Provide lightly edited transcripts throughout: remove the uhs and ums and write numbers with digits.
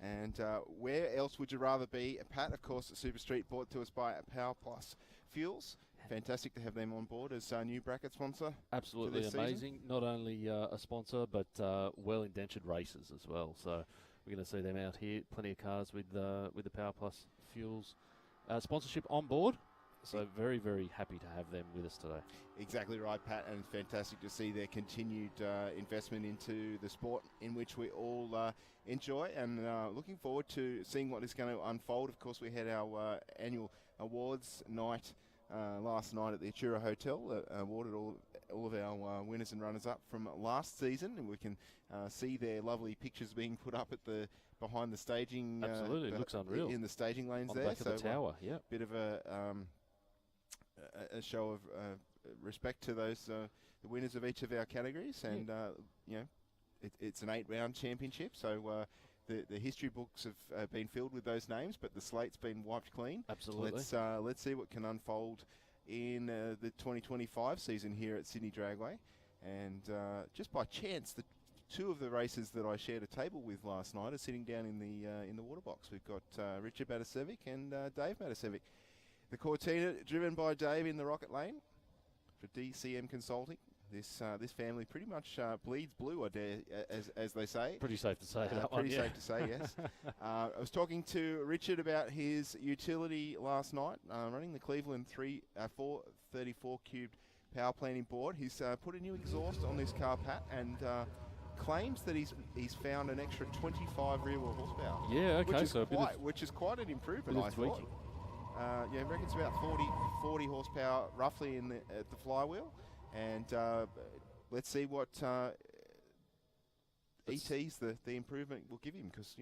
And where else would you rather be? Pat, of course, at Super Street, brought to us by Power Plus Fuels. Fantastic to have them on board as our new bracket sponsor. Absolutely amazing. Season. Not only a sponsor, but well-indentured racers as well. So we're going to see them out here. Plenty of cars with the Power Plus Fuels sponsorship on board. So very, very happy to have them with us today. Exactly right, Pat, and fantastic to see their continued investment into the sport in which we all enjoy, and looking forward to seeing what is going to unfold. Of course, we had our annual awards night last night at the Atura Hotel, awarded all of our winners and runners-up from last season, and we can see their lovely pictures being put up at the behind the staging. Absolutely, it looks unreal. In the staging lanes on there. The back of the tower, yeah. Bit of a show of respect to those the winners of each of our categories, and it's an 8-round championship, so the history books have been filled with those names, but the slate's been wiped clean. Absolutely. Let's see what can unfold in the 2025 season here at Sydney Dragway, and just by chance, the two of the races that I shared a table with last night are sitting down in the water box. We've got Richard Matasevic and Dave Matasevic. The Cortina, driven by Dave in the Rocket Lane for DCM Consulting. This family pretty much bleeds blue, I dare, as they say. Pretty safe to say that one. Pretty safe to say, yes. I was talking to Richard about his utility last night, running the Cleveland 434 cubed power planning board. He's put a new exhaust on this car, Pat, and claims that he's found an extra 25 rear-wheel horsepower. Yeah, okay. Which is quite an improvement, I tweaking. thought. I reckon it's about 40 horsepower roughly at the flywheel, and let's see what ET's the improvement will give him, because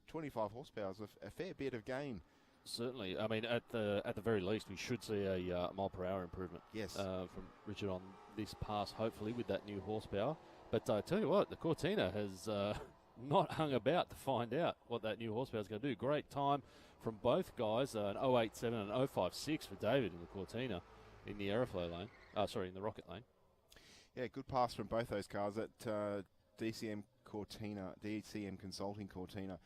25 horsepower is a fair bit of gain. Certainly, I mean at the very least we should see a mile per hour improvement. Yes, from Richard on this pass, hopefully with that new horsepower. But I tell you what, the Cortina has not hung about to find out what that new horsepower is going to do. Great time from both guys, an 087 and an 056 for David in the Cortina in the Aeroflow lane. In the Rocket lane. Yeah, good pass from both those cars at DCM Consulting Cortina.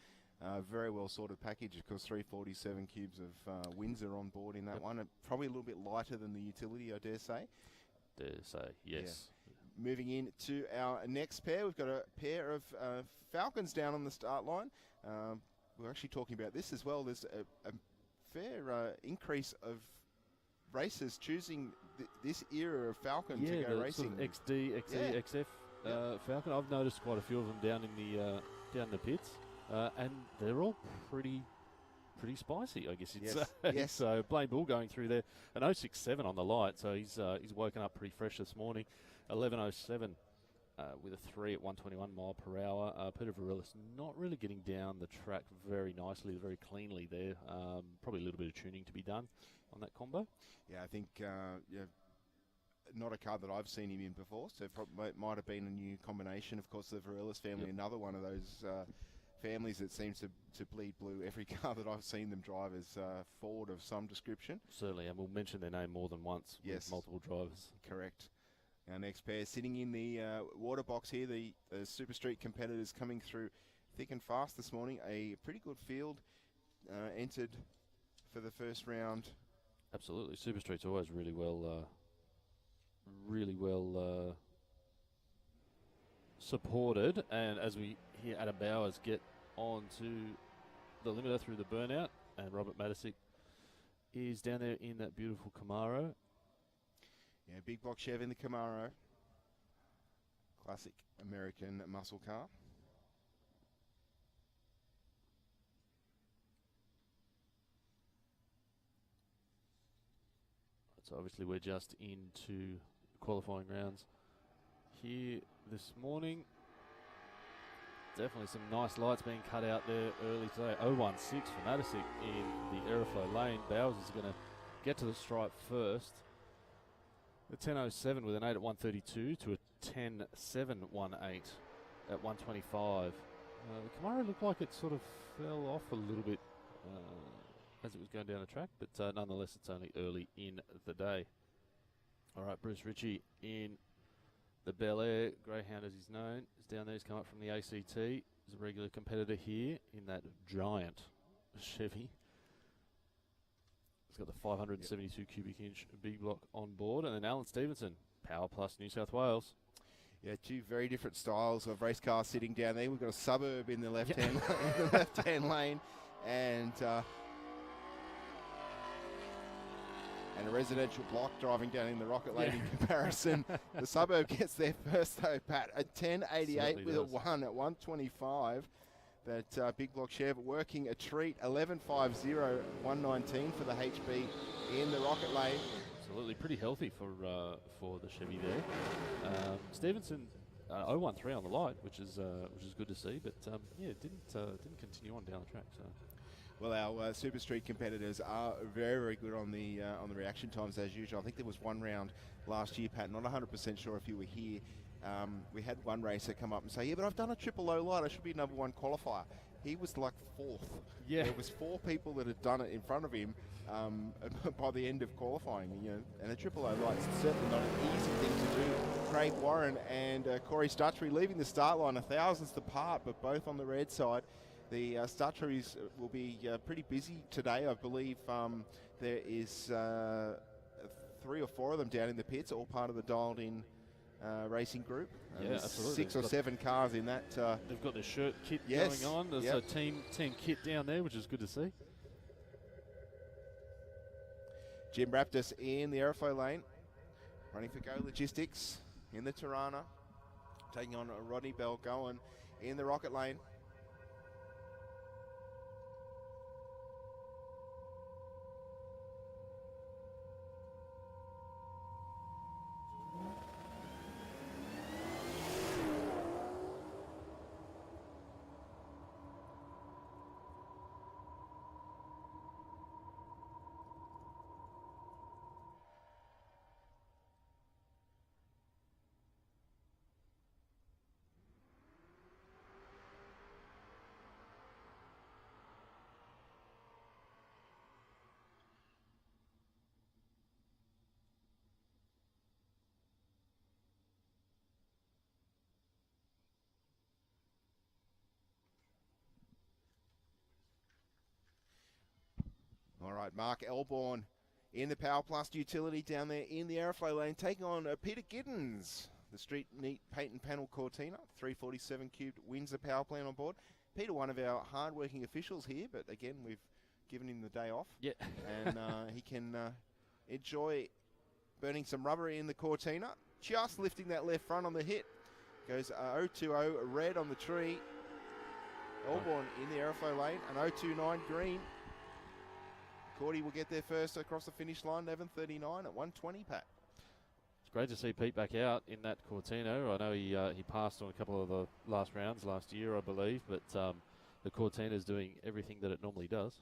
Very well sorted package. Of course, 347 cubes of Windsor on board in that one. Probably a little bit lighter than the utility, I dare say. Yes. Yeah. Moving in to our next pair, we've got a pair of Falcons down on the start line. We're actually talking about this as well. There's a fair increase of racers choosing this era of Falcon to go racing. Sort of XD, XE, XF Falcon. I've noticed quite a few of them down in the pits, and they're all pretty spicy, I guess you'd say. Yes. So Blaine Bull going through there, an 067 on the light, so he's woken up pretty fresh this morning. 11:07 with a 3 at 121 mile per hour. Peter Varillas not really getting down the track very nicely, very cleanly there. Probably a little bit of tuning to be done on that combo. Yeah, I think not a car that I've seen him in before, so it might have been a new combination. Of course, the Varillas family, another one of those families that seems to bleed blue. Every car that I've seen them drive is Ford of some description. Certainly, and we'll mention their name more than once with multiple drivers. Correct. Our next pair sitting in the water box here, the Super Street competitors coming through thick and fast this morning. A pretty good field entered for the first round. Absolutely. Super Street's always really well supported, and as we hear Adam Bowers get on to the limiter through the burnout, and Robert Matisic is down there in that beautiful Camaro. Yeah, big box Chev in the Camaro. Classic American muscle car. So obviously we're just into qualifying rounds here this morning. Definitely some nice lights being cut out there early today. 016 for Matisic in the Aeroflow lane. Bowers is going to get to the stripe first. The 10.07 with an 8 at 132 to a 10.718 at 125. The Camaro looked like it sort of fell off a little bit as it was going down the track, but nonetheless it's only early in the day. All right, Bruce Ritchie in the Bel Air Greyhound, as he's known, is down there. He's come up from the ACT. is a regular competitor here in that giant Chevy. It's got the 572 cubic inch big block on board. And then Alan Stevenson, Power Plus New South Wales. Yeah, two very different styles of race cars sitting down there. We've got a Suburb in the left-hand the left-hand lane, and a residential block driving down in the Rocket Lane in comparison. The Suburb gets there first though, Pat, at 10.88 with a 1 at 125. That big block Chev working a treat, 11.50, 119 for the HB in the Rocket Lane. Absolutely, pretty healthy for the Chevy there. Stevenson 013 on the light, which is good to see. But yeah, didn't continue on down the track. So. Well, our Super Street competitors are very, very good on the reaction times as usual. I think there was one round last year, Pat. Not 100% sure if you were here. We had one racer come up and say, "Yeah, but I've done a triple low light. I should be number one qualifier." He was like fourth. Yeah, there was 4 people that had done it in front of him by the end of qualifying. You know, and a triple low light's certainly not an easy thing to do. Craig Warren and Corey Stutchery leaving the start line a thousandth apart, but both on the red side. The Stutcherys will be pretty busy today. I believe there is 3 or 4 of them down in the pits, all part of the dialed-in racing group. Yeah, absolutely. 6 or 7 cars in that. They've got their shirt kit yes, going on. There's a team kit down there, which is good to see. Jim Raptis in the aeroflow lane, running for Go Logistics in the Tirana, taking on Rodney Belgowan in the Rocket Lane. All right, Mark Elborn in the Power Plus utility down there in the aeroflow lane, taking on Peter Giddens. The Street Neat Paint and Panel Cortina, 347 cubed, wins the power plant on board. Peter, one of our hard-working officials here, but again, we've given him the day off. Yeah. And he can enjoy burning some rubber in the Cortina. Just lifting that left front on the hit. Goes 020 red on the tree. Elborn in the aeroflow lane, and 029 green. Cordy will get there first across the finish line, 11.39 at 120, Pat. It's great to see Pete back out in that Cortina. I know he passed on a couple of the last rounds last year, I believe, but the Cortina is doing everything that it normally does.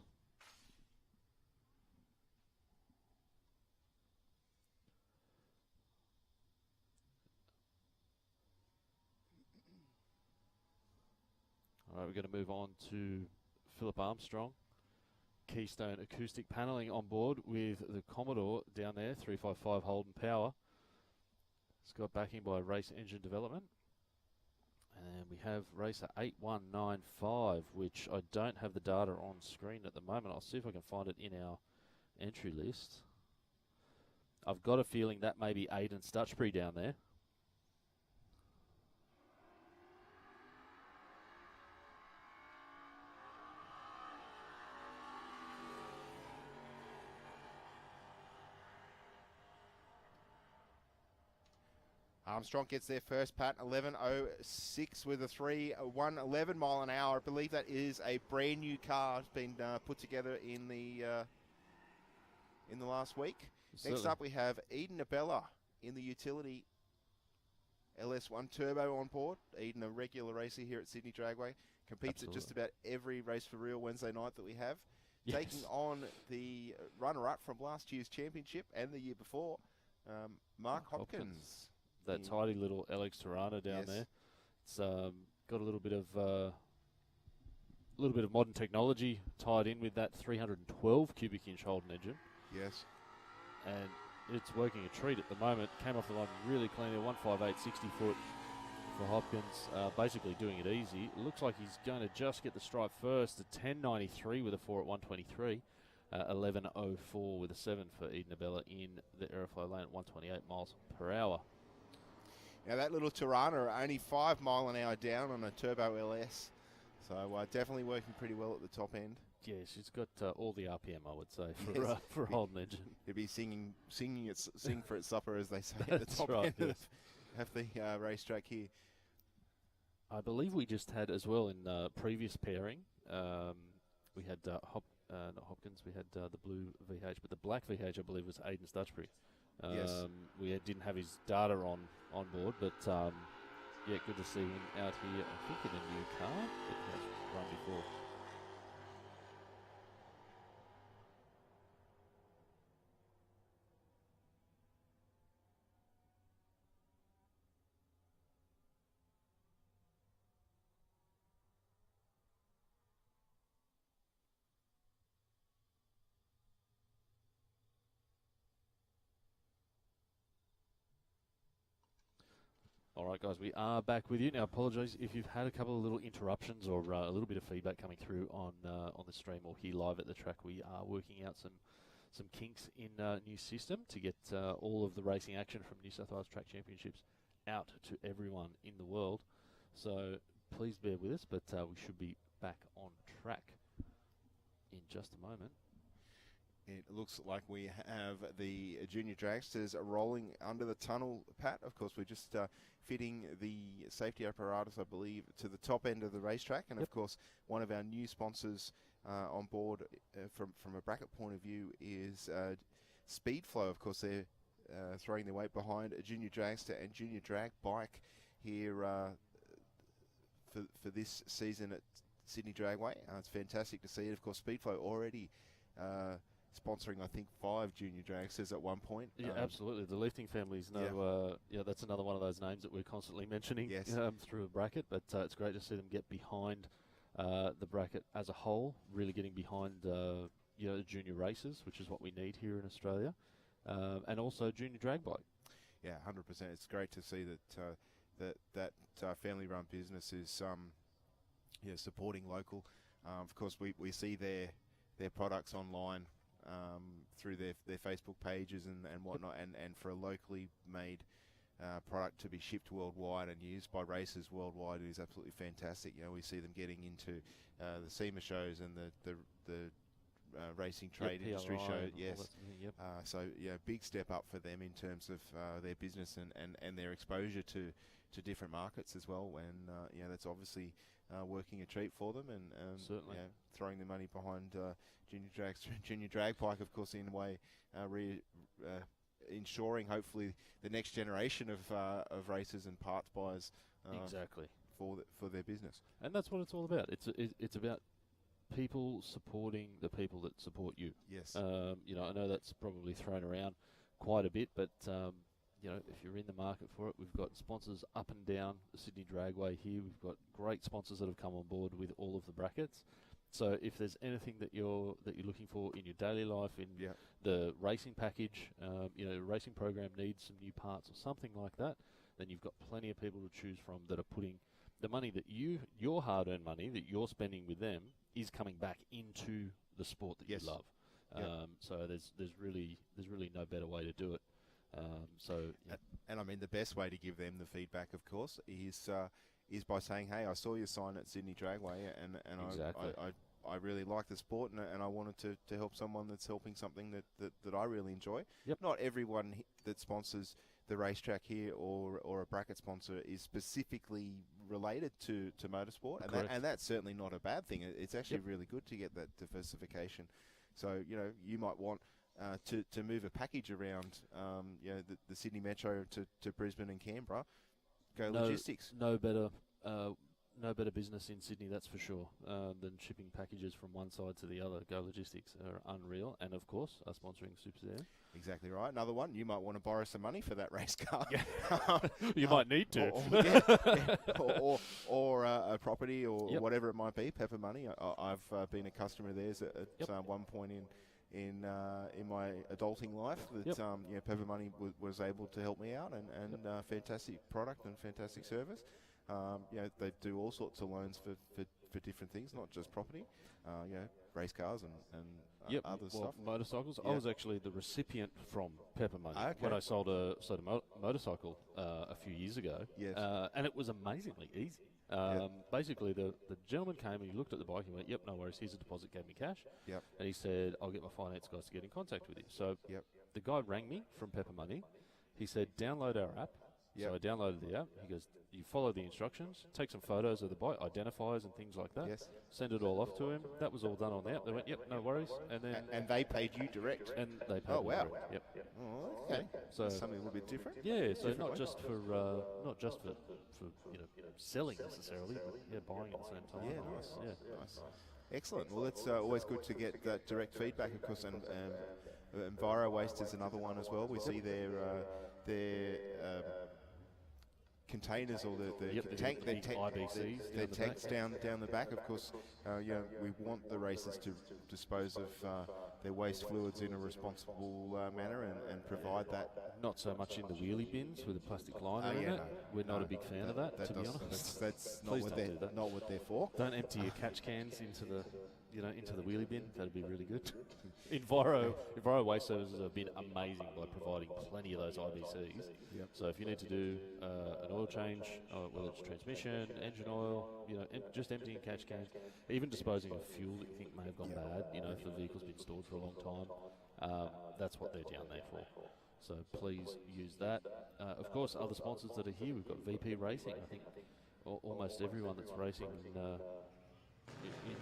All right, we're going to move on to Philip Armstrong. Keystone acoustic paneling on board with the Commodore down there, 355 Holden power. It's got backing by Race Engine Development. And we have racer 8195, which I don't have the data on screen at the moment. I'll see if I can find it in our entry list. I've got a feeling that may be Aidan Stutchbury down there. Armstrong gets there first, Pat, 11.06 with a 111 mile an hour. I believe that is a brand new car. It's been put together in the last week. Certainly. Next up, we have Eden Abella in the utility LS1 Turbo on board. Eden, a regular racer here at Sydney Dragway, competes at just about every Race for Real Wednesday night that we have. Yes. Taking on the runner-up from last year's championship and the year before, Mark Hopkins. That tidy little Alex Tirana down there. It's got a little bit of modern technology tied in with that 312 cubic inch Holden engine. Yes. And it's working a treat at the moment. Came off the line really cleanly, 158, 60 foot, for Hopkins, basically doing it easy. It looks like he's going to just get the stripe first. A 10.93 with a 4 at 123. 11.04 with a 7 for Eden Abella in the Aeroflow lane at 128 miles per hour. Now that little Tirana only 5 mile an hour down on a turbo LS. So definitely working pretty well at the top end. Yeah, she's got all the RPM, I would say, for Yes. Holden Engine. It'd be sing for its supper, as they say, at the That's top right, end yes. of the racetrack here. I believe we just had as well in previous pairing, we had not Hopkins, we had the blue VH, but the black VH I believe was Aidan Stutchbury. Yes. We didn't have his data on board, but yeah, good to see him out here, I think in a new car that he has run before. All right, guys, we are back with you. Now, apologise if you've had a couple of little interruptions or a little bit of feedback coming through on the stream or here live at the track. We are working out some kinks in new system to get all of the racing action from New South Wales Track Championships out to everyone in the world. So please bear with us, but we should be back on track in just a moment. It looks like we have the junior dragsters rolling under the tunnel, Pat. Of course, we're just fitting the safety apparatus, I believe, to the top end of the racetrack. And, of course, one of our new sponsors on board from a bracket point of view is Speedflow. Of course, they're throwing their weight behind a junior dragster and junior drag bike here for this season at Sydney Dragway. It's fantastic to see it. Of course, Speedflow already sponsoring, I think, 5 junior dragsters at one point. Yeah, absolutely. The lifting families know, that's another one of those names that we're constantly mentioning through a bracket, but it's great to see them get behind the bracket as a whole, really getting behind the junior races, which is what we need here in Australia, and also junior drag bike. Yeah, 100%. It's great to see that family-run business is supporting local. Of course, we see their products online through their Facebook pages and whatnot, and for a locally made product to be shipped worldwide and used by racers worldwide is absolutely fantastic. We see them getting into the SEMA shows and the racing trade industry show. Yes. So big step up for them in terms of their business and their exposure to different markets as well. And that's obviously working a treat for them, and certainly throwing the money behind junior drag bike, of course, in a way ensuring hopefully the next generation of racers and parts buyers exactly for their business. And that's what it's all about. It's about people supporting the people that support you. Yes. I know that's probably thrown around quite a bit, but if you're in the market for it, we've got sponsors up and down the Sydney Dragway here. We've got great sponsors that have come on board with all of the brackets. So if there's anything that you're looking for in your daily life, in the racing package, the racing program needs some new parts or something like that, then you've got plenty of people to choose from that are putting the money that your hard-earned money that you're spending with them is coming back into the sport that you love. So there's really no better way to do it. And I mean, the best way to give them the feedback, of course, is by saying, hey, I saw your sign at Sydney Dragway, and exactly. I really like the sport, and I wanted to help someone that's helping something that I really enjoy. Yep. Not everyone that sponsors the racetrack here or a bracket sponsor is specifically related to motorsport, and that's certainly not a bad thing. It's actually really good to get that diversification. So you might want to move a package around the Sydney Metro to Brisbane and Canberra. Go Logistics. No better business in Sydney, that's for sure, than shipping packages from one side to the other. Go Logistics are unreal, and of course, are sponsoring Super Sedan. Exactly right. Another one, you might want to borrow some money for that race car. You might need to. Or a property or whatever it might be, Pepper Money. I've been a customer of theirs at one point in my adulting life that Pepper Money was able to help me out, and fantastic product and fantastic service. They do all sorts of loans for different things, not just property. Race cars and other stuff. Motorcycles. Yeah. I was actually the recipient from Pepper Money when I sold a motorcycle a few years ago. Yes. And it was amazingly easy. Basically, the gentleman came and he looked at the bike and went, "Yep, no worries. Here's a deposit." Gave me cash. Yep. And he said, "I'll get my finance guys to get in contact with you." So the guy rang me from Pepper Money. He said, "Download our app." So I downloaded the app. He goes, "You follow the instructions, take some photos of the bike, identifiers and things like that. Yes. Send it all off to him." That was all done on the app. They went, "Yep, no worries." And then And they paid you direct. and they paid Oh, me wow. direct. Yep. Oh, okay. So That's something a little bit different. yeah, so Different not way. just for selling necessarily, but buying at the same time. Yeah, nice. Yeah. Nice. Excellent. Well, it's always good to get that direct feedback, of course, and Enviro Waste is another one as well. We see their containers or the tank, big IBCs their down the tanks back. down the back. Of course, we want the racers to dispose of their waste fluids in a responsible manner and provide that. Not so much in the wheelie bins with a plastic liner in it. We're not a big fan of that, to be honest. That's not Please what don't they're do that. not what they're for. Don't empty your catch cans into the wheelie bin. That'd be really good. Enviro Waste Services have been amazing by providing plenty of those IBCs. Yep. So if you need to do an oil change, whether it's transmission, engine oil, just emptying catch cans, even disposing of fuel that you think may have gone bad, if the vehicle's been stored for a long time, that's what they're down there for. So please use that. Of course, other sponsors that are here, we've got VP Racing. I think almost everyone that's racing in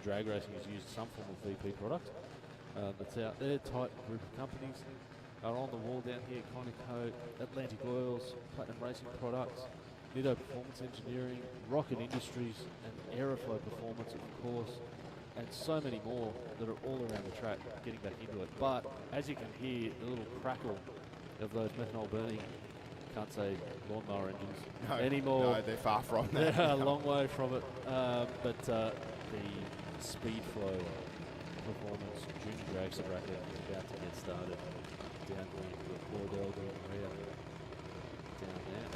drag racing has used some form of VP product that's out there. Tight group of companies are on the wall down here. Conoco, Atlantic Oils, Platinum Racing Products, Nido Performance Engineering, Rocket Industries, and Aeroflow Performance, of course, and so many more that are all around the track getting back into it. But as you can hear, the little crackle of those methanol burning, can't say lawnmower engines anymore. No, they're far from that. They're a long way from it. But the Speed Flow Performance Junior Dragster bracket is about to get started down the Cordell de Maria down there.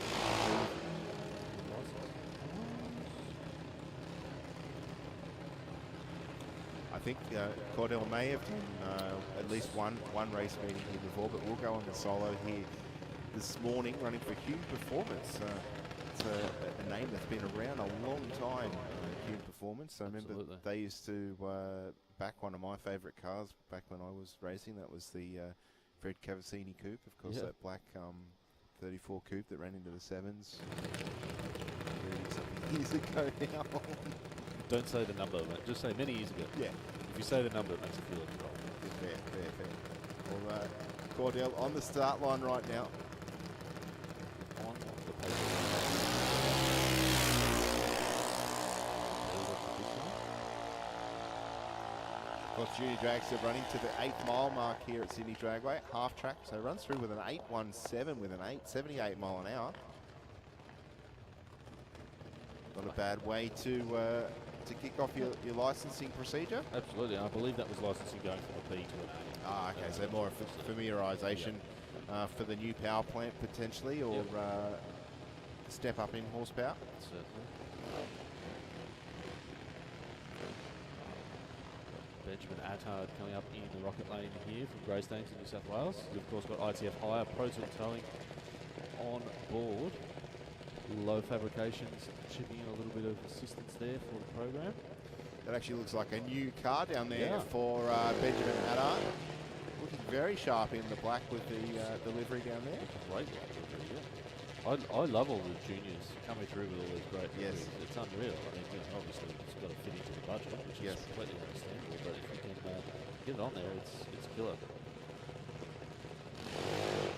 I think Cordell may have done at least one race meeting here before, but we'll go on the solo here this morning, running for Hume Performance. It's a name that's been around a long time, Hume Performance. I remember they used to back one of my favourite cars back when I was racing. That was the Fred Cavazzini coupe, of course, that black 34 coupe that ran into the sevens. Years ago now. Don't say the number, mate. Just say many years ago. Yeah. If you say the number, it makes it feel like you're wrong. Fair. Well, Cordell on the start line right now. On the paper. Of course, Junior Dragster running to the 8th mile mark here at Sydney Dragway, half track, so runs through with an 8.17 with an 8.78 mile an hour. Not a bad way to kick off your licensing procedure. Absolutely, I believe that was licensing going from a B to a B. Ah, okay, so more familiarisation for the new power plant potentially, or step up in horsepower. Certainly. Benjamin Attard coming up in the rocket lane here from Greystanes in New South Wales. You've of course got ITF Hire, Pro Tool Towing on board. Low Fabrications chipping in a little bit of assistance there for the program. That actually looks like a new car down there for Benjamin Attard. Looking very sharp in the black with the livery down there. Great livery, yeah. I love all the juniors coming through with all these great liveries. It's unreal. I mean, obviously it's got to fit into the budget, which is completely understandable. But if you can get it on there, it's killer.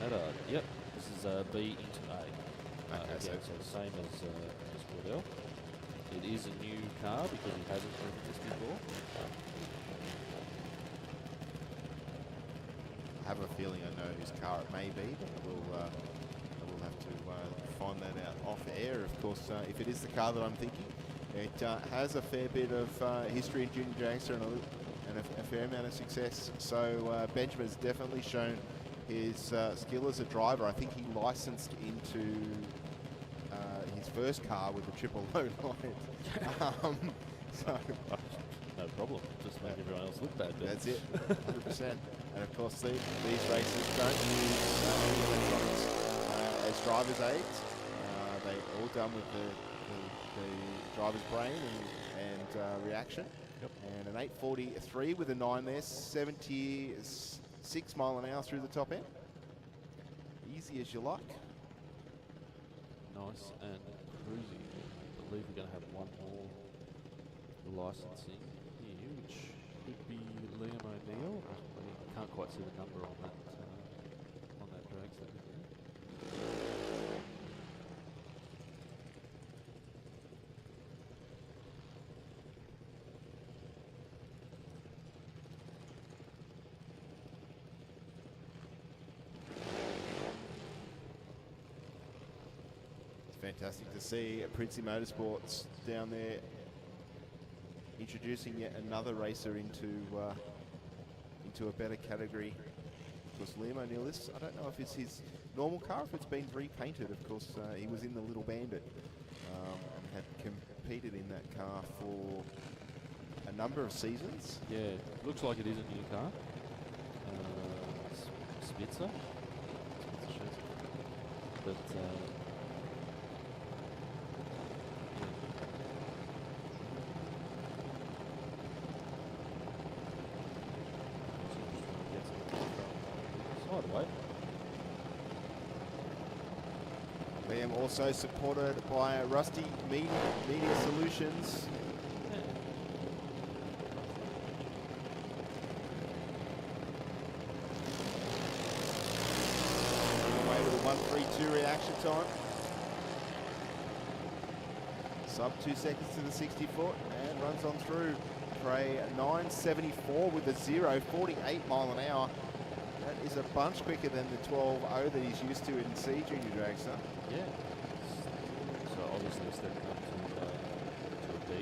Attard, yep. This is B into A. Okay, so same as Cordell. It is a new car because he hasn't driven this before. I have a feeling I know whose car it may be, but we'll have to find that out off air. Of course, if it is the car that I'm thinking, it has a fair bit of history in Junior Dragster and a fair amount of success. So Benjamin's definitely shown his skill as a driver. I think he licensed into his first car with the triple low line. So no problem. Just make everyone else look bad. Then. that's it, 100%. And of course, these races don't use any electronics as driver's aids. They're all done with the driver's brain and reaction. Yep. And an 8:43 with a 9 there, 76 mile an hour through the top end. Easy as you like. Nice and cruisy. I believe we're going to have one more licensing here, which could be Liam O'Neill. I can't quite see the number on that dragster. Fantastic to see Princey Motorsports down there introducing yet another racer into a better category. Of course, Liam O'Neill, I don't know if it's his normal car, if it's been repainted. Of course, he was in the Little Bandit and had competed in that car for a number of seasons. Yeah, looks like it is a new car. Spitzer. But Liam also supported by Rusty Media Solutions. Away with a 1:32 reaction time. Sub 2 seconds to the 60 foot and runs on through for a 9:74 with a 0.48 mile an hour. That is a bunch quicker than the 12.0 that he's used to in C Junior Dragster. yeah. So obviously stepping up to a B.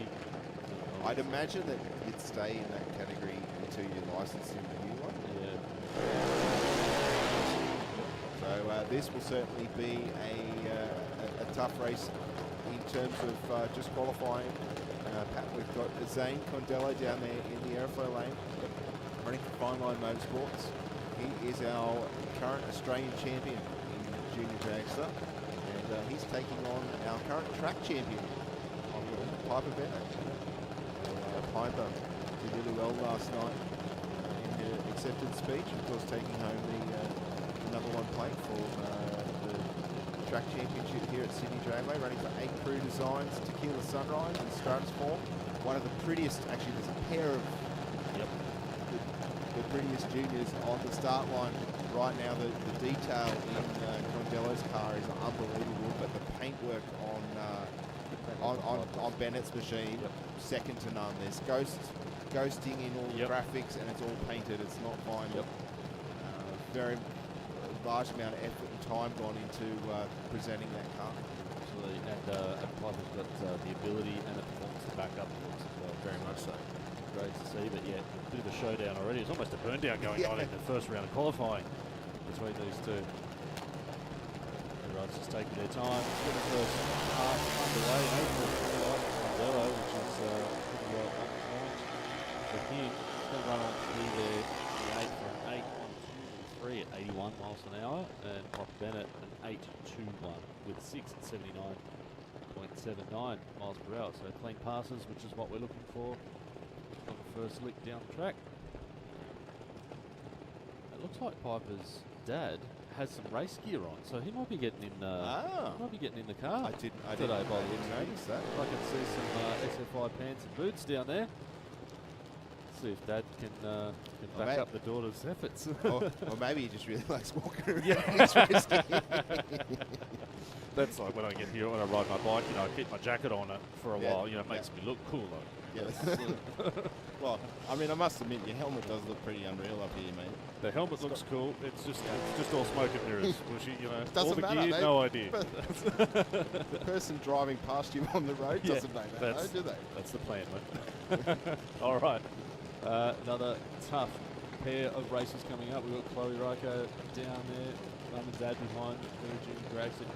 I'd imagine that you'd stay in that category until you license in the new one. Yeah. So this will certainly be a tough race in terms of just qualifying. Pat, we've got Zane Condello down there in the airflow lane, running for Fine Line Motorsports. He is our current Australian champion in Junior Dragster, and he's taking on our current track champion, Piper Bennett. Piper did really well last night in the acceptance speech, of course taking home the number 1 plate for the track championship here at Sydney Dragway, running for 8 Crew Designs, Tequila Sunrise and Stratus Form. One of the prettiest, actually there's a pair of the prettiest juniors on the start line right now. The detail in Condello's car is unbelievable, but the paintwork on Bennett's machine, second to none. There's ghosting in all the graphics, and it's all painted. It's not vinyl. Very large amount of effort and time gone into presenting that car. Absolutely, and Piper's got the ability and the performance to back up the looks as well. Very much so. Great to see, but yeah, a bit of a showdown already. It's almost a burn down going on in the first round of qualifying between these two. Everyone's just taking their time. Get the first half underway. Condello, which is pretty well up point for him. He's going to run on through the 8 for an 8.123 at 81 miles an hour, and Pop Bennett an 8.21 with 6 at 79.79 miles per hour. So clean passes, which is what we're looking for on the first lick down the track. It looks like Piper's dad has some race gear on, so he might be getting in. Might be getting in the car. I didn't notice that. I can see some SFI pants and boots down there. See if Dad can back up the daughter's efforts. or maybe he just really likes walking around. That's like when I get here, when I ride my bike, I keep my jacket on it for a while. It makes me look cool though. Well, I mean, I must admit, your helmet does look pretty unreal up here, mate. The helmet looks cool. It's just all smoke and mirrors. Doesn't all the matter, gear, no idea. The person driving past you on the road doesn't know that, do they? That's the plan, mate. All right. Another tough pair of races coming up. We've got Chloe Ryko down there, mum and dad behind Virgin Dragster.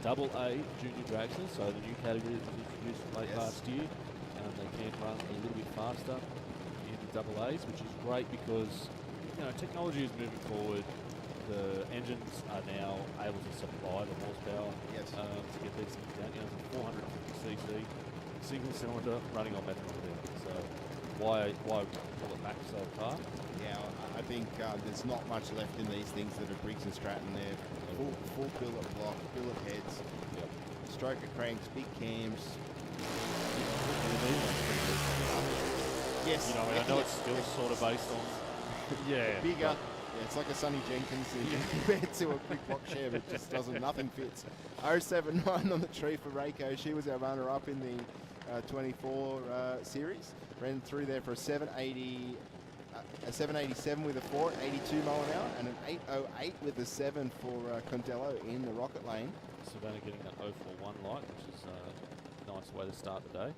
Double A junior dragster, so the new category that was introduced late Yes. last year. They can run a little bit faster in the double A's, which is great because technology is moving forward. The engines are now able to supply the horsepower Yes. to get these things down. It's a 450cc single cylinder running on methanol. So why pull it back so far? Yeah, I think there's not much left in these things that are Briggs and Stratton. They're full billet block, billet heads, Yep. stroker cranks, big cams. Yes. I know it's still sort of based on Bigger. Yeah, it's like a Sonny Jenkins compared to a big block Chev. It just doesn't, nothing fits. 079 on the tree for Reiko. She was our runner-up in the 24 series. Ran through there for a 780, a 787 with a 4 at 82 mile an hour, and an 808 with a 7 for Condello in the rocket lane. Savannah getting that 041 light, which is a nice way to start the day.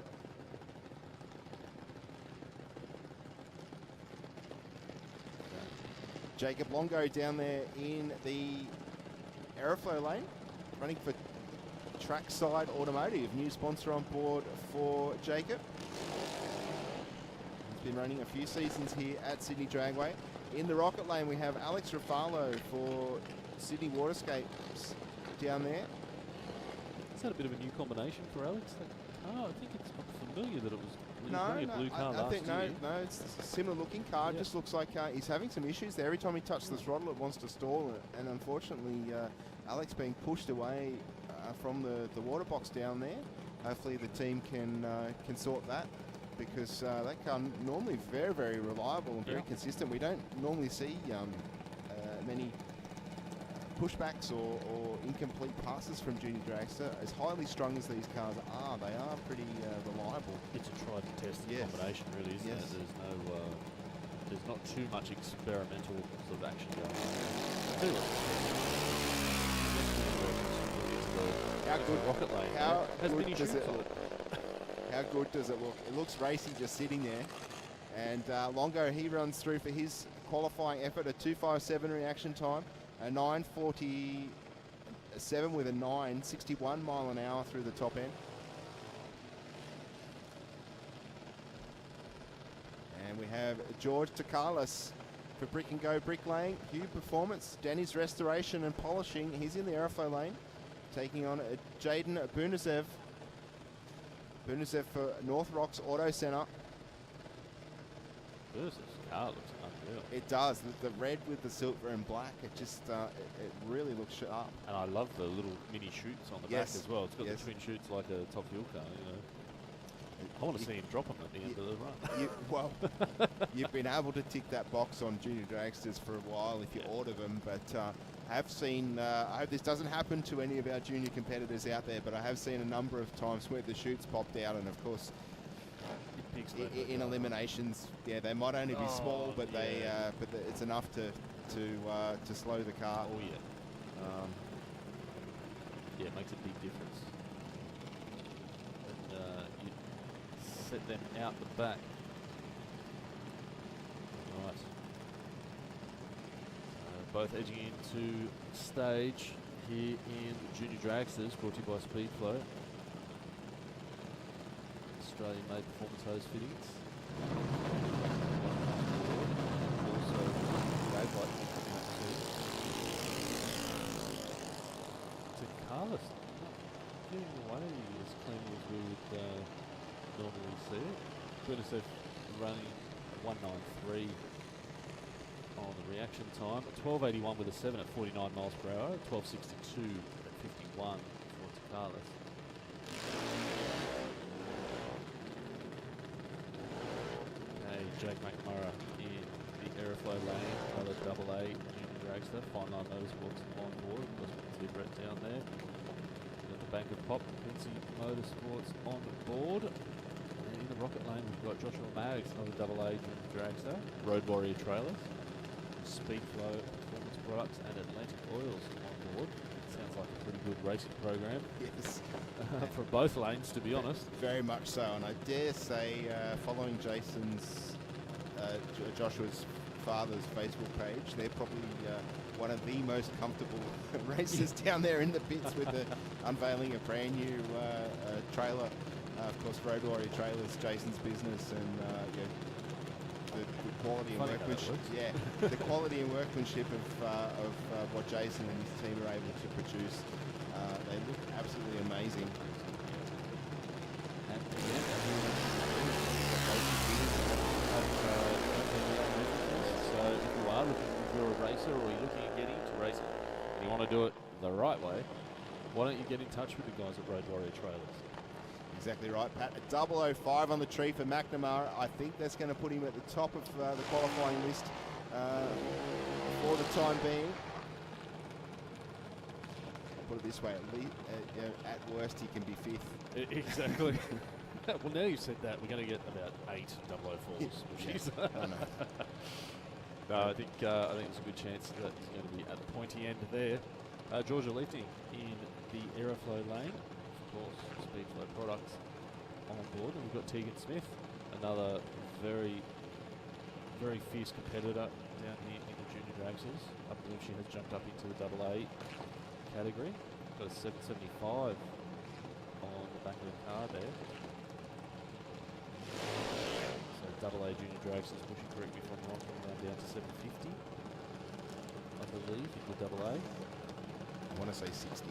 Jacob Longo down there in the Aeroflow lane, running for Trackside Automotive, new sponsor on board for Jacob. He's been running a few seasons here at Sydney Dragway. In the rocket lane, we have Alex Rafalo for Sydney Waterscapes down there. Is that a bit of a new combination for Alex? I think it's familiar that it was No, a blue car I last think year. no, it's a similar looking car. It Yeah. just looks like he's having some issues there. Every time he touches the throttle, it wants to stall, and unfortunately, Alex being pushed away from the water box down there. Hopefully, the team can sort that, because that car normally very, very reliable and very consistent. We don't normally see many pushbacks or incomplete passes from Junior Dragster. As highly strung as these cars are, they are pretty reliable. It's a tried and tested Yes. combination, really, isn't Yes. it? There's not too much experimental sort of action going on. How good rocket lane? How Has good mini does shoots it on look? How good does it look? It looks racy just sitting there. And Longo, he runs through for his qualifying effort, a 2:57 reaction time, a 9:47 with a 9:61 mile an hour through the top end. And we have George Takalis for Brick and Go Bricklaying, Hugh Performance, Danny's Restoration and Polishing. He's in the Aeroflow lane, taking on Jaden Bunazev. Bunazev for North Rocks Auto Centre. This car looks unreal. It does. The red with the silver and black, it just it really looks sharp. And I love the little mini chutes on the Yes. back as well. It's got Yes. the twin chutes like a Top Fuel car, I want to see him drop them at the end of the run. You've been able to tick that box on Junior Dragsters for a while if you order them, but I have seen, I hope this doesn't happen to any of our junior competitors out there, but I have seen a number of times where the chutes popped out, and of course, in eliminations, they might only be small, but it's enough to slow the car. Oh yeah. It makes a big difference. And you set them out the back. Right. Both edging into stage here in Junior Dragsters, brought to you by Speedflow. Australian-made performance hose fittings. Also, Dragway coming up soon. To Carlos, not getting away as cleanly as we would normally see it. Bunasev running 193 on the reaction time. 12:81 with a 7 at 49 miles per hour. 12:62 at 51 for Carlos. Jake McMurray in the Aeroflow lane, another double A junior dragster. Fine Line Motorsports on board. We've got down there. Got the Bank of Pop, Quincy Motorsports on board. And in the rocket lane, we've got Joshua Maggs, another double A junior dragster. Road Warrior Trailers, Speedflow Performance Products, and Atlantic Oils on board. Sounds like a pretty good racing program. Yes. For both lanes, to be honest. Very much so, and I dare say, following Joshua's Godfather's Facebook page. They're probably one of the most comfortable racers down there in the pits with the unveiling a brand new trailer. Of course, Road Warrior Trailers, Jason's business, and the quality and workmanship. Yeah, the quality and workmanship of what Jason and his team are able to produce. They look absolutely amazing. And so if you are looking for a racer, or you're looking at getting into racing, and you want to do it the right way, why don't you get in touch with the guys at Road Warrior Trailers? Exactly right, Pat. A 005 on the tree for McNamara. I think that's going to put him at the top of the qualifying list for the time being. Put it this way, at worst he can be fifth. Exactly. Well, now you've said that, we're going to get about 8 004s. I know. No, I think there's a good chance that he's going to be at the pointy end there. Georgia lifting in the Aeroflow lane. Of course, Speedflow products on board. And we've got Tegan Smith, another very, very fierce competitor down here in the junior dragsters. I believe she has jumped up into the AA category. Got a 775 on the back of the car there. So AA junior dragsters, Bushy, correct me if I'm wrong, down to 750, I believe, in the AA. I want to say 60.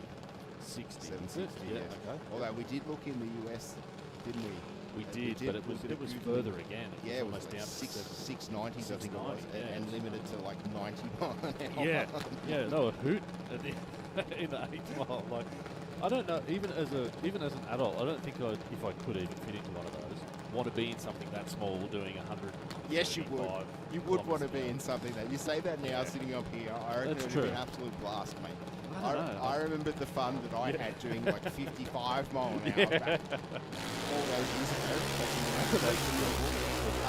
60. 760, yeah. yeah. Okay. Although we did look in the US, didn't we? We did, but it was further again. It was almost like down to 690s, I think it was, yeah. and limited to like 90 miles an hour. Yeah, no, a hoot at the in the 8 mile. Like, I don't know. Even as an adult, I don't think if I could even fit into one of those, want to be in something that small doing 100. Yes, you would. You would want to be in something that. You say that now, sitting up here. I reckon it would be an absolute blast, mate. I remembered the fun that I had doing like 55 mile an hour back all those years ago.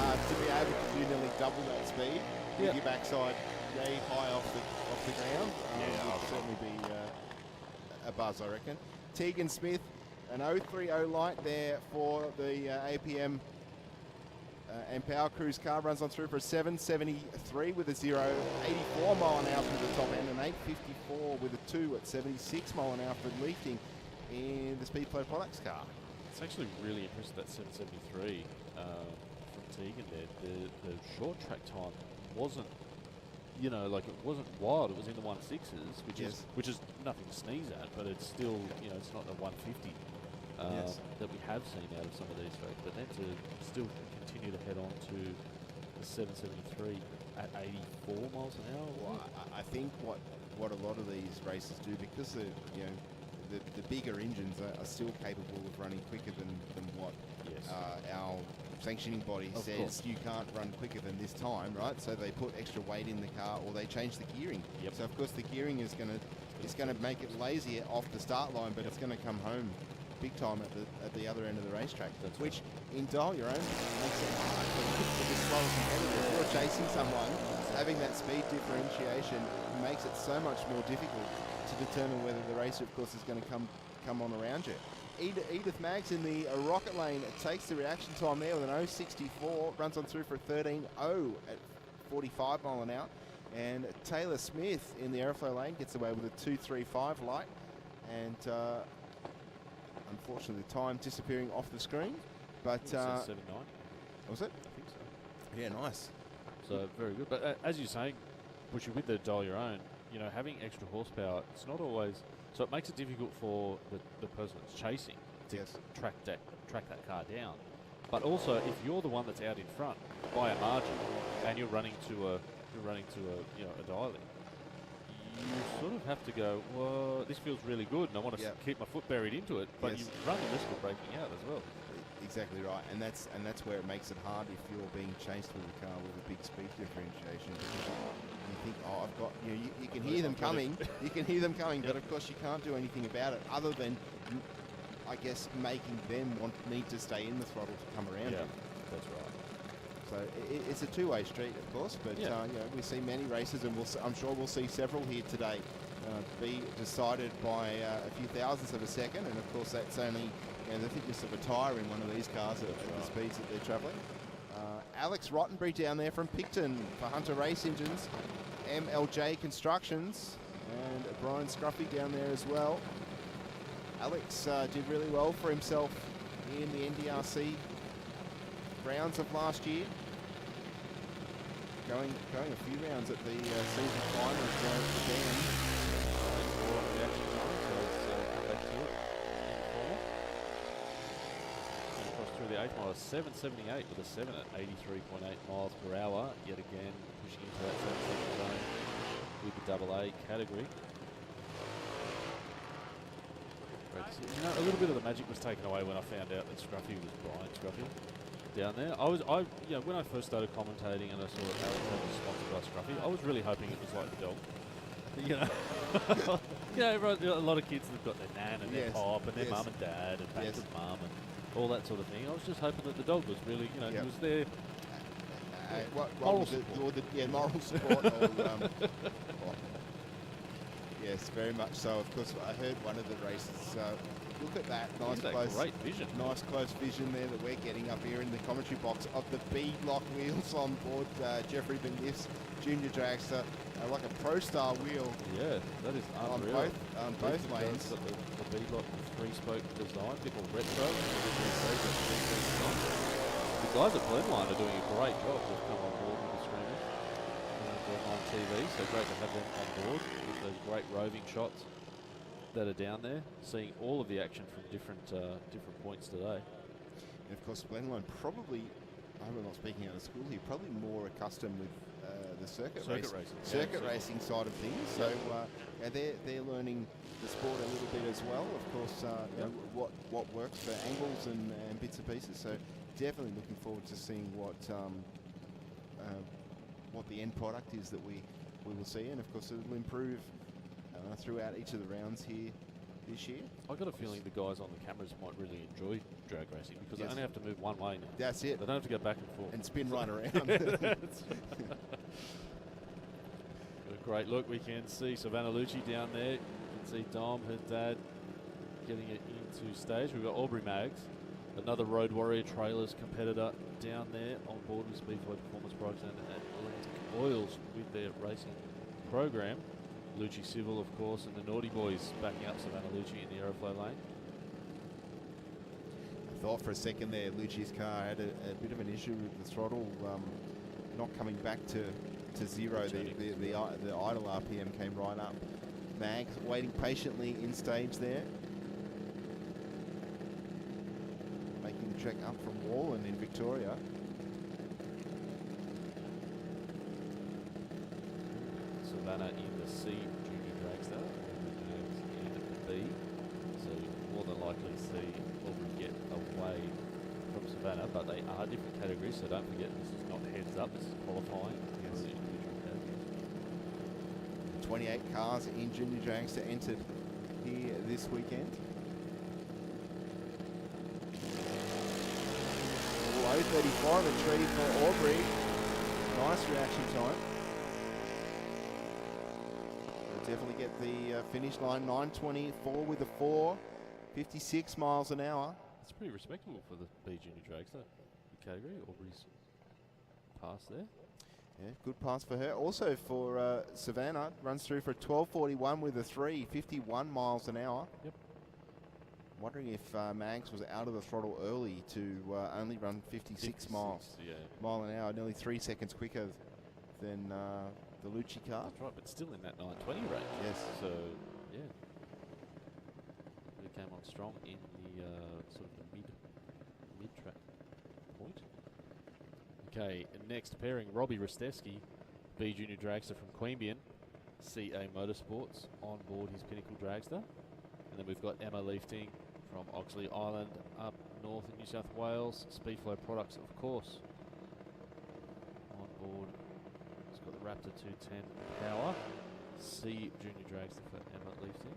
To be able to do nearly double that speed with your backside yay high off the ground would certainly be a buzz, I reckon. Tegan Smith, an 030 light there for the APM and Power Cruise car, runs on through for a 773 with a 084 mile an hour through the top end, and 854 with a 2 at 76 mile an hour for lifting in the Speedflow Products car. It's actually really impressive, that 773 from Tegan there. The short track time wasn't, like it wasn't wild. It was in the 1.6s, which is nothing to sneeze at, but it's still, it's not the 150 that we have seen out of some of these tracks. But then to still continue to head on to the 773 at 84 miles an hour. Well, I think what a lot of these races do, because the bigger engines are still capable of running quicker than what our sanctioning body says you can't run quicker than this time, right? So they put extra weight in the car, or they change the gearing. So of course the gearing is going to make it lazier off the start line, but it's going to come home big time at the other end of the racetrack. Which in Dial Your Own makes it hard for the slower competitor. If you're chasing someone, having that speed differentiation makes it so much more difficult to determine whether the racer, of course, is going to come on around you. Edith Maggs in the rocket lane takes the reaction time there with an 064, runs on through for a 13.0 at 45 mile an hour. And Taylor Smith in the Aeroflow lane gets away with a 235 light. And unfortunately, the time disappearing off the screen. But 7.9. Was it? I think so. Yeah, nice. So very good. But as you're saying, Bushy, with the Dial Your Own, having extra horsepower, it's not always. So it makes it difficult for the person that's chasing to track that car down. But also, if you're the one that's out in front by a margin and you're running to a dialing, you sort of have to go, well, this feels really good, and I want to keep my foot buried into it. But you run the risk of breaking out as well. Exactly right, and that's where it makes it hard if you're being chased with a car with a big speed differentiation. Because you think, I've got, you can hear them coming, but of course you can't do anything about it other than, I guess, making them need to stay in the throttle to come around you. That's right. So it's a two-way street, of course, but we see many races, and I'm sure we'll see several here today be decided by a few thousandths of a second, and of course that's only the thickness of a tyre in one of these cars at the speeds that they're travelling. Alex Rottenbury down there from Picton for Hunter Race Engines. MLJ Constructions. And Brian Scruffy down there as well. Alex did really well for himself in the NDRC rounds of last year. Going a few rounds at the season finals down at Sedan. Across through the 8th mile, 7.78 with a 7 at 83.8 miles per hour. Yet again, pushing into that 7-second zone with the AA category. You know, a little bit of the magic was taken away when I found out that Scruffy was Brian Scruffy down there. When I first started commentating and I saw that Alex was sponsored by Scruffy, I was really hoping it was like the dog. You know, everyone, a lot of kids have got their nan and their pop and their mum and dad and back to mum and all that sort of thing. I was just hoping that the dog was really, he was there. Moral support. Moral support. Yes, very much so. Of course, I heard one of the races. Look at that, Great vision. Nice close vision there that we're getting up here in the commentary box of the B-block wheels on board Jeffrey Benif's Junior Dragster, like a pro-star wheel. Yeah, that is unreal. On both lanes. Got the B-block 3-spoke design, bit more retro. The guys at Blendline are doing a great job. They've come on board with the streamers on TV, so great to have them on board with those great roving shots that are down there, seeing all of the action from different points today. And of course, Blendline probably, I'm not speaking out of school here, probably more accustomed with the circuit racing side of things. So they're learning the sport a little bit as well. Of course, what works for angles and bits and pieces. So definitely looking forward to seeing what the end product is that we will see, and of course it'll improve throughout each of the rounds here this year. I've got a feeling the guys on the cameras might really enjoy drag racing because they only have to move one way now. That's it. They don't have to go back and forth. And spin right around. A great look. We can see Savannah Lucci down there. You can see Dom, her dad, getting it into stage. We've got Aubrey Maggs, another Road Warrior Trailers competitor down there on board with Speedway Performance Products and Atlantic Oils with their racing program. Lucci Civil, of course, and the Naughty Boys backing up Savannah Lucci in the Aeroflow lane. I thought for a second there Lucci's car had a bit of an issue with the throttle not coming back to zero. The idle RPM came right up. Mag waiting patiently in stage there. Making the trek up from Wallen in Victoria. Savannah in the C Junior Dragster, in the B, so more than likely see Aubrey get away from Savannah, but they are different categories, so don't forget this is not heads up, this is qualifying. Yes. 28 cars in Junior Dragster entered here this weekend. Low 34 on the tree for Aubrey. Nice reaction time. Definitely get the finish line. 9:24 with a 4, 56 miles an hour. It's pretty respectable for the B Junior Dragster category. Aubrey's pass there. Yeah, good pass for her. Also for Savannah, runs through for a 12:41 with a 3, 51 miles an hour. Yep. Wondering if Mags was out of the throttle early to only run 56 miles mile an hour, nearly 3 seconds quicker than the Lucci car. That's right, but still in that 920 range. Yes. So, yeah. Really came on strong in the sort of the mid-track point. Okay, next pairing, Robbie Rostevsky, B Junior Dragster from Queanbeyan, CA Motorsports on board his Pinnacle Dragster. And then we've got Emma Leifting from Oxley Island up north in New South Wales, Speedflow Products, of course, on board. Got the Raptor 210 power. C Junior Dragster for Emma Leifting.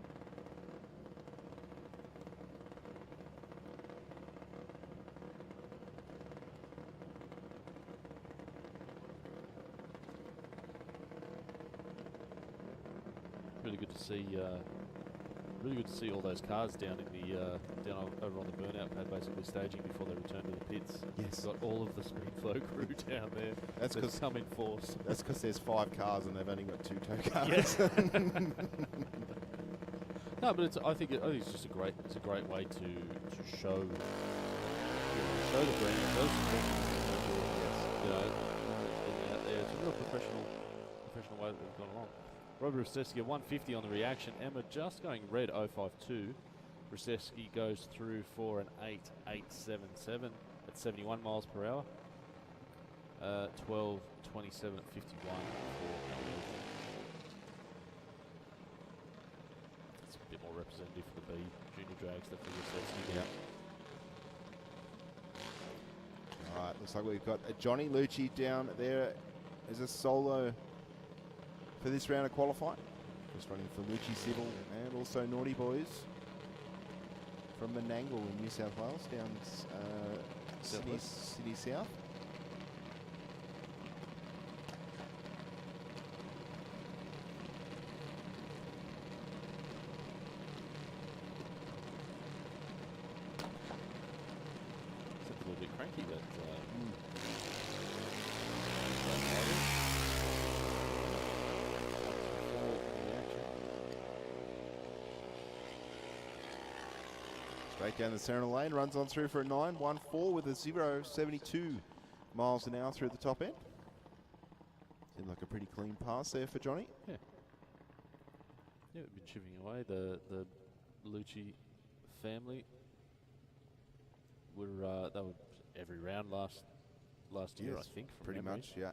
Really good to see really good to see all those cars down in the over on the burnout pad, basically staging before they return to the pits. Yes. Got all of the speed flow crew down there. That's because come in force. That's because there's 5 cars and they've only got 2 tow cars. Yes. No, but I think it's just a great way to show the brand, show support, getting out there. It's a real professional way that they've gone along. Robert Ruseski 150 on the reaction. Emma just going red 052. Ruseski goes through for an 8.877 at 71 miles per hour. 12.27 at 51 for Elliot. It's a bit more representative for the B junior dragster for Ruseski. Yeah. All right, looks like we've got a Johnny Lucci down there as a solo for this round of qualifying. Just running for Lucci Civil and also Naughty Boys from Menangle in New South Wales, down Sydney South. It's a little bit cranky, but Straight down the centre lane, runs on through for a 9.14 with a 0.72 miles an hour through the top end. Seemed like a pretty clean pass there for Johnny. yeah, we've been chipping away. The Lucci family they were every round last year, Yes, I think. From pretty memory. much, yeah.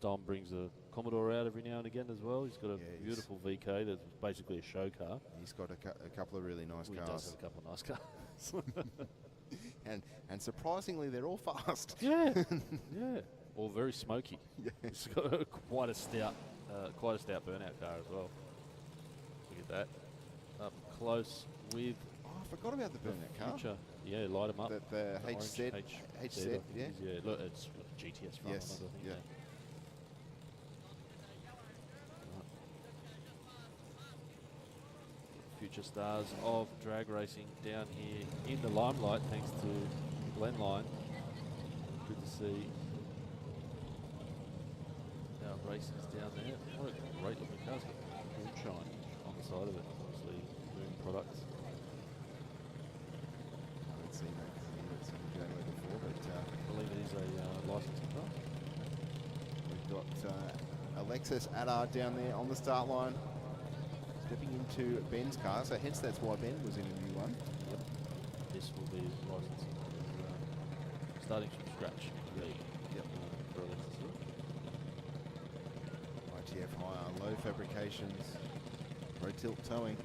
Dom brings a Commodore out every now and again as well. He's got a Yeah, beautiful VK that's basically a show car. He's got a couple of really nice He does cars. have a couple of nice cars. And surprisingly, they're all fast. Yeah, yeah. Or very smoky. Yeah. He's got quite a stout burnout car as well. Look at that. Up close with Oh, I forgot about the burnout car. future. Yeah, light them up. The orange HZ, I HZ, think it yeah. is, yeah. Look, it's GTS front. Yes, I think, yeah. Future stars of drag racing down here in the limelight, thanks to Glen Line. Good to see our racers down there. What a great looking car. It's got moonshine on the side of it, obviously moon products. I haven't seen that Sydney Dragway before, but I believe it is a licensing car. we've got Alexis Adar down there on the start line, stepping into Ben's car, so hence that's why Ben was in a new one. Yep. This will be his licensing. Starting from scratch. Really. Yep. For Alexis Hill. ITF hire, low fabrications, pro tilt towing.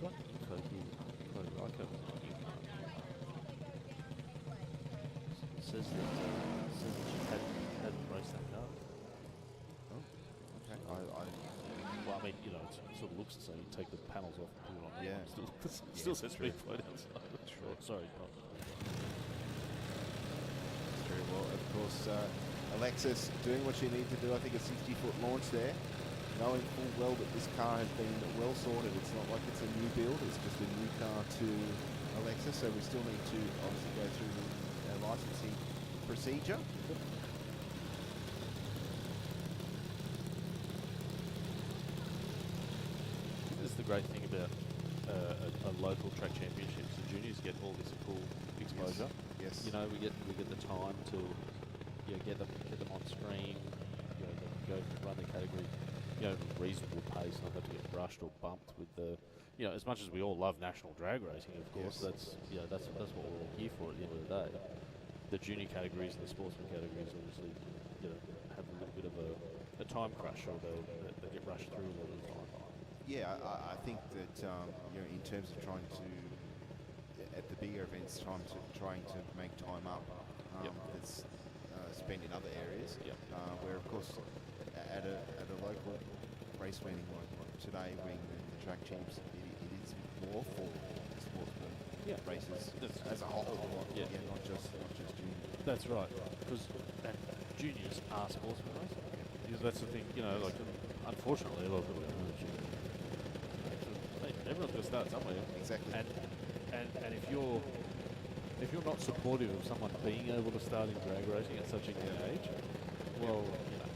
Got info here. Cody Ryko was on you. Says that she hadn't raced that car. Oh, okay. Well, I mean, you know, it sort of looks the same. You take the panels off and put it on. Yeah. Still says true. speed float outside. True. Sorry. Not. Very well. Of course, Alexis doing what she needs to do. I think a 60-foot launch there, knowing full well that this car has been well sorted. It's not like it's a new build. It's just a new car to Alexis. So we still need to obviously go through the licensing procedure. This is the great thing about a local track championships. The juniors get all this cool exposure. Yes. You know, we get the time to get them on screen. You know, go run the category. You know, reasonable pace, not have to get brushed or bumped with the. You know, as much as we all love national drag racing, of course, Yes. that's what we're all here for at the end of the day. The junior categories and the sportsman categories obviously, you know, have a little bit of a time crush, or they get rushed through a lot of the time. Yeah, I think that you know, in terms of trying to, at the bigger events, trying to make time up, Yep. that's spent in other areas. Yep. Where of course, at a local race meeting like today, being the track champs, it is more for sportsman races as a whole. Yeah. Not just juniors. That's right, because juniors are sportsman racing. that's the thing, you know, like, unfortunately, a lot of people go, oh, shit. Everyone's got to start somewhere. Exactly. And if you're not supportive of someone being able to start in drag racing at such a young age, well, you know,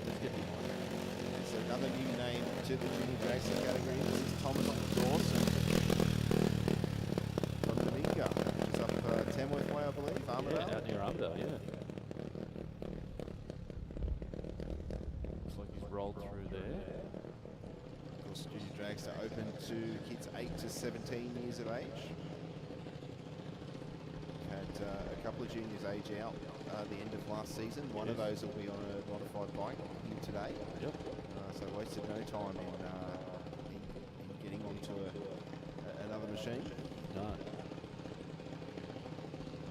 let's get behind it. So another new name to the junior dragster category. This is Thomas Dawson from Dominica. He's up Tamworth way, I believe. Armidale. Out near Under, yeah. Looks like he's rolled through there. Of course, junior dragster open to kids 8 to 17 years of age. Had a couple of juniors age out the end of last season. One of those will be on a modified bike here today. Yep. So wasted no time in getting onto another machine. No.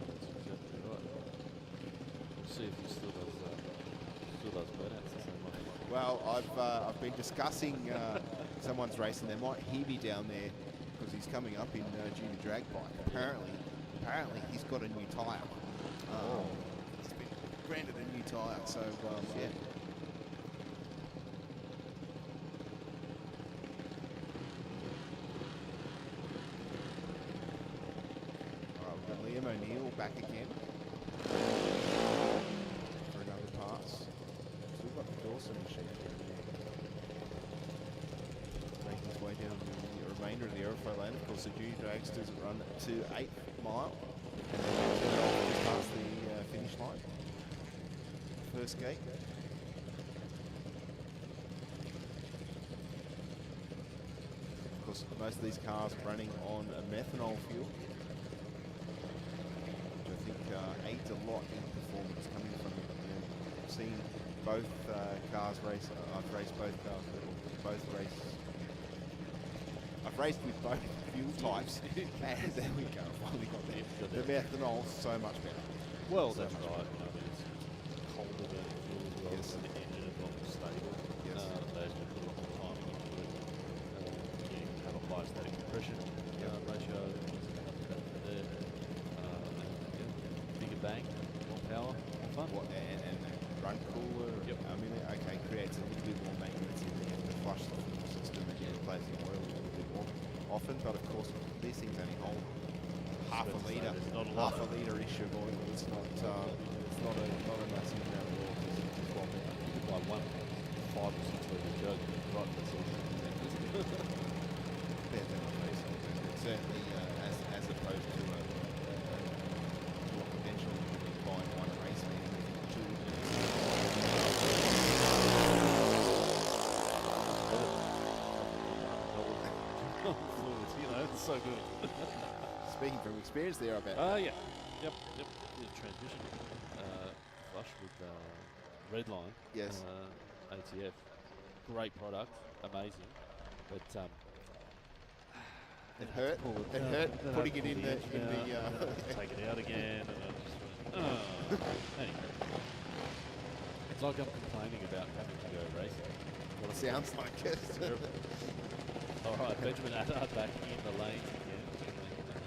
That's exactly right. We'll see if he still does burnouts the same way. Well, I've been discussing someone's race, and they might hear me down there because he's coming up in junior drag bike. Apparently he's got a new tyre. He's been granted a new tyre, so yeah. We've got Liam O'Neill back again for another pass. So we've got the Dawson machine making his way down the remainder of the aerofoil lane. Of course, the junior dragsters run to 8th mile and then past the finish line. First gate. Of course, most of these cars running on a methanol fuel, which I think aids a lot in performance coming from it. I've seen both cars race. I've raced both cars, both race. I've raced with both fuel types, and there we go. Finally got there. The methanol's so much better. Well, So that's much right. I mean, it's colder than fuel as well. Yes. So the engine is not stable. Yes. They actually put a lot more time into it. You can have a high static compression ratio. There. Bigger bang, more power, more fun. And run cooler. Yep. I mean, okay, creates a little bit more maintenance in there to flush the fuel system and replacing oil a little bit more often. But of course, these things only hold half a litre, half a litre-ish of oil. It's not a massive amount of oil to swap out. Like 1 5 or 6 litre jug, right? That's all. Better than a race. Certainly, as opposed to what potentially you would buy one race meeting two. You know, it's so good. Speaking from experience there, I bet. Yeah. Yep. The transmission flush with Redline. Yes. ATF. Great product. Amazing. But It hurt. It hurt putting it in the take it out again, and I just went, anyway. It's like I'm complaining about having to go racing. Well, it sounds like it. All right, Benjamin Attard back in the lanes again.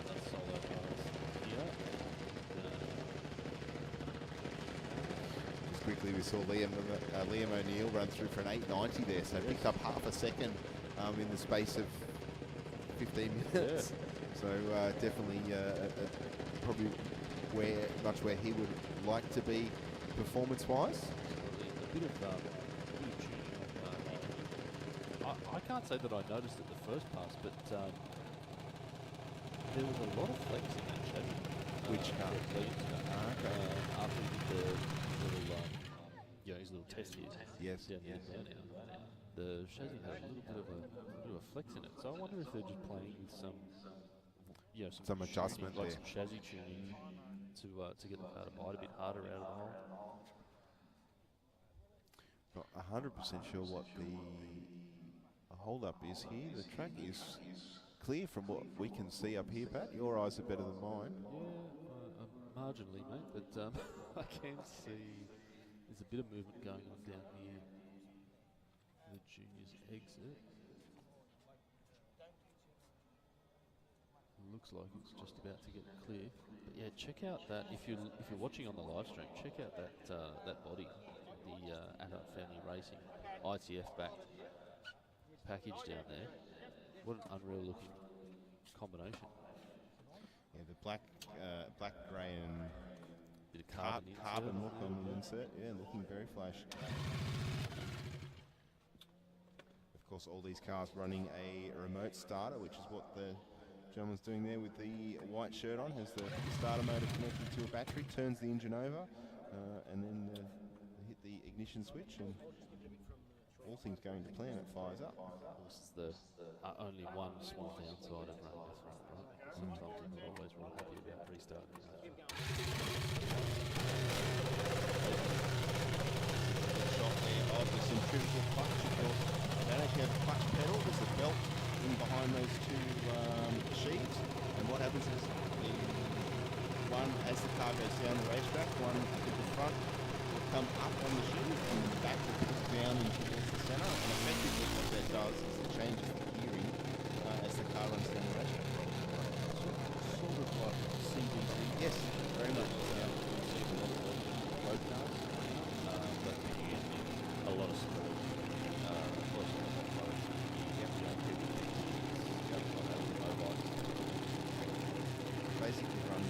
Another solo pass here. Just quickly, we saw Liam O'Neill run through for an 890 there, so picked up half a second in the space of 15 minutes. Yeah. So definitely probably much where he would like to be performance-wise. A bit of tuning on. I can't say that I noticed it the first pass, but there was a lot of flex in that chassis. Which car? Okay. After he did the little, his little test here. Yes. Down the the chassis had a little bit of a flex in it. So I wonder if they're just playing with some Some adjustment tuning, like there. some chassis tuning to get the car to bite a bit harder out of the hole. Not 100% sure what the hold-up is here. The track is clear from what we can see up here, Pat. Your eyes are better than mine. Yeah, marginally, mate, but I can see there's a bit of movement going on down near the juniors exit. Looks like it's just about to get clear. But yeah, check out that if you're watching on the live stream. Check out that that body, the Adult Family Racing ITF backed package down there. What an unreal looking combination. Yeah, the black, grey and Bit of carbon look on the insert. Yeah, looking very flash. Of course, all these cars running a remote starter, which is what the gentleman's doing there with the white shirt on. Has the starter motor connected to a battery, turns the engine over, and then hit the ignition switch, and all things going to plan, it fires up. Of course, the only one small downside of running this front, right? Sometimes you're not always real happy about restarting. Shot there of the centrifugal clutch. Of course, they don't actually have a clutch pedal. There's a belt in behind those two sheaves, and what happens is the one, as the car goes down the racetrack, one at the front will come up on the sheave and the back will push down into the centre, and effectively what that does is it changes the gearing as the car runs down the racetrack. Sort of like CDC. Yes, very much. Road cars, but a lot of support. Basically run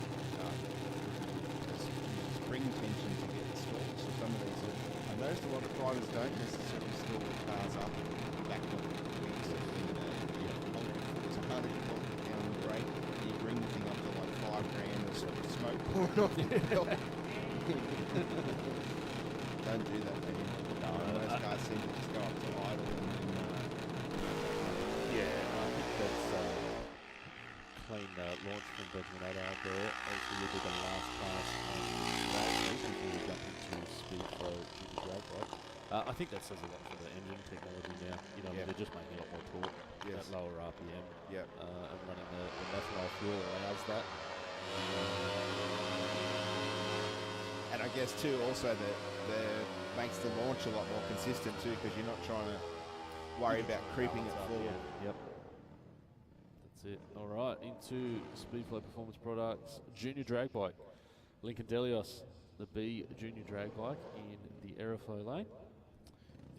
spring tension to get stalled. So some of these I noticed a lot of drivers don't necessarily stall the cars up back on the wheels. It's kind of difficult down the brake. You bring the thing up to like $5,000 or sort of smoke pouring off your belt. Don't do that, maybe. No, most cars seem to just go up to idle and yeah, I think that's clean launch from Benjamin Adard there. Obviously, we did the last class on that before we jump into speed flow Junior Dragway. I think that says a lot for the engine technology now. You know, they're just making a lot more torque at lower RPM. And running the methanol fuel allows that. And I guess too, also that makes the launch a lot more consistent too, because you're not trying to worry about creeping it forward. Yep. That's it. All right, into Speedflow Performance Products Junior Drag Bike. Lincoln Delios, the B Junior Drag Bike in the Aeroflow lane.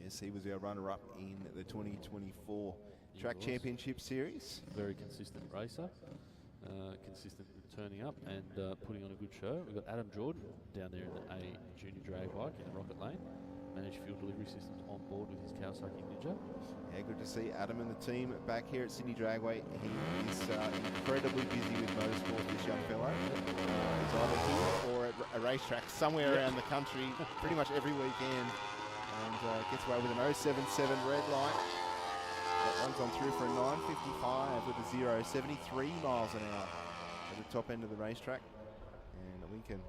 Yes, he was our runner-up in the 2024 Track Championship Series. Very consistent racer. Consistent with turning up and putting on a good show. We've got Adam Jordan down there in the A Junior Drag Bike in the Rocket Lane. Managed fuel delivery systems on board with his Kawasaki Ninja. Yeah, good to see Adam and the team back here at Sydney Dragway. He is incredibly busy with motorsport, this young fellow. He's either here or at a racetrack somewhere around the country pretty much every weekend, and gets away with an 077 red light. That runs on through for a 9:55 with a 0.73 miles an hour at the top end of the racetrack. And Lincoln,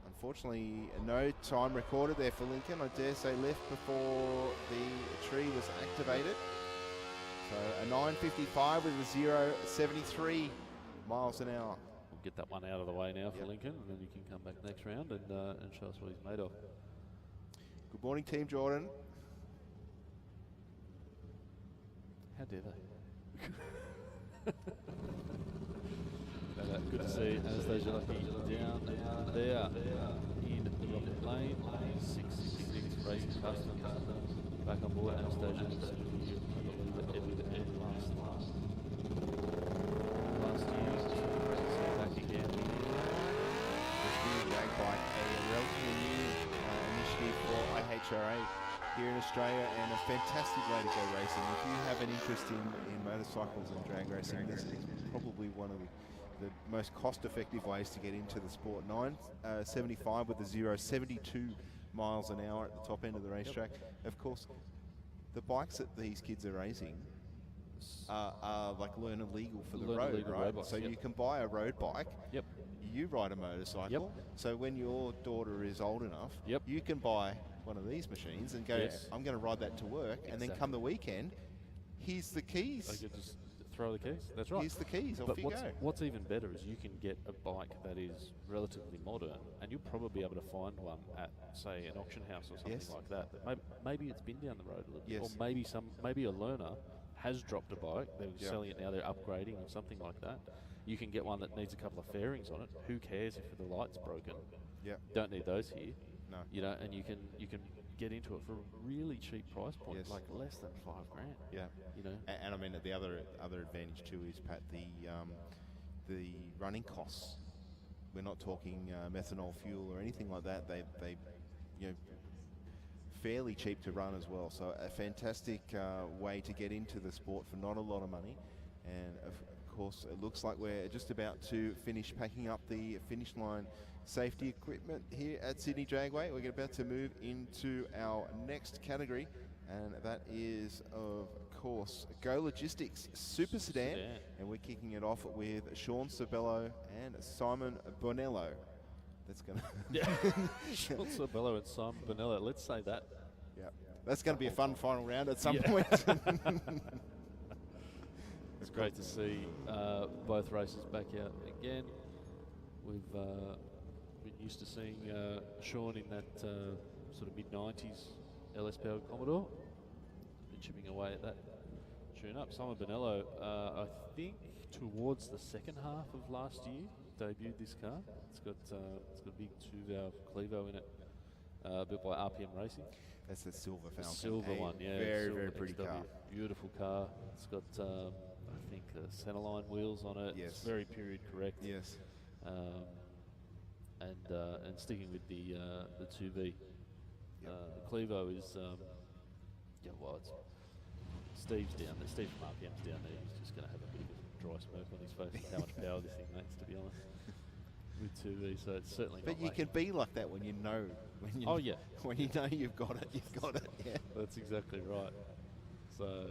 unfortunately, no time recorded there for Lincoln. I dare say left before the tree was activated. So a 9:55 with a 0.73 miles an hour. We'll get that one out of the way now for Lincoln, and then you can come back next round and show us what he's made of. Good morning, Team Jordan. How dare they? Good to see Anastasia Lucky down there in the Rocket Lane. 666 Racing Customs back on board. Anastasia, I believe that Ed last year. Back again. This new drag bike, a relatively new initiative for IHRA here in Australia, and a fantastic way to go racing. If you have an interest in motorcycles and drag racing, this is probably one of the most cost-effective ways to get into the sport. 9.75 with a 0.72 miles an hour at the top end of the racetrack. Of course, the bikes that these kids are racing are like learner legal for the road, right? So you can buy a road bike. You ride a motorcycle. So when your daughter is old enough, you can buy one of these machines and go, I'm going to ride that to work, and then come the weekend, here's the keys. I could just throw the keys. That's right. Here's the keys. Off you go. What's even better is you can get a bike that is relatively modern, and you'll probably be able to find one at, say, an auction house or something like that. Maybe it's been down the road a little bit, or maybe a learner has dropped a bike. They're selling it now. They're upgrading or something like that. You can get one that needs a couple of fairings on it. Who cares if the light's broken? Yeah. Don't need those here. No. You know, and you can get into it for a really cheap price point, Yes. like less than $5,000. Yeah. You know. And I mean, the other advantage too is, Pat, the running costs. We're not talking methanol fuel or anything like that. They you know, fairly cheap to run as well. So a fantastic way to get into the sport for not a lot of money. And of course, it looks like we're just about to finish packing up the finish line safety equipment here at Sydney Dragway. We're about to move into our next category, and that is, of course, Go Logistics Super Sedan. And we're kicking it off with Sean Sabello and Simon Bonello. That's going to... Yeah. Sean Sabello and Simon Bonello. Let's say that. Yeah. That's going to be a fun final round at some point. It's great to see both races back out again. We've been used to seeing Sean in that sort of mid-90s LS-powered Commodore. Been chipping away at that tune-up. Simon Bonello, I think towards the second half of last year, debuted this car. It's got a big 2-valve Clevo in it, built by RPM Racing. That's the silver Falcon. The silver one, yeah. Very, silver very pretty NSW. car. Beautiful car. It's got, I think, centerline wheels on it. Yes. It's very period correct. Yes. And sticking with the 2V, Yep. the Clevo is, well, it's Steve's down there. Steve from RPM's down there. He's just going to have a bit of a dry smirk on his face with how much power this thing makes, to be honest. With 2V, so it's certainly But not you late. can be like that when you know. When you Oh, yeah. When you know you've got it, you've got it. Yeah. That's exactly right. So,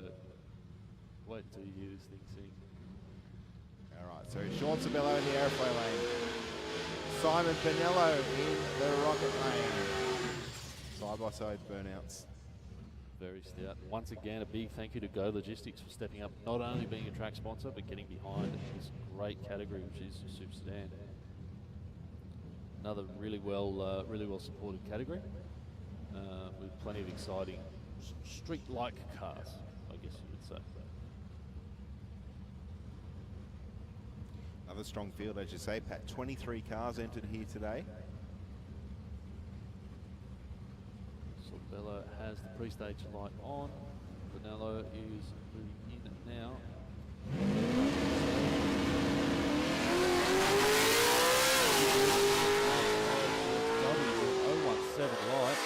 wait until you hear this thing sing. All right. So Sean Sabello in the airplane lane. Simon Pinello in the rocket lane. Side-by-side burnouts. Very stout. Once again, a big thank you to Go Logistics for stepping up, not only being a track sponsor, but getting behind this great category, which is Super Sedan. Another really well supported category with plenty of exciting street-like cars, I guess you would say. Another strong field, as you say, Pat. 23 cars entered here today. Bella has the pre-stage light on. Bonello is moving in now. 017 light.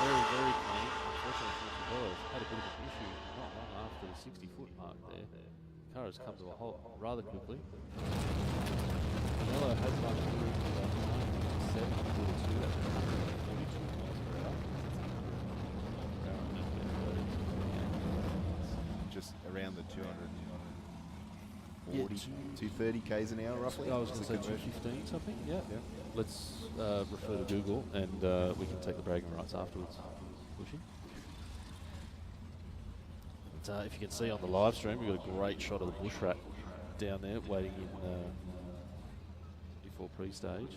Very, very clean. Unfortunately for Bella, had a bit of an issue not long after the 60-foot mark there. The car has come to a halt rather quickly. Bonello has run through 7.42. That's 142 miles per hour. Just around the 240, Yeah, 230 k's an hour, roughly. I was going to say That's the conversion. 215 something, yeah. Yeah. Let's refer to Google and we can take the bragging rights afterwards. Pushing. But, if you can see on the live stream, we've got a great shot of the bush rat down there waiting in before pre-stage.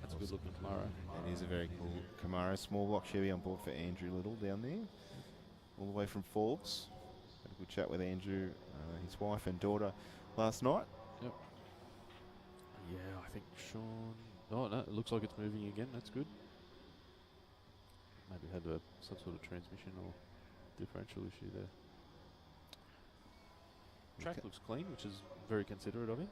That's a good looking Camaro. It is a very cool Camaro. Small block Chevy on board for Andrew Little down there. All the way from Forbes. Had a good chat with Andrew, his wife and daughter last night. Yep. Yeah, I think Sean... Oh, no, it looks like it's moving again. That's good. Maybe had some sort of transmission or differential issue there. Track Okay. looks clean, which is very considerate of him.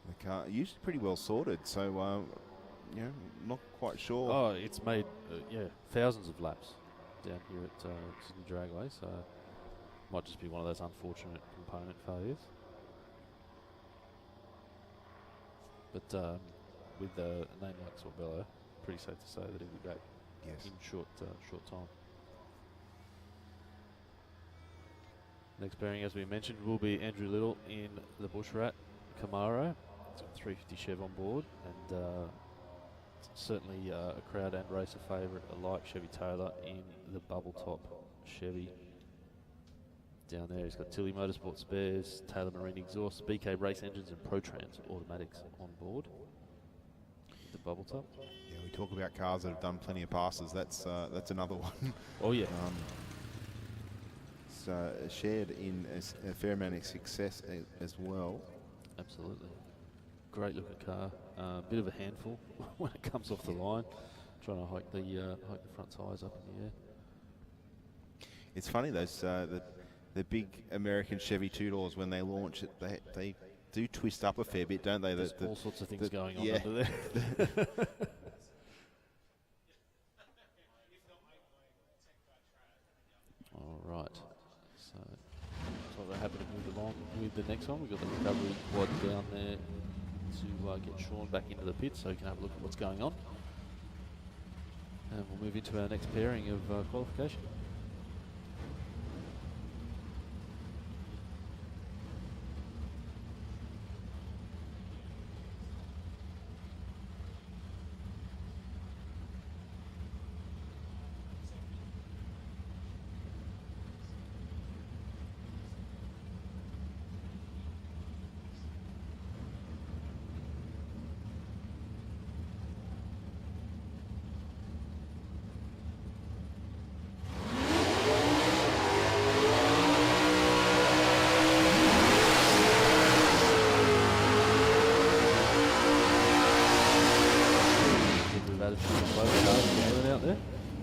The car usually pretty well sorted, so not quite sure. Oh, it's made thousands of laps down here at Sydney Dragway, so might just be one of those unfortunate component failures. But with a name like Sorbello, pretty safe to say that he'll be back Yes. in short time. Next pairing, as we mentioned, will be Andrew Little in the Bushrat Camaro. It's got 350 Chev on board, and certainly a crowd and racer favourite alike. Chevy Taylor in the bubble top Chevy. Down there, he's got Tilly Motorsport spares, Taylor Marine exhaust, BK race engines, and ProTrans automatics on board. The bubble top. Yeah, we talk about cars that have done plenty of passes. That's another one. Oh yeah. has shared in a fair amount of success as well. Absolutely. Great looking car. Bit of a handful when it comes off the line. Trying to hike the front tyres up in the air. It's funny, those the big American Chevy two-doors, when they launch it, they do twist up a fair bit, don't they? There's all sorts of things going on yeah. under there. All right. So we're happy to move along with the next one. We've got the recovery quad down there to get Sean back into the pit so he can have a look at what's going on. And we'll move into our next pairing of qualification.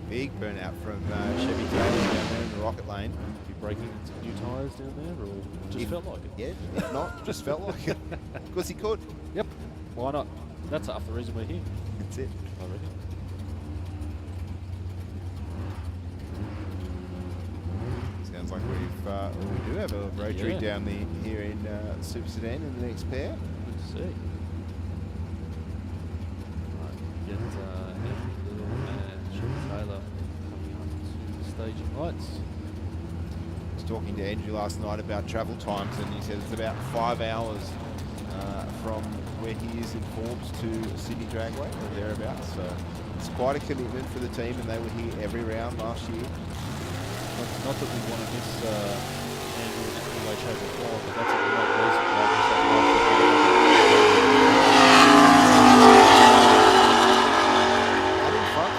Big burnout from Chevy Taylor down there in the rocket lane. Be breaking some new tyres down there, or just felt like it? Yeah, if not, just felt like it. Because he could. Yep. Why not? That's half the reason we're here. That's it. I reckon. Sounds like we do have a rotary down here in Super Sedan in the next pair. Good to see. Right, get Little and Chevy Taylor coming up to the staging lights. I was talking to Andrew last night about travel times, and he said it's about 5 hours from where he is in Forbes to Sydney Dragway or thereabouts. So it's quite a commitment for the team, and they were here every round last year. Not that we want to miss Andrew in any way, shape or form, but that's a great reason why we Out in front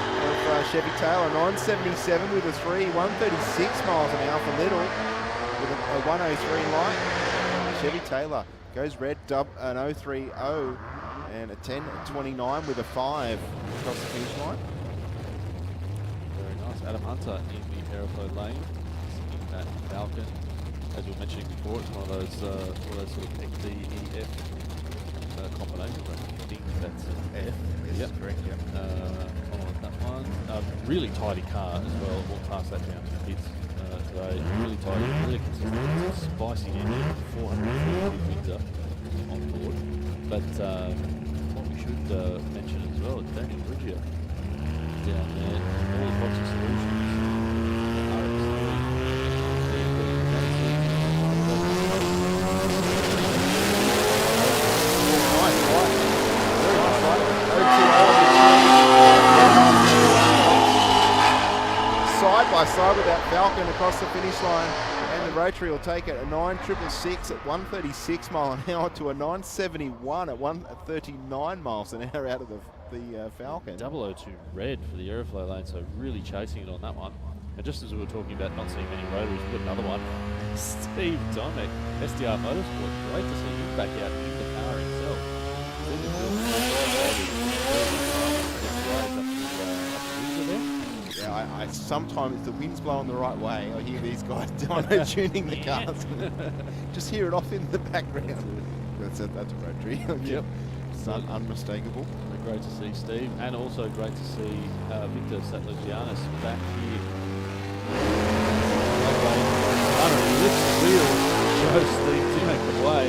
of Chevy Taylor, 977 with a 136 miles an hour for Little with a 103 light. Chevy Taylor goes red, an 030 and a 1029 with a 5 across the finish line. Very nice. Adam Hunter in the aeroplane lane, in that Falcon. As we were mentioning before, it's one of those sort of XD-EF combinations. I think that's an F. Yes, yep. correct, yep. On that one. Really tidy car as well. We'll pass that down to the pits today. Really tidy, really consistent. It's a spicy engine, 450 Windsor on board. But what we should mention as well is Daniel Bridger down there. All the Foxy Solutions. Side by side with that Falcon across the finish line, and the rotary will take it a 966 at 136 mile an hour to a 971 at 139 miles an hour out of the Falcon. 002 red for the aeroflow lane, so really chasing it on that one. And just as we were talking about not seeing many rotaries, we've got another one. Steve Tomek, SDR Motorsport. Great to see him back out in the car himself. Yeah, I sometimes, if the wind's blowing the right way, I hear these guys dyno-tuning the cars. Just hear it off in the background. That's a rotary. Yep. It's unmistakable. Great to see Steve, and also great to see Victor Satlagianis back here. Wheel shows Steve Tomek the way.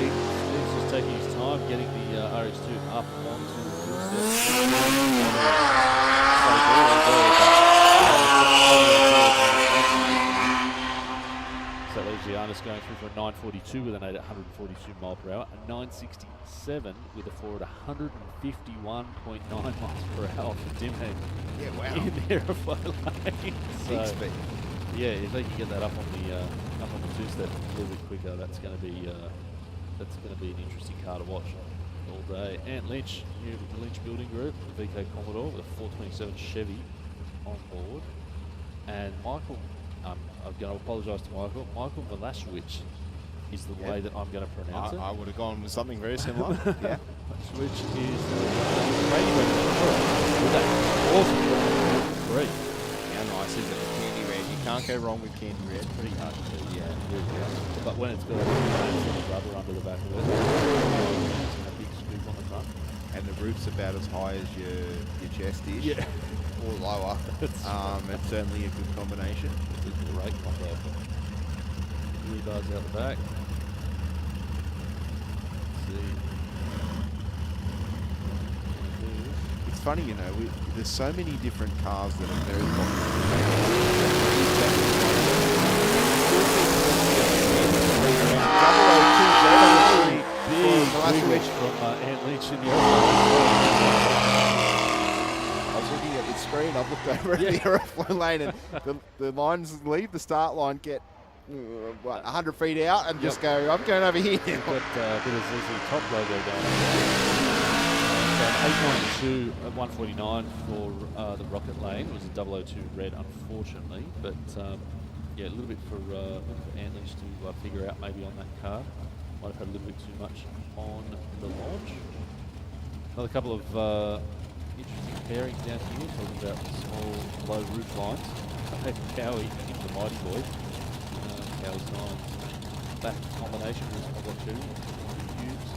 Steve's just taking his time getting the RH2 up onto the full Satlagianis going through for a 942 with an 8 at 142 mile per hour, a 967 with a 4 at 151.9 miles per hour for Dimhead. Yeah, wow. In the aeroflow lane. Big speed. Yeah, if they can get that up on the two-step a little bit quicker, that's going to be an interesting car to watch all day. Ant Lynch, new with the Lynch Building Group, the VK Commodore with a 427 Chevy on board, and Michael I'm going to apologise to Michael. Michael Milaszewicz is the way that I'm going to pronounce it. I would have gone with something very similar. Yeah. Which is awesome. 3. How nice is it? Candy red. You can't go wrong with candy red. Pretty hard to do. Yeah, really. But when it's got a rubber under the back of it, and a big scoop on the front. And the roof's about as high as your chest is. Yeah. Or lower. It's certainly a good combination. It's a great combo. Rebars out the back. Let's see. It's funny, you know, there's so many different cars that are very popular. Big from Ant Lynch in the I was looking at the screen, I've looked over at the aeroplane lane, and the lines leave the start line, get 100 feet out, and just go, I'm going over here. Got a bit of ZZ Top logo going on. 892 at 149 for the Rocket Lane. It was a 002 red, unfortunately, but yeah, a little bit for Ant Lynch to figure out maybe on that car. Might have had a little bit too much on the launch. Another couple of interesting pairings down here, talking about small low roof lines. Cowie into the Mighty Boy. Cowie's nice back combination with I've two cubes,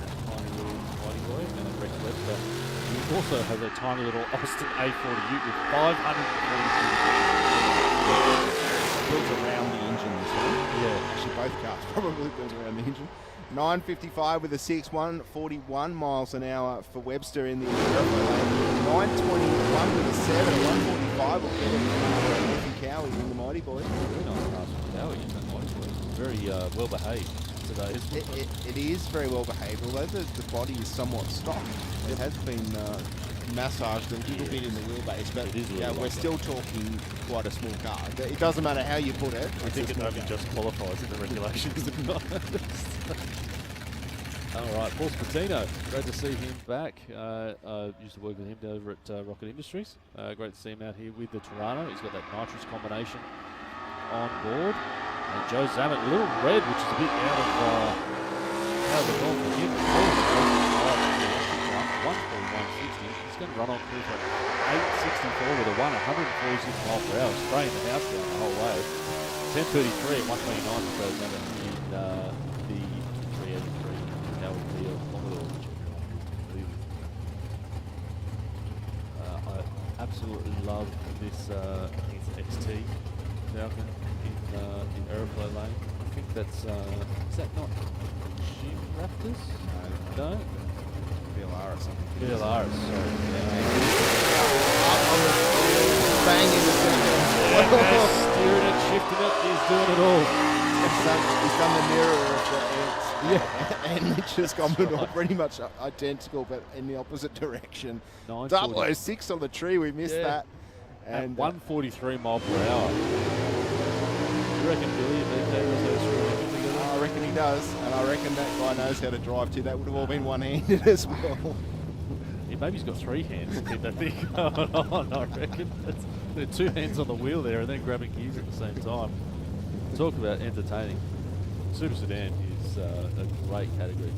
that tiny little Mighty Boy, and then Rex Webster, who also has a tiny little Austin A40 Ute with 540 Built around the engine this one. Yeah. Actually, both cars probably built around the engine. 955 with a 6.141 miles an hour for Webster in the aeroplane lane. 921 with a 7. 145 will get it from Cowie in the Mighty Boy. Very nice car from Cowie in that Mighty Boy. Very well behaved today, isn't it? It is very well behaved, although the body is somewhat stock. It has been massaged a little bit in the wheelbase, but we're still talking quite a small car. It doesn't matter how you put it. I think it only just qualifies in the regulations, to be honest. All right, Paul Spatino, great to see him back. I used to work with him over at Rocket Industries. Great to see him out here with the Toronto. He's got that nitrous combination on board. And Joe Zammit, a little red, which is a bit out of the norm for him. 141.60. He's going to run on through for 864 with a 146 miles per hour, spraying the house down the whole way. 10:33 at 129 for Joe Zammit in the 383. That would be a Commodore, which I absolutely love this. I think it's XT Falcon in the aeroplane lane. I think that's is that not Jim Raptors? No. VLR or something. VLR, sorry. Bang in the center. Steering it, shifting it, he's doing it all. He's done the mirror of the and Mitch has gone pretty much identical, but in the opposite direction. 006 on the tree, we missed that. And at 143 mile per hour. You reckon Billy I reckon he does, and I reckon that guy knows how to drive too. That would have all been one-handed as well. Yeah, maybe he's got 3 hands to keep that thing going on, I reckon. That's 2 hands on the wheel there and then grabbing gears at the same time. Talk about entertaining. Super Sedan is a great category.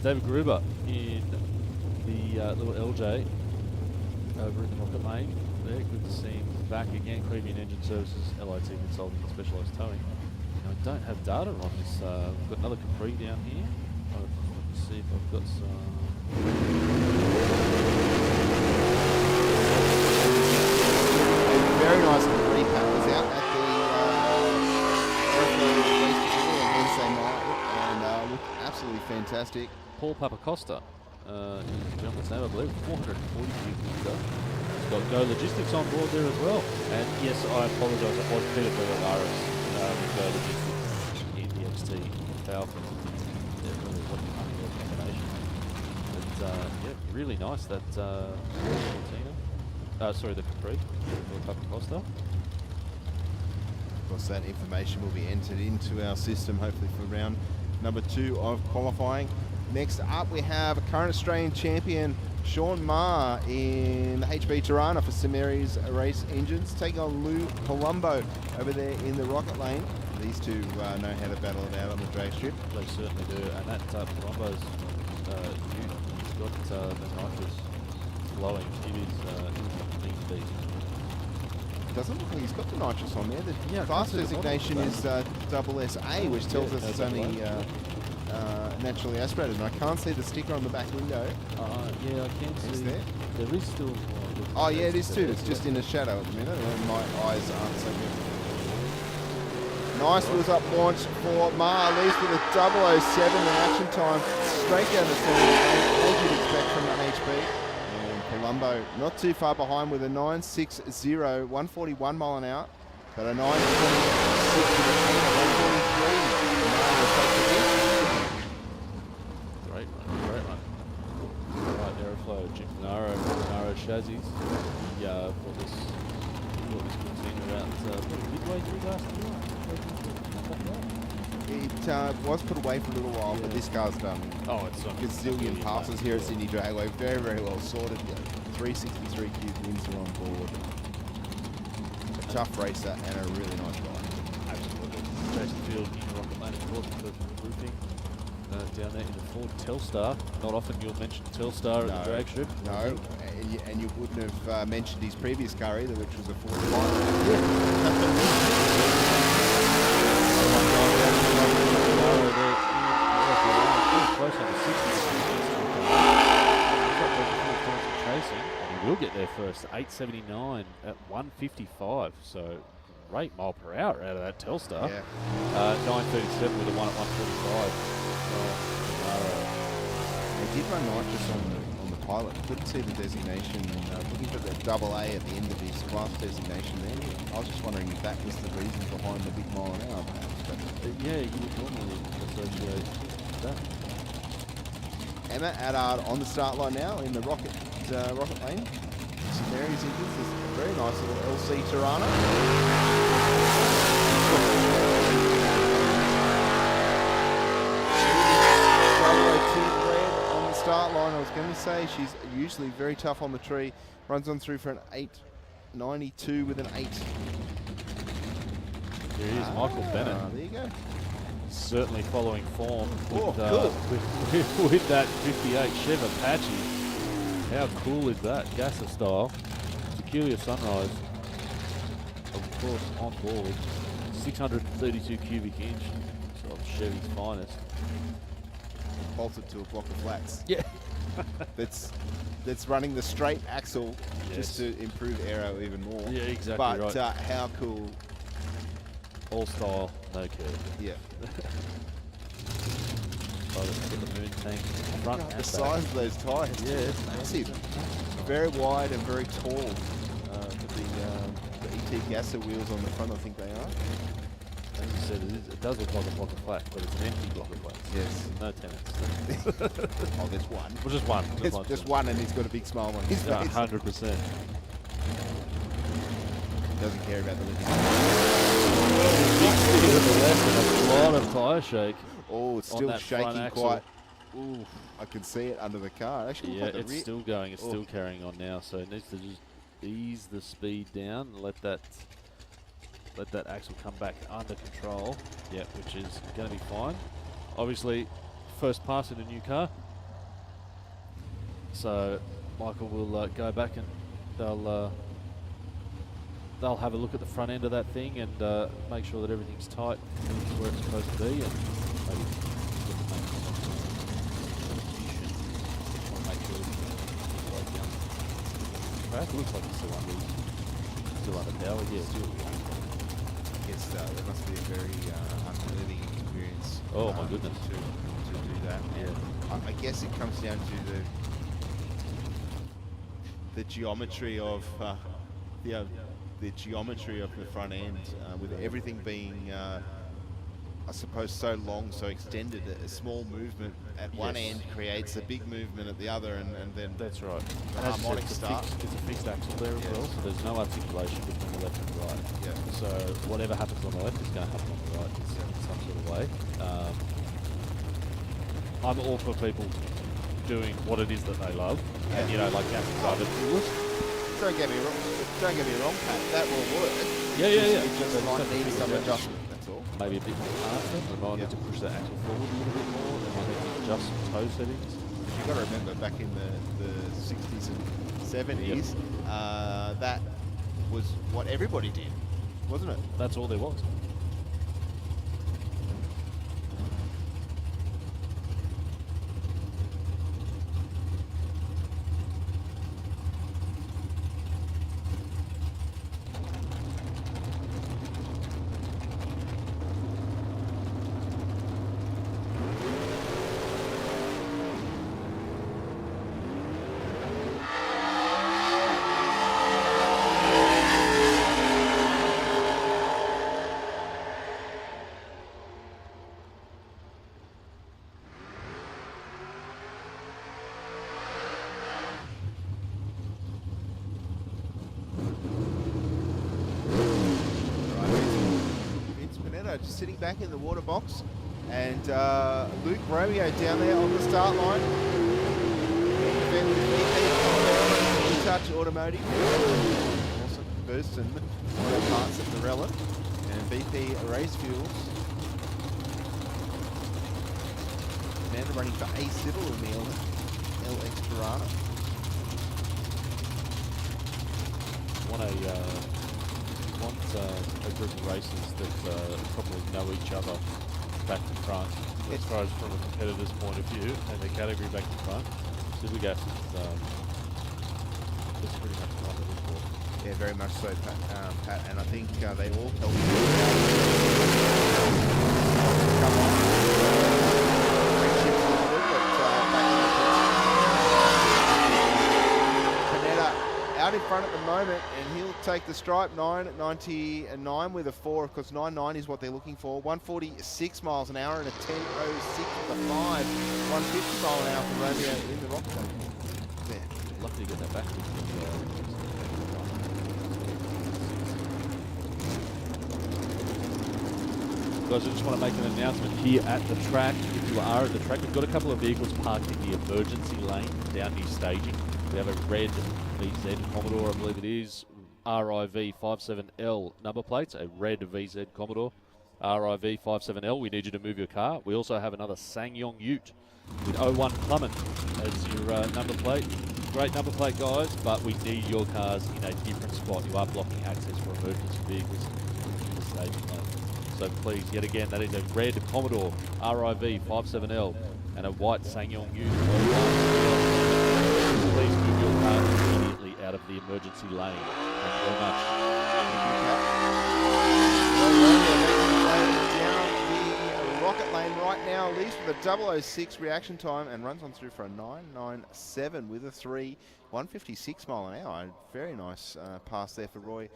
David Gruber in the little LJ over in the Rocket Lane. There, good to see him back again. Caribbean Engine Services, LIT Consulting and Specialised Towing. I don't have data on this. We've got another Capri down here. Let's see if I've got some. Very nice Capri pack was out at the Wednesday night and looked absolutely fantastic. Paul Papacosta is the gentleman's name, I believe. 440 litre. He's got Go Logistics on board there as well. And yes, I apologise, it was Peter Bergalaris with Go Logistics in the XT Falcon. Yeah, really what a combination. But yeah, really nice that the Capri for Papacosta. Of course, that information will be entered into our system, hopefully for round number 2 of qualifying. Next up, we have current Australian champion Sean Ma in the HB Tirana for Samary's Race Engines, taking on Lou Colombo over there in the Rocket Lane. These two know how to battle it out on the drag strip. They certainly do, and that Colombo's he's got the nitrous flowing. It is a mean beast. Doesn't look like he's got the nitrous on there. The Yeah, class I can't see the designation bottom is double SA, which tells us it's only naturally aspirated. And I can't see the sticker on the back window. Yeah, I can Is see. there? There is still. Oh yeah, it is too. It's just in a shadow at the minute, and my eyes aren't so good. Nice wheels up launch for Ma, leads with a 007 in action time, straight down the center, as you'd expect from the HB. And Colombo not too far behind with a 9.60, 141 mile an hour, but a 9.26 with a 143. Great run. Right, Aeroflow, Jim Narrow chassis. Brought this good team about midway through last year. It was put away for a little while, but this car's done Oh, it's a gazillion passes here at Sydney Dragway. Very, very well sorted. 363 cube wins are on board. A tough racer and a really nice ride. Absolutely. Jason Field in Rocket Lane, of course, for roofing. Down there in the Ford Telstar. Not often you'll mention Telstar at the drag strip. No, and you wouldn't have mentioned his previous car either, which was a Ford Pilot. Close on the 60. Chasing, and he will get there first. 8.79 at 1:55. So great mile per hour out of that Telstar. Yeah. 9.37 with a 1 at 1:45. They did run nitrous on the Pilot. Couldn't see the designation. Looking for the double A at the end of his class designation there. I was just wondering if that was the reason behind the big mile an hour, perhaps. But Yeah, you would normally associate that. Emma Addard on the start line now in the Rocket Lane. St Mary's Engines is a very nice little LC Tirana. On the start line, I was going to say she's usually very tough on the tree. Runs on through for an 8.92 with an 8. Here he is, Michael Bennett. There you go. Certainly following form with, cool. with that 58 Chev Apache. How cool is that? Gasser style. Peculiar Sunrise. Of course, on board. 632 cubic inch of Chevy's finest. Bolted to a block of flats. Yeah. That's running the straight axle just Yes. to improve aero even more. Yeah, exactly But right. how cool. All style, no curve. Yeah. Got the moon tank front and The back. size of those tyres. Yeah, it's massive. Very wide and very tall. With the ET Gasser wheels on the front, I think they are. As you said, it does look like a block of flats, but it's an empty block of flats. Yes. No tenants. Oh, there's one. Well, just one. Just one, and he's got a big smile on his face. 100%. Doesn't care about the living. Big speed at the left and a lot of tyre shake. Oh, it's on still that front shaking axle. quite. Ooh, I can see it under the car. Actually, Yeah, like the it's rear. still going. It's Oh. still carrying on now. So it needs to just ease the speed down. And let that axle come back under control. Yeah, which is going to be fine. Obviously, first pass in a new car. So Michael will go back and they'll have a look at the front end of that thing and make sure that everything's tight where it's supposed to be, and maybe make sure it looks like it's still under power. Yeah, still. I guess there must be a very unnerving experience. Oh my goodness. To do that. Yeah. I guess it comes down to the geometry of the geometry of the front end, with everything being, I suppose, so long, so extended. A small movement at one end creates a big movement at the other, and then That's right. the And as you said, harmonic it's a start. It's a fixed axle there as Yes. well, so there's no articulation between the left and the right. Yeah. So whatever happens on the left is going to happen on the right in some sort of way. I'm all for people doing what it is that they love, and you know, like Gavin's other duelist. Don't get me wrong, Pat. That will work. Yeah. It just So might just need have to some figure it out. adjustment. That's all. Maybe a bit more faster. They might need to push that axle forward a little bit more. They might need to adjust some toe settings. You've got to remember, back in the 60s and 70s, that was what everybody did, wasn't it? That's all there was. Just sitting back in the water box, and Luke Romeo down there on the start line. Touch Automotive, also Burston Auto Parts at Narella, and BP Race Fuels. Amanda running for A Civil in the LX Tirana. Want a group of racers that probably know each other back to front, as far as from a competitor's point of view, and their category back to front. Supergas is pretty much one of it. Yeah, very much so, Pat, and I think they all help. Come on. Out in front at the moment, and he'll take the stripe. 9.99 with a 4, because 9.9 is what they're looking for. 146 miles an hour and a 10.06 with a 5. 150 mile an hour for Romeo in the rock plate. Yeah, lucky to get that back. Guys, I just want to make an announcement here at the track. If you are at the track, we've got a couple of vehicles parked in the emergency lane down near staging. We have a red VZ Commodore, I believe it is, RIV57L number plates, a red VZ Commodore, RIV57L. We need you to move your car. We also have another SsangYong Ute with 01 Plummet as your number plate. Great number plate, guys, but we need your cars in a different spot. You are blocking access for emergency vehicles in the staging lane. So please, yet again, that is a red Commodore RIV57L and a white SsangYong Ute 01. Please move your car immediately out of the emergency lane. Thank you very much. Down the rocket lane right now, leads with a 006 reaction time and runs on through for a 9.97 with a 3, 156 mile an hour. Very nice pass there for Roy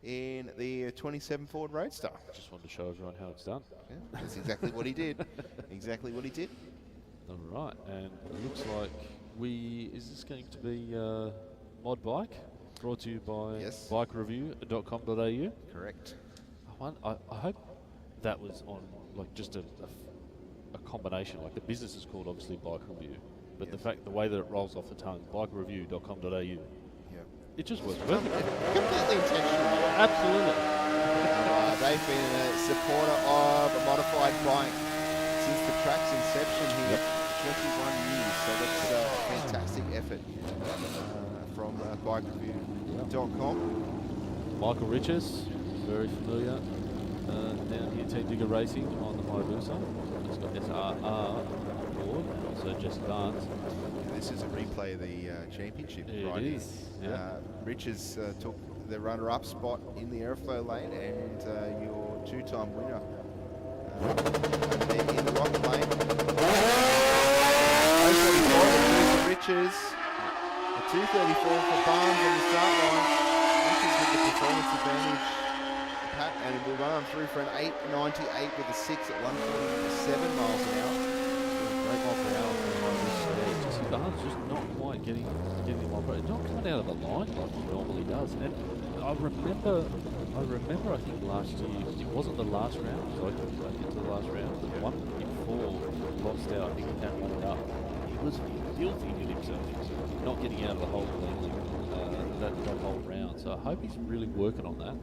in the 27 Ford Roadster. Just wanted to show everyone how it's done. Yeah, that's exactly what he did. Exactly what he did. All right, and it looks like is this going to be Mod Bike, brought to you by bikereview.com.au? Correct. I hope that was on like just a combination, like the business is called obviously Bike Review, but the way that it rolls off the tongue, bikereview.com.au. Yeah. It just works perfectly. Completely intentional. Absolutely. They've been a supporter of a modified bike since the track's inception here. 21 years, so that's a fantastic effort from bikereview.com. Michael Riches, very familiar down here, Team Digger Racing on the Hayabusa. He's got SRR board, also Jess Barnes. This is a replay of the championship. It right is. Yeah. Riches took the runner-up spot in the airflow lane, and your two-time winner in the rocket lane. 0.44 Riches, a 2.34 for Barnes on the start line. Riches with the performance advantage, Pat, and it will run through for an 8.98 with a 6 at 147 miles an hour. Great mile per hour for Jesse Barnes, just not quite getting one, but not coming out of the line like he normally does. And I remember, I think last year, it wasn't the last round, so I couldn't make it to the last round, but the one before lost out, I think he came runner up. He was filthy with himself, not getting out of the hole that whole round. So I hope he's really working on that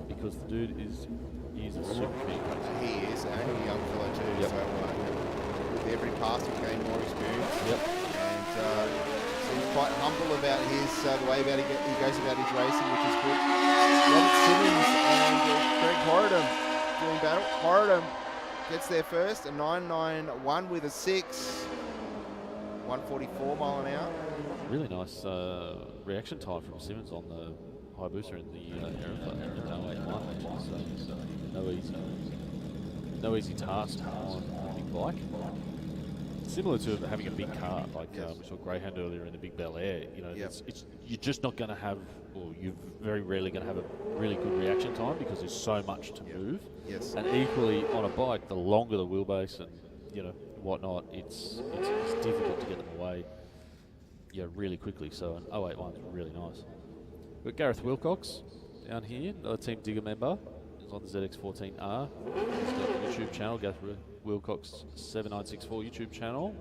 because the dude is a super keen racer. He is, and a young fellow too. Yep. So with every pass, he gained more experience. Yep. And seems quite humble about his the way about he goes about his racing, which is good. Robert Simmons and Greg Horridham doing battle. Horridham gets there first, a 9.91 with a 6. 144 mile an hour. Really nice reaction time from Simmons on the high booster in the aeroplane. So no easy task on a big bike. Similar to having a big car, like we saw Greyhound earlier in the Big Bel Air. You know, you're just not going to have, or you're very rarely going to have a really good reaction time because there's so much to move. Yes. And equally on a bike, the longer the wheelbase and whatnot, it's difficult to get them away. Really quickly. So an 081 is really nice. We've got Gareth Wilcox down here, another Team Digger member. He's on the ZX14R. He's got a YouTube channel, Gareth Wilcox 7964 YouTube channel.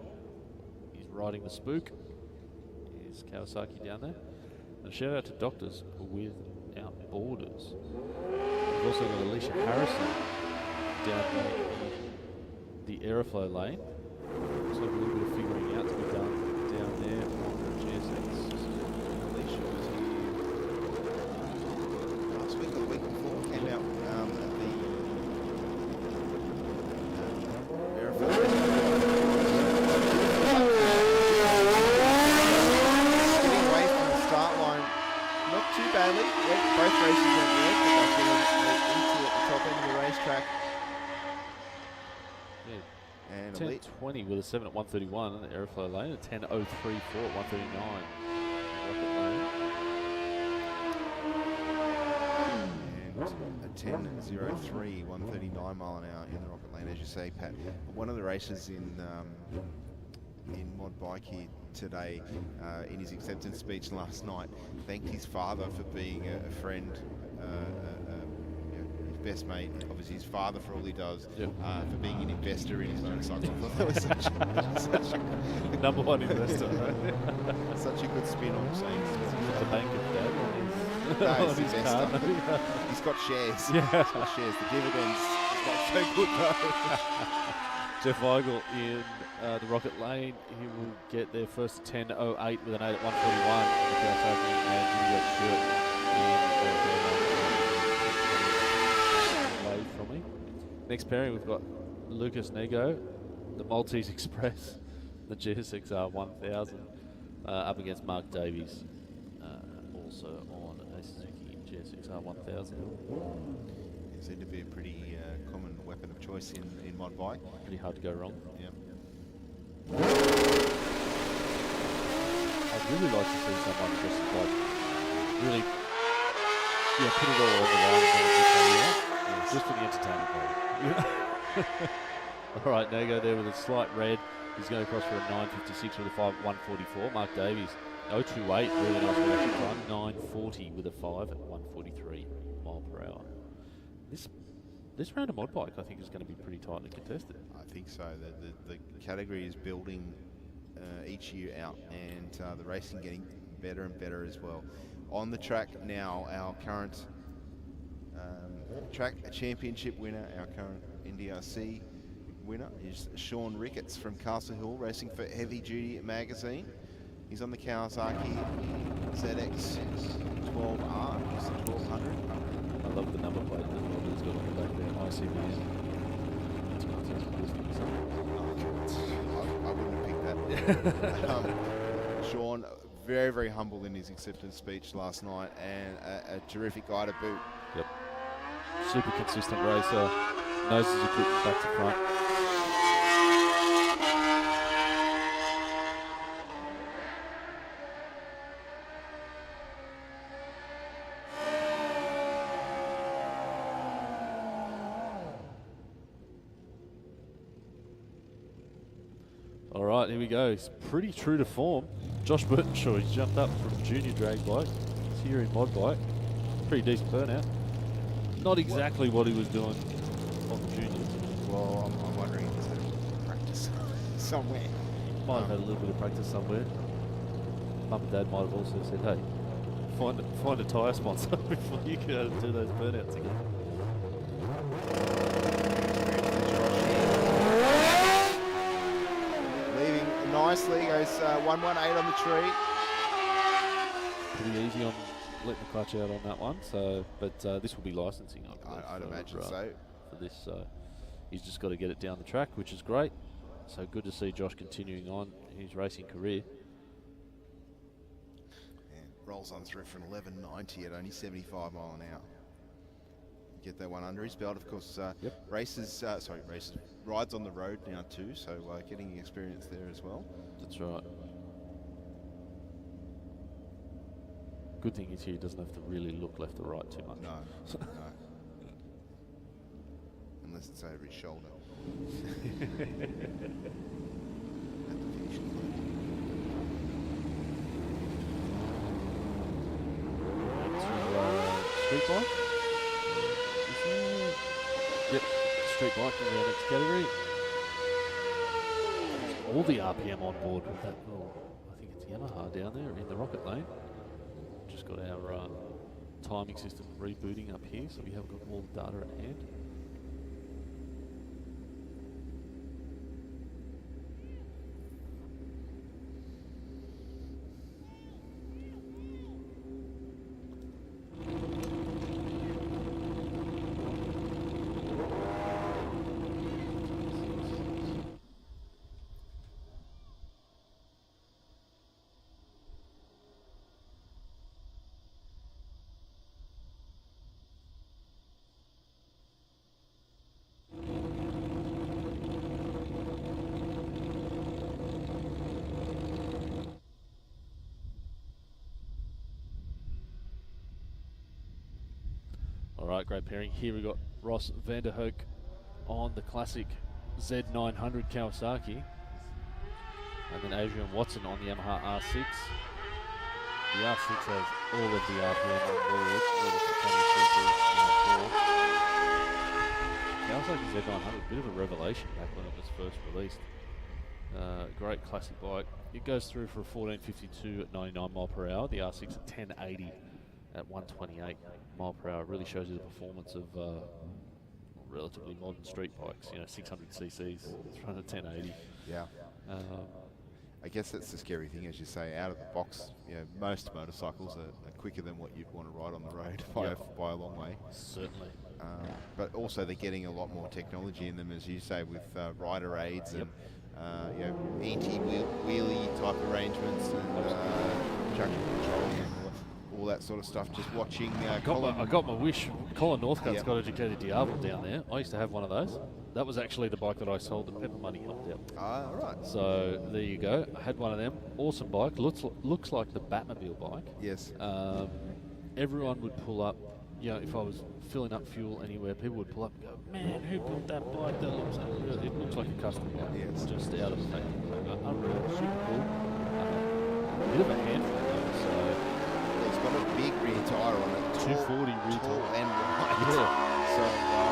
He's riding the Spook. Here's Kawasaki down there. And a shout out to Doctors Without Borders. We've also got Alicia Harrison down there in the Aeroflow lane. Looks like a little bit of figuring out to be done down there on the GSX. Alicia was here last week or the week before. Came out at the Aeroflow. Getting away from the start line, not too badly. Both races went red, but they're getting into at the top end of the racetrack. And 10.20 with a 7 at 131 in the Aeroflow lane, a 10.034 at 139 and a 10.03, 139 mile an hour in the Rocket Lane, as you say, Pat. One of the races in Mod Bike here today, in his acceptance speech last night, thanked his father for being a friend, best mate, obviously his father for all he does, for being an investor in his motorcycle. I thought that was such a number one investor, right? Such a good spin on saying the bank of dad. No, he's an investor. He's got shares. Yeah. He's got shares. The dividends is not so good though. Jeff Weigel in the Rocket Lane. He will get there first 10.08 with an 8 at 141. And Juliet Stewart away from me. Next pairing, we've got Lucas Nego, the Maltese Express, the GSXR 1000, up against Mark Davies, also on a Suzuki GSXR 1000. It seemed to be a pretty common weapon of choice in mod bike. Pretty hard to go wrong. Yeah. I'd really like to see someone just like really, put it all on the line and do yes. Just for the entertainment value. All right, Nego there with a slight red. He's going across for a 9.56 with a 5.144. Mark Davies, 0.28, really nice reaction time. 9.40 with a 5 at 143 mile per hour. This round of mod bike, I think, is going to be pretty tightly contested. I think so. The category is building each year out, and the racing getting better and better as well. On the track now, our current track championship winner, our current NDRC winner is Sean Ricketts from Castle Hill, racing for Heavy Duty Magazine. He's on the Kawasaki ZX 12R, it's the 1200. I love the number plate that he's got on the back there, ICBN. I wouldn't have picked that. Sean, very, very humble in his acceptance speech last night, and a terrific guy to boot. Yep. Super consistent racer, knows his equipment back to front. All right, here we go. He's pretty true to form. Josh Burtonshaw, he's jumped up from junior drag bike. He's here in mod bike. Pretty decent burnout. Not exactly what he was doing on the juniors. Well, I'm wondering if there's a practice somewhere. Might have had a little bit of practice somewhere. Mum and Dad might have also said, hey, find a tyre sponsor before you go do those burnouts again. Leaving nicely, goes 118 on the tree. Pretty easy on letting the clutch out on that one. So, but this will be licensing, I believe, I'd imagine so. For this, so he's just got to get it down the track, which is great. So good to see Josh continuing on his racing career. Rolls on through from 1190 at only 75 mile an hour. Get that one under his belt. Of course, rides on the road now too, so getting experience there as well. That's right. Good thing is he doesn't have to really look left or right too much. No, no. Unless it's over his shoulder. At the finishing line. Street bike? Yep, street bike is our next category. All the RPM on board with that little, I think it's Yamaha down there in the rocket lane. Just got our timing system rebooting up here, so we haven't got all the data at hand. Alright, great pairing. Here we got Ross van der Hoek on the classic Z900 Kawasaki. And then Adrian Watson on the Yamaha R6. The R6 has all of the RPM on board. Kawasaki Z900, a bit of a revelation back when it was first released. Great classic bike. It goes through for a 1452 at 99 mile per hour. The R6 at 1080 at 128 mile per hour. Really shows you the performance of relatively modern street bikes. 600 cc's run at 1080. Yeah. I guess that's the scary thing, as you say, out of the box. Most motorcycles are quicker than what you'd want to ride on the road by a long way. Certainly. But also they're getting a lot more technology in them, as you say, with rider aids and anti-wheelie type arrangements and traction control and all that sort of stuff. Just watching. I got my wish. Colin Northcott's got a Ducati Diavolo down there. I used to have one of those. That was actually the bike that I sold that Pepper Money helped out. Ah, right. So there you go. I had one of them. Awesome bike. Looks like the Batmobile bike. Yes. Everyone would pull up. If I was filling up fuel anywhere, people would pull up and go, "Man, who built that bike? That looks unreal." It looks like a custom bike. Yes. Just out of the factory. Unreal. Super cool. Bit of a handful though. So it's got a big rear tyre on it. 240 rear tall tyre. and wide. Yeah. So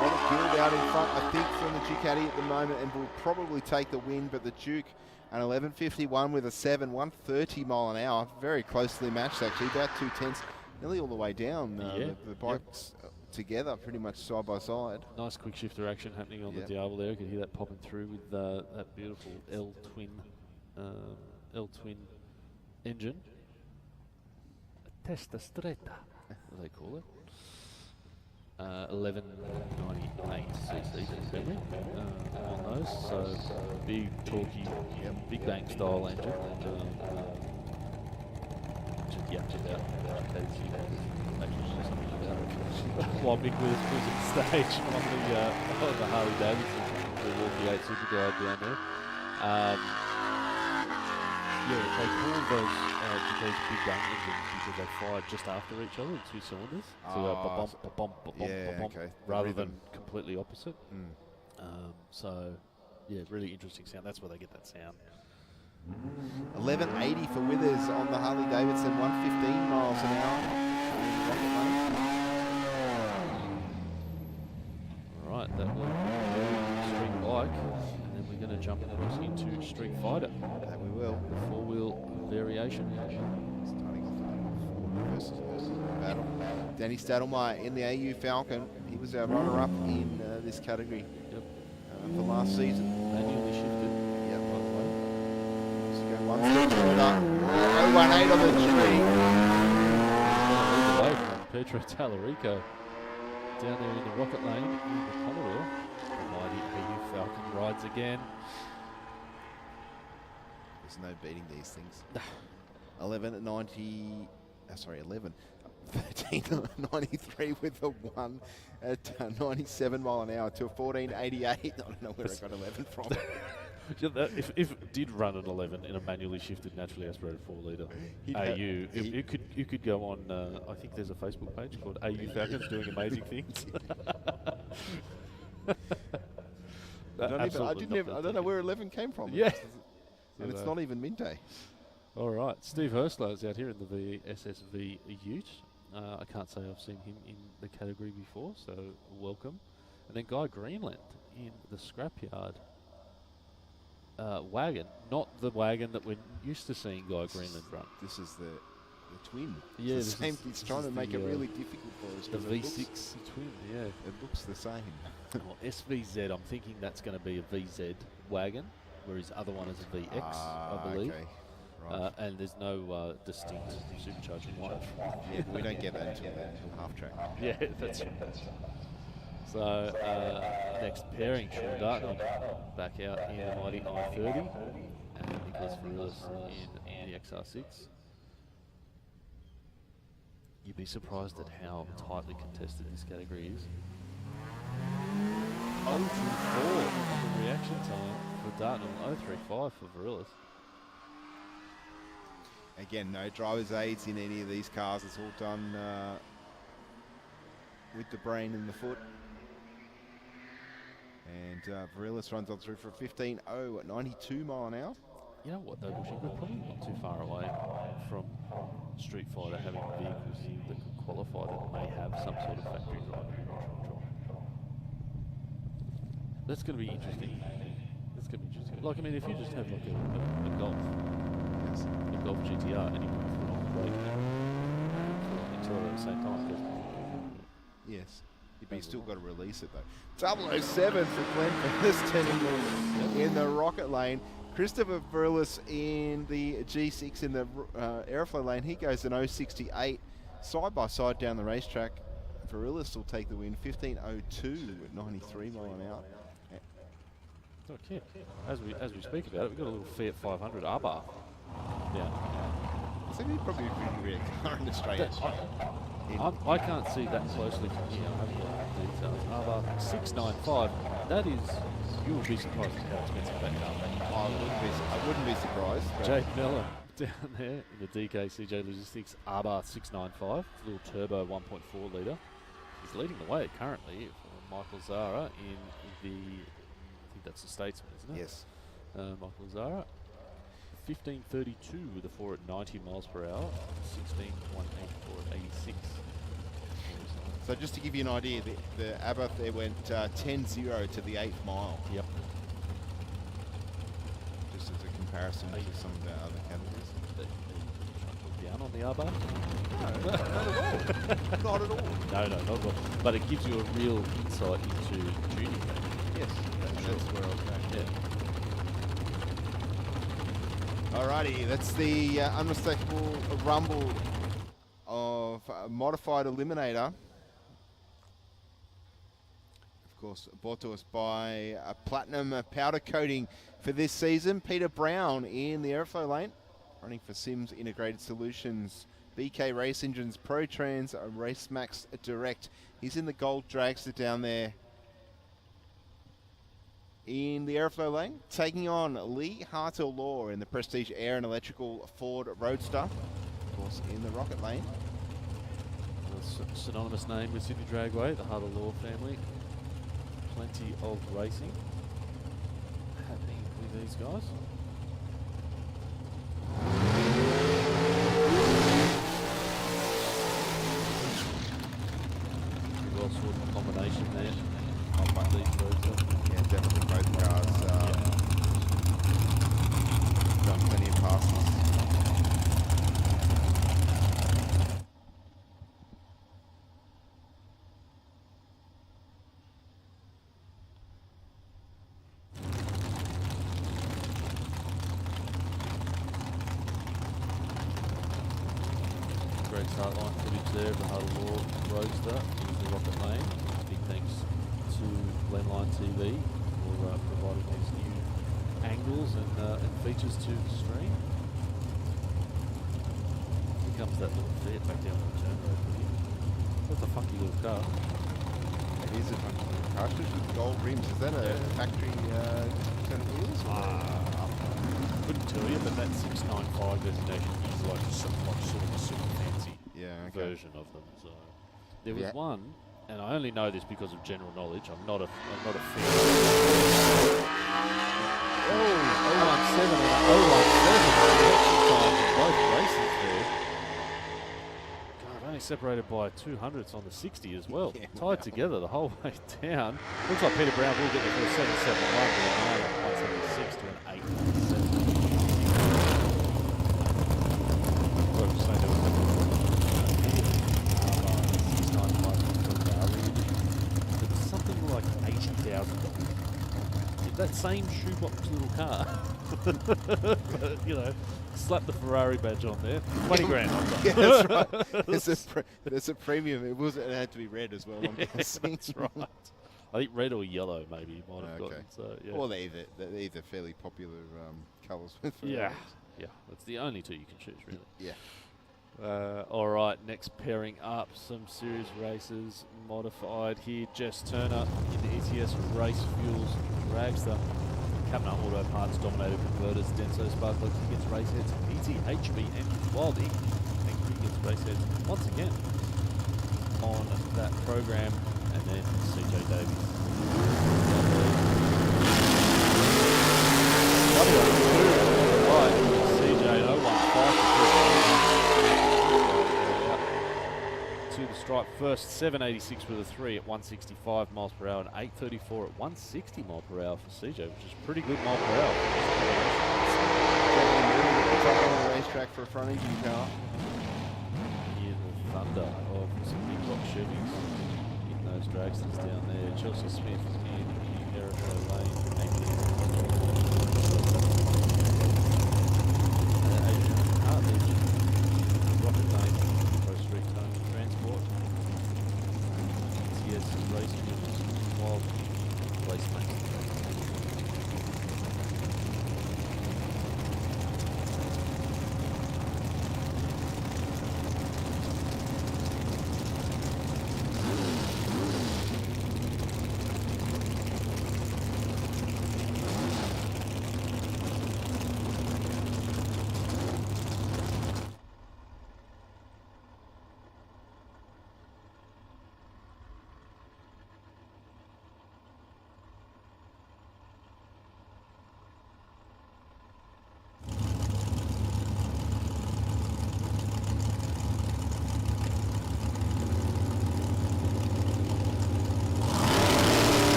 Robert Guild out in front, I think, from the Ducati at the moment, and will probably take the win. But the Duke, an 11:51 with a 130 mile an hour, very closely matched actually, about 2/10, nearly all the way down. The bikes together, pretty much side by side. Nice quick shifter action happening on the Diavolo there. You could hear that popping through with that beautiful L twin engine. Testa stretta, what do they call it? 1198 cc on those, so big torquey, big bang style engine, and check out while Mick was on stage on the Harley Davidson, the Walkie 8 Superglide down there. They call those big bang engines because they fire just after each other, the two cylinders. Rather than completely opposite. So, really interesting sound. That's where they get that sound. 1180 for Withers on the Harley Davidson, 115 miles an hour. Alright, that was a street bike. And then And we're going to jump across into Street Fighter, That we will. the four-wheel variation. Starting off Ford versus battle. Danny Stadelmeyer in the AU Falcon. He was our runner-up in this category for last season. Manually shifted. Yep. Let's go one step further. 018 on the tree. Away from Pedro Tallarico down there in the rocket lane in the Commodore. The mighty AU Falcon rides again. There's no beating these things. 13.93 with a 1 at 97 mile an hour to a 14.88. I don't know where I got 11 from. If it did run an 11 in a manually shifted, naturally aspirated 4-litre AU, you could go on. I think there's a Facebook page called AU Falcons doing amazing things. I don't know where 11 came from. Yeah. And it's not even midday. All right, Steve Hurstler is out here in the SSV Ute. I can't say I've seen him in the category before, so welcome. And then Guy Greenland in the Scrapyard wagon, not the wagon that we're used to seeing Guy Greenland run. This is the twin. Yeah, it's the same. It's trying to make it really difficult for us. The 'cause V6 twin, yeah. It looks the same. Well, SVZ, I'm thinking that's going to be a VZ wagon, where his other one is a VX, I believe. Okay. Right. And there's no distinct supercharging one. Yeah, we don't get that until half track. Yeah, that's right. So next pairing, Sean Dartnell back out in the mighty I-30, and Nicholas Varillas in the XR6. You'd be surprised at how tightly contested this category is. 0-4 the reaction time for Dartnell, 0-3-5 for Varillas. Again, no driver's aids in any of these cars. It's all done with the brain and the foot. And Varillas runs on through for a 15.0 at 92 mile an hour. You know what though, Bushy, we're probably not too far away from Street Fighter having vehicles that could qualify that may have some sort of factory drive control. That's going to be interesting. Like, I mean, if you just have like a Golf, Yes. a Golf GTR, and you put your foot on the brake and accelerate at the same time. Yes. But you still got to release it though. 007 for Glenn Feniston in the rocket lane. Christopher Varillas in the G6 in the airflow lane. He goes an 068 side by side down the racetrack. Varillas will take the win, 15.02 at 93 mile an hour. Okay. As we speak about it, we've got a little Fiat 500 R-Bar. Yeah. I think he'd probably be a pretty rare car in Australia. I can't see that closely from here. I haven't got the details. R-Bar 695. That is, you would be surprised at how expensive that car is. I wouldn't be surprised. Jake Mellon down there in the DKCJ Logistics R-Bar 695. It's a little turbo 1.4 litre. He's leading the way currently for Michael Zara in the, I think that's the Statesman, isn't it? Yes. Michael Zara. 15.32 with a 4 at 90 miles per hour. 16.184 at 86. So just to give you an idea, the Abarth there went 10-0 to the 8th mile. Yep. Just as a comparison to some of the other categories. Down on the R-Bar? No, not at all. No, not at all. But it gives you a real insight into tuning. Yes, that's where I was going. Yeah. Alrighty, that's the unmistakable rumble of modified Eliminator. Of course, brought to us by Platinum powder coating for this season. Peter Brown in the airflow lane, running for Sims Integrated Solutions, BK Race Engines, ProTrans, RaceMax Direct. He's in the gold dragster down there in the airflow lane, taking on Lee Hartel-Law in the Prestige Air and Electrical Ford Roadster. Of course, in the rocket lane. A synonymous name with Sydney Dragway, the Hartel-Law family. Plenty of racing happening with these guys. Well sorted combination there. Yeah, definitely both cars Great start line footage there of the Huddle Roadster into Rocket Lane. Big thanks to Glenline TV for providing these new angles and features to the stream. Here comes that little Fiat back down on the turn road for you. That's a funky little car. It is a funky little car, especially with gold rims. Is that a factory turn of wheels? Couldn't tell you, but that 695 designation is like sort of a super fancy version of them. So there was one, and I only know this because of general knowledge. I'm not a fan. 017 and 017 both races there. God, only separated by 200ths on the 60 as well. Tied together the whole way down. Looks like Peter Brown will get there for a 771, but 176 to an 817. Something like $80,000. That same shoebox little car, but, you know, slap the Ferrari badge on there. 20 grand. Yeah, that's right. There's a premium. It had to be red as well. I'm guessing. That's right. I think red or yellow maybe you might have gotten. So yeah. Well, they're either fairly popular colours with Ferraris. Yeah. That's the only two you can choose, really. Yeah. All right, next pairing up, some serious races modified here. Jess Turner in the ETS Race Fuels Dragster. Cabinet Auto Parts Dominator Converters, Denso Sparkler against Raceheads, PT, HB, and Wild Ink. Thank you against Raceheads once again on that program. And then CJ Davies. CJ 015 to the stripe first, 786 with a 3 at 165 miles per hour and 834 at 160 miles per hour for CJ, which is pretty good miles per hour. It's up on the racetrack for a front engine car. Hear the thunder of some big block Chevys in those dragsters down there. Chelsea Smith in the Aerotrail Lane. Rocket Lane, Pro Street Towing and Transport. CS Race Fuels, Wild Race Mates.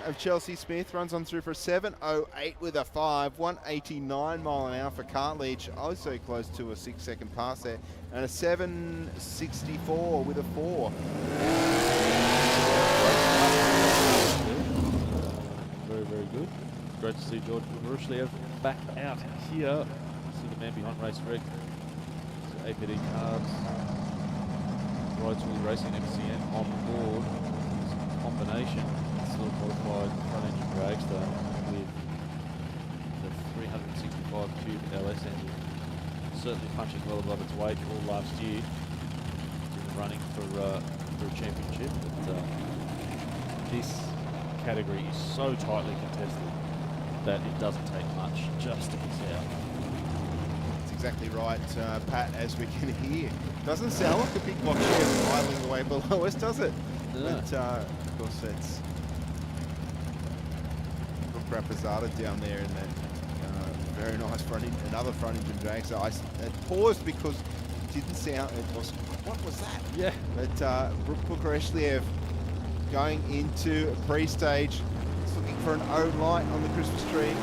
Of Chelsea Smith runs on through for 7:08 with a 5, 189 mile an hour for Cartledge, also close to a 6-second pass there, and a 7:64 with a 4. Very, very good. Great to see George Marushliev back out here. See the man behind Race Rec. APD Carbs, Rides Wheel Racing MCN on board. Combination. Modified front engine dragster with the 365 cube LS engine, certainly punching well above its weight all last year. It's running for a championship, but this category is so tightly contested that it doesn't take much just to miss out. That's exactly right, Pat, as we can hear. Doesn't sound like a big block here idling away below us, does it? No. But of course it's Rapazada down there in that very nice another front engine drag. So I paused because it didn't sound, it was, what was that? Yeah. But Bukareshvili going into a pre-stage, it's looking for an O light on the Christmas tree. 023.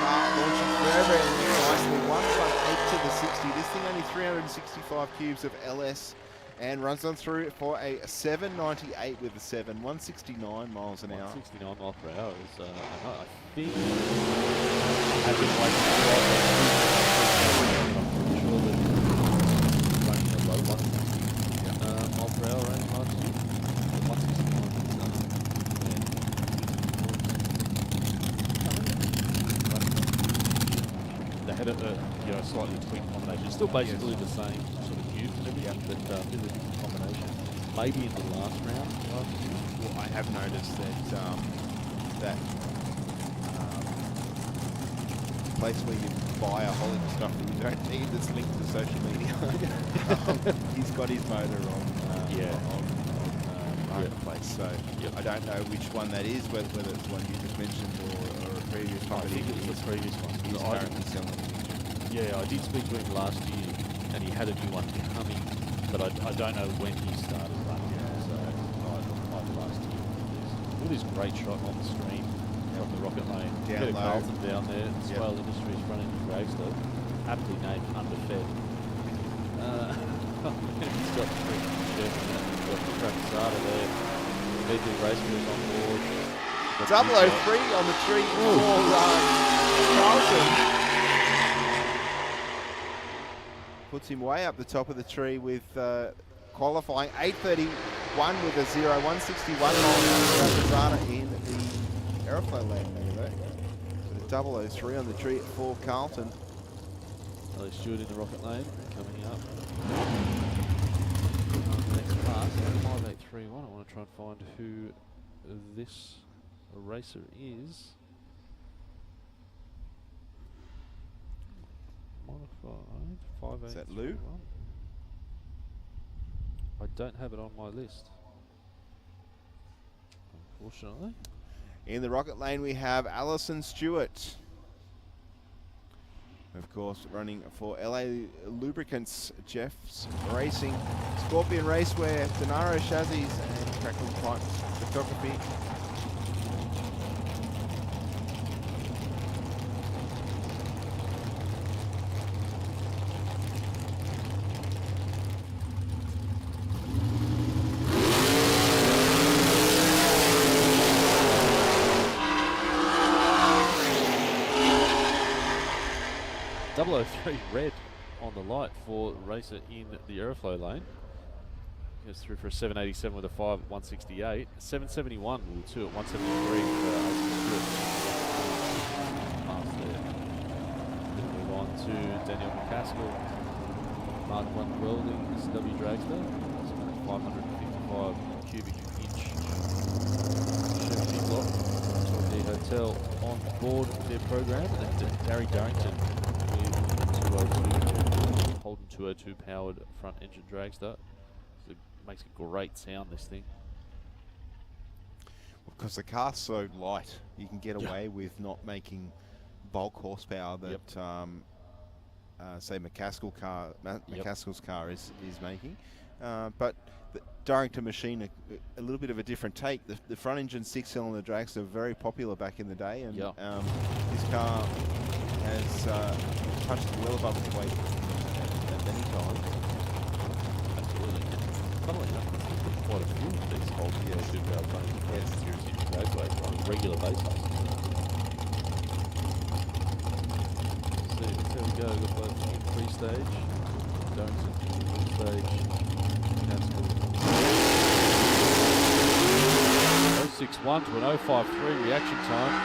Car launching very, very nicely. 118 to the 60. This thing only 365 cubes of LS And runs on through for a 798 with the 7, 169 miles an hour. 169 miles per hour is, I think, I've been waiting I'm sure that running a low 160 miles per hour range last year. 169 they had a slightly tweaked combination. Still basically the same sort of cube and everything, but a bit of a different combination. Maybe in the last round last year. Well, I have noticed that place where you buy a whole lot of stuff that you don't need that's linked to social media. He's got his motor on Marketplace, so I don't know which one that is, whether it's one you just mentioned or a previous one. I think it was the previous one. He's currently selling it. Yeah, I did speak to him last year, and he had a new one coming, but I don't know when he started running. So like last year. Look at this great shot on the screen from the rocket lane. Down Bit of low. Carlton down there. Swell Industries running in Dragster. Aptly named Underfed. He's got three Chevy, he's got Dragster there. VP Racers on board. 003 on the tree for Carlton. Puts him way up the top of the tree with qualifying 8:31 with a 0, 161 miles in the aeroplane lane there though. So the 003 on the tree for Carlton. Ellie Stewart in the rocket lane, coming up. Next pass, 5831. I want to try and find who this racer is. Modified 5831. Is that Lou? I don't have it on my list, unfortunately. In the rocket lane we have Alison Stewart. Of course, running for LA Lubricants, Jeff's Racing, Scorpion Racewear, Denaro Chassis, and Crackle Pipe Photography. Red on the light for racer in the aeroflow lane. Goes through for a 787 with a 5 at 168. 771 with 2 at 173 for Pass there. Then move on to Daniel McCaskill. Mark 1 Welding, NSW Dragster. 555 cubic inch Chevy block. The hotel on board their program. And then Gary Darrington. Holden 202 powered front engine dragster. So it makes a great sound, this thing. Because the car's so light, you can get away with not making bulk horsepower that say McCaskill's car is making. But the Darrington machine, a little bit of a different take. The front engine 6-cylinder dragster very popular back in the day, and this car has punched well above its weight at many times. Absolutely. Funnily enough, there's quite a few of these whole super running series in Dragway on a regular basis. So there we go. Got both in free stage. Darrington in free stage. That's 061 to an 053 reaction time.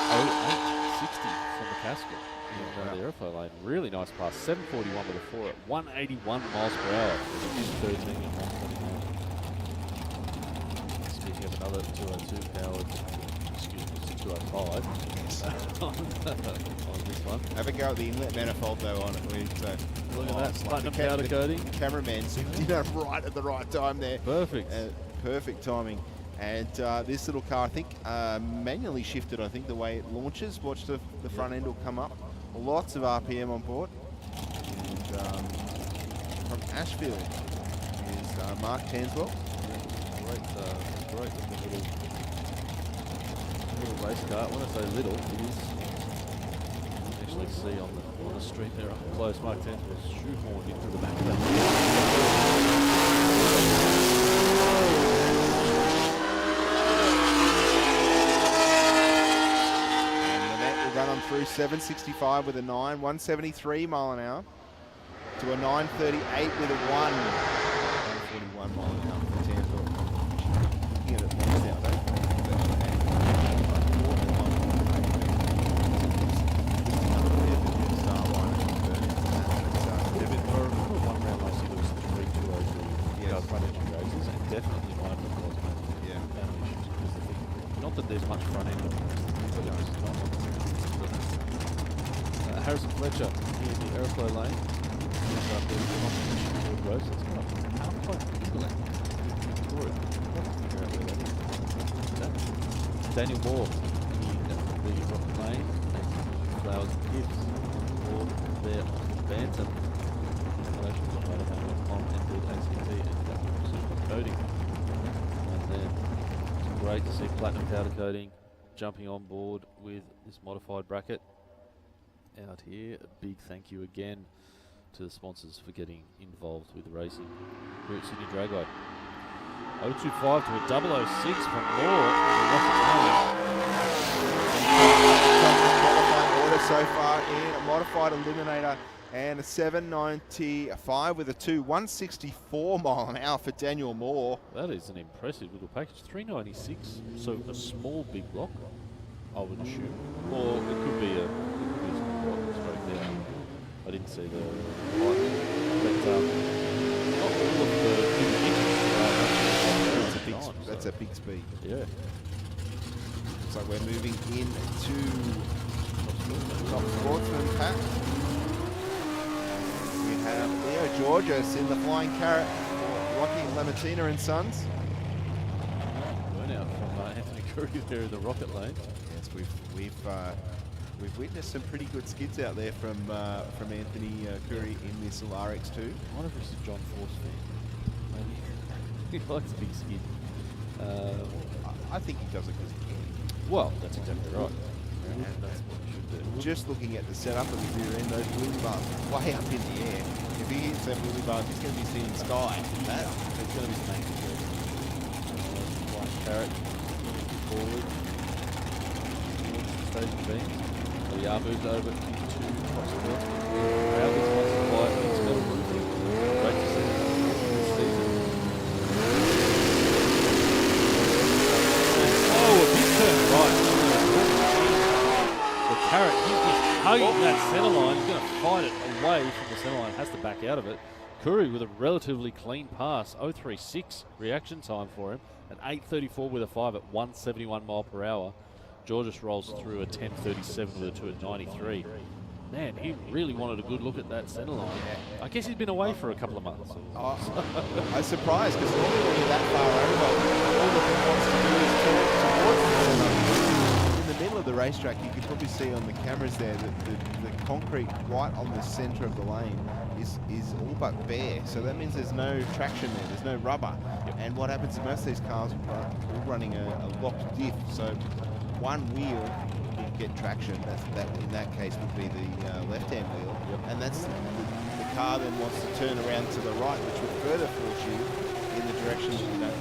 108.60 from McCaskill in the airflow lane. Really nice pass. 741 with a 4 at 181 miles per hour. 13 at 129. Speaking of another 202 powered, excuse me, 205 on this one. Have a go at the inlet manifold though on it. Look at that, platinum powder coating. The cameraman did it right at the right time there. Perfect. Perfect timing. And this little car, I think, manually shifted, I think, the way it launches. Watch the front end will come up. Lots of RPM on board. And from Ashfield is Mark Tanswell. Great little race car. When I say little, it is actually see on the street there up close. Mark 10 was shoehorned into the back of that. Run on through 765 with a 9, 173 mile an hour to a 938 with a 1, 141 mile an hour for Tampa. Looking at it once now, though. One round last year there was 3 duos front engine races, and definitely one of them was issues because the thing, not that there's much front end, but it was not. Harrison Fletcher in the airflow lane. Road, so it's kind of Daniel Moore in the rocket lane. Flowers and Gibbs all there on the Bantam. Combinations on radioman.com and did ACT and coding. And then it's great to see Platinum Powder Coating jumping on board with this modified bracket out here. A big thank you again to the sponsors for getting involved with the racing here at Sydney Dragway. 025 to a 006 from Moore. Order so far in a modified Eliminator and a 795 with a 2, 164 mile an hour for Daniel Moore. That is an impressive little package. 396, so a small big block, I would assume, or it could be a small block straight there. I didn't see the height, but not all of the big engines. That's a big speed. Yeah. Looks like we're moving into top Sportsman pack. We have Leo Georges in the Flying Carrot for Rocky Lamartina and Sons. Burnout from Anthony Curry there in the rocket lane. Yes, we've witnessed some pretty good skids out there from Anthony Curry in this RX2. I wonder if it's a John Force fan. Maybe he likes big skid. I think he does it because he can. Well, that's exactly right. And that's what he should do. Just looking at the setup of the rear end, those wing bars way up in the air. If he hits them wing bars, he's going to be seeing sky. It's going to be some White Carrot forward. Station beams. So the R moved over into Crossfield. Crowder's once supplied. It's got a roofing. Great to see this season. Oh, a big turn right. The Carrot, he's just hugging that centre line. He's going to fight it away from the centre line. Has to back out of it. Curry with a relatively clean pass. 036 reaction time for him. An 834 with a 5 at 171 mile per hour. Georges rolls through a 1037 with a 2 at 93. Man, he really wanted a good look at that centre line. I guess he's been away for a couple of months. I was surprised because normally when you're that far over, all the thing wants to do is towards the centre. In the middle of the racetrack, you can probably see on the cameras there that the concrete right on the centre of the lane is all but bare. So that means there's no traction there, there's no rubber. And what happens to most of these cars, we're running a locked diff. So one wheel will get traction. That in that case would be the left-hand wheel, and that's the car then wants to turn around to the right, which would further force you in the direction that you don't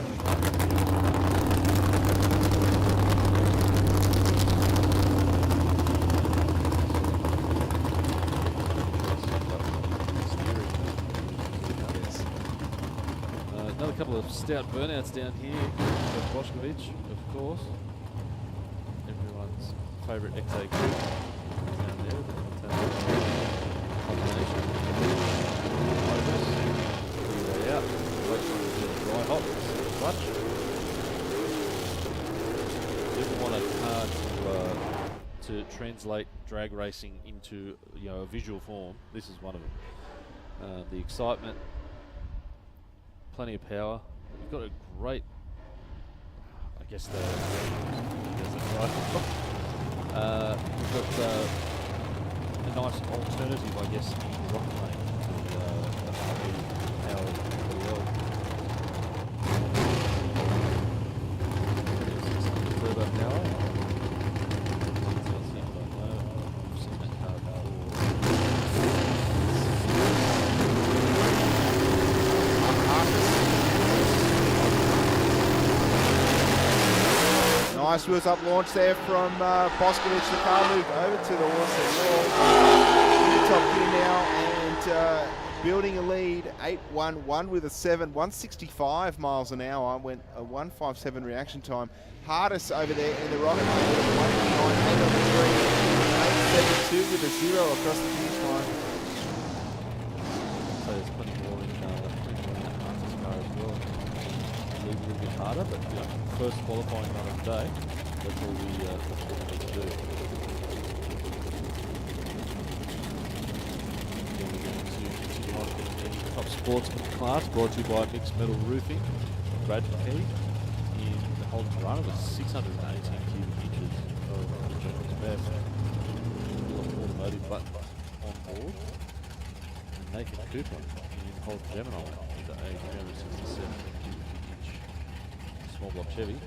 Another couple of stout burnouts down here. Boshkovich, of course. Everyone's favourite XA group down there. The combination. Way out. Wait for the dry hop. Clutch. Didn't want a car to translate drag racing into a visual form. This is one of them. The excitement. Plenty of power. You've got a great, I guess you've got a nice alternative, I guess, in the rocket lane to the power of the world. Turbo power. I've seen that car before. Nice wheels up launch there from Boscovich. The car moved over to the horse in the top gear now and building a lead, 8-1-1 with a 7, 165 miles an hour. Went a 157 reaction time. Hardest over there in the rocket. 198 on the 3, 872 with a 0 across the finish line. So there's plenty more in that Hunter's car as well. A little bit harder, but first qualifying run of the day. That's all we need to do. Then we're going to continue on in the top sportsman class, brought to you by Mixed Metal Roofing. Brad McKee in the Holden's run with 618 cubic inches of General's best. Automotive buttons on board. Nathan Cooper in Holden Gemini with a 367 cubic inch small block Chevy.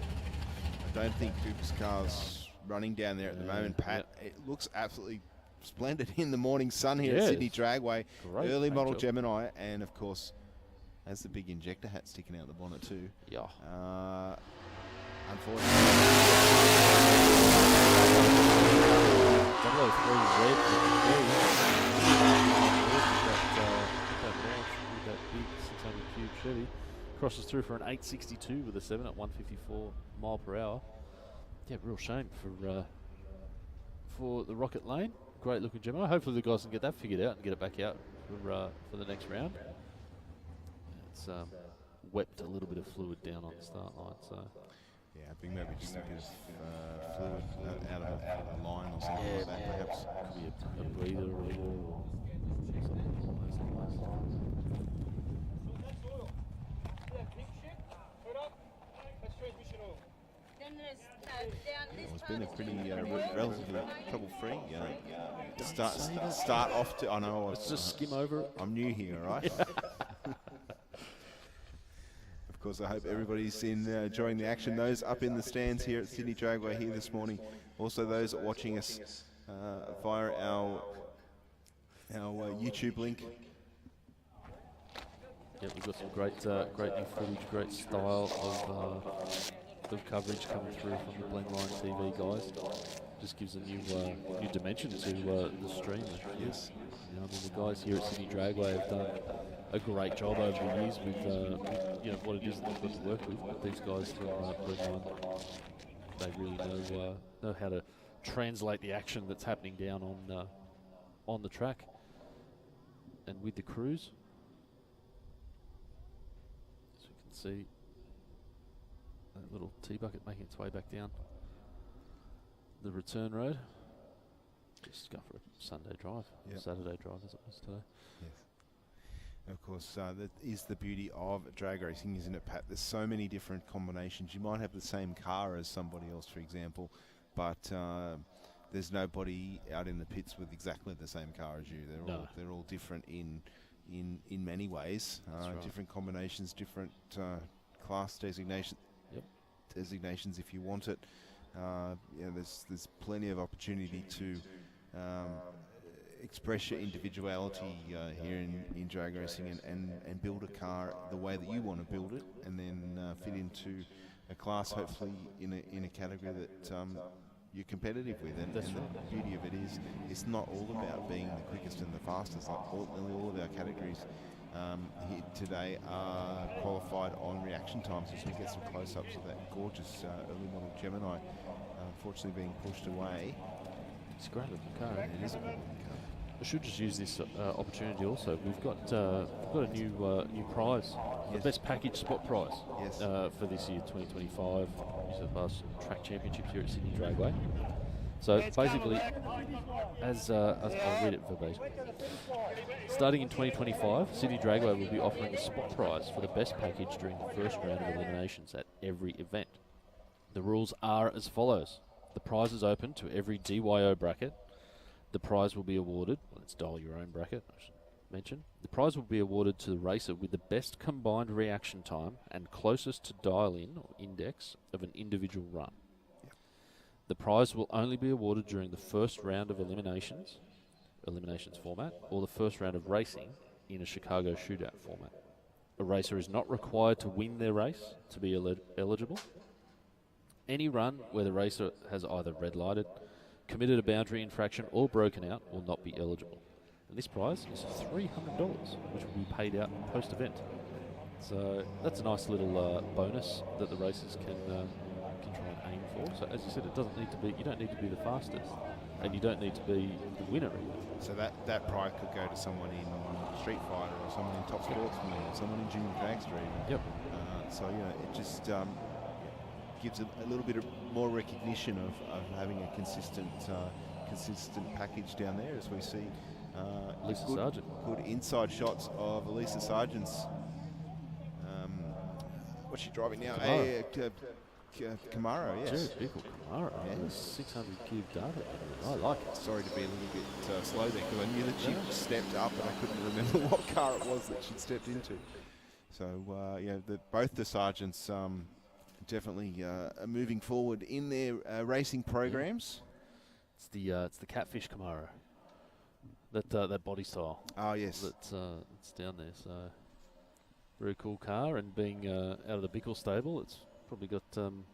I don't think Cooper's car's running down there at the moment, Pat. It looks absolutely splendid in the morning sun here at Sydney Dragway. Great early model Gemini, and of course has the big injector hat sticking out the bonnet too. Yeah. Unfortunately. 003 red that big 600 cube Chevy crosses through for an 862 with a 7 at 154 mile per hour. Yeah, real shame for the Rocket Lane. Great looking Gemini. Hopefully the guys can get that figured out and get it back out for the next round. It's wept a little bit of fluid down on the start line, so. Yeah, I think maybe just a bit of fluid out of a line or something like that, perhaps. Could be a breather or something along those lines. It's been a pretty relatively trouble-free start off to. I know. Let's just skim over it. I'm new here, all right? Of course, I hope everybody's enjoying the action. Those up in the stands here at Sydney Dragway here this morning. Also, those watching us via our YouTube link. Yeah, we've got some great new footage, great style of coverage coming through from the Blendline TV guys. Just gives a new dimension to the stream. Yes. You know, I mean, the guys here at Sydney Dragway have done a great job over the years with what it is that they've got to work with. But these guys from Blendline, they really know how to translate the action that's happening down on the track. And with the crews, as you can see, that little T-bucket making its way back down the return road. Just go for a Sunday drive, Saturday drive as it was today. Yes. Of course, that is the beauty of drag racing, isn't it, Pat? There's so many different combinations. You might have the same car as somebody else, for example, but there's nobody out in the pits with exactly the same car as you. They're all different in many ways. Right. Different combinations, different class designations if you want it. There's plenty of opportunity to express your individuality here in drag racing and build a car the way that you want to build it, and then fit into a class, hopefully in a category that you're competitive with. And the beauty of it is it's not all about being the quickest and the fastest. Like all of our categories here today are qualified on reaction times, as we get some close-ups of that gorgeous early model Gemini, unfortunately being pushed away. It's a great looking car. It is a good looking car. I should just use this opportunity also. We've got a new prize, the best package spot prize for this year, 2025 New South Wales Track Championships here at Sydney Dragway. So basically, as I'll read it verbatim. Starting in 2025, Sydney Dragway will be offering a spot prize for the best package during the first round of eliminations at every event. The rules are as follows. The prize is open to every DYO bracket. The prize will be awarded, let's dial your own bracket, I should mention. The prize will be awarded to the racer with the best combined reaction time and closest to dial-in or index of an individual run. The prize will only be awarded during the first round of eliminations format, or the first round of racing in a Chicago shootout format. A racer is not required to win their race to be eligible. Any run where the racer has either red lighted, committed a boundary infraction, or broken out will not be eligible. And this prize is $300, which will be paid out post-event. So that's a nice little bonus that the racers can try and aim for. So as you said, it doesn't need to be. You don't need to be the fastest, and you don't need to be the winner either. So that prize could go to someone in Street Fighter, or someone in Top Sportsman, or someone in Junior Dragster even. Yep. So it just gives a little bit of more recognition of having a consistent package down there, as we see Lisa Sargent. Good inside shots of Elisa Sargent's. What's she driving now? Camaro, yes. Jared Bickle Camaro. Yes. 600 cube data. I like it. Sorry to be a little bit slow there, because I knew that she stepped up, and I couldn't remember what car it was that she'd stepped into. So both the Sargents definitely are moving forward in their racing programs. It's the Catfish Camaro. That body style. Oh yes. It's down there. So very cool car, and being out of the Bickle stable, it's probably got some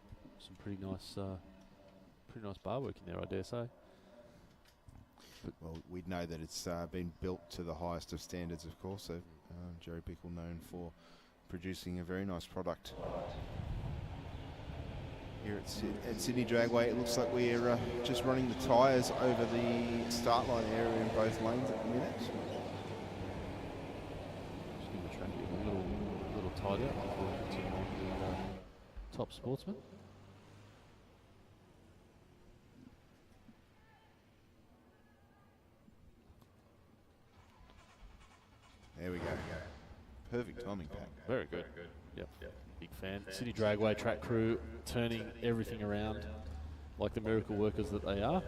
pretty nice bar work in there, I dare say. But well, we'd know that it's been built to the highest of standards, of course. So Jerry Bickle known for producing a very nice product. Here at Sydney Dragway, it looks like we're just running the tyres over the start line area in both lanes at the minute. Just give the track a little tidier before we continue on to Top Sportsman. There we go. Perfect timing, Pat. Very good. Yep. Big fan. Sydney Dragway track crew turning everything around like the miracle workers that they are.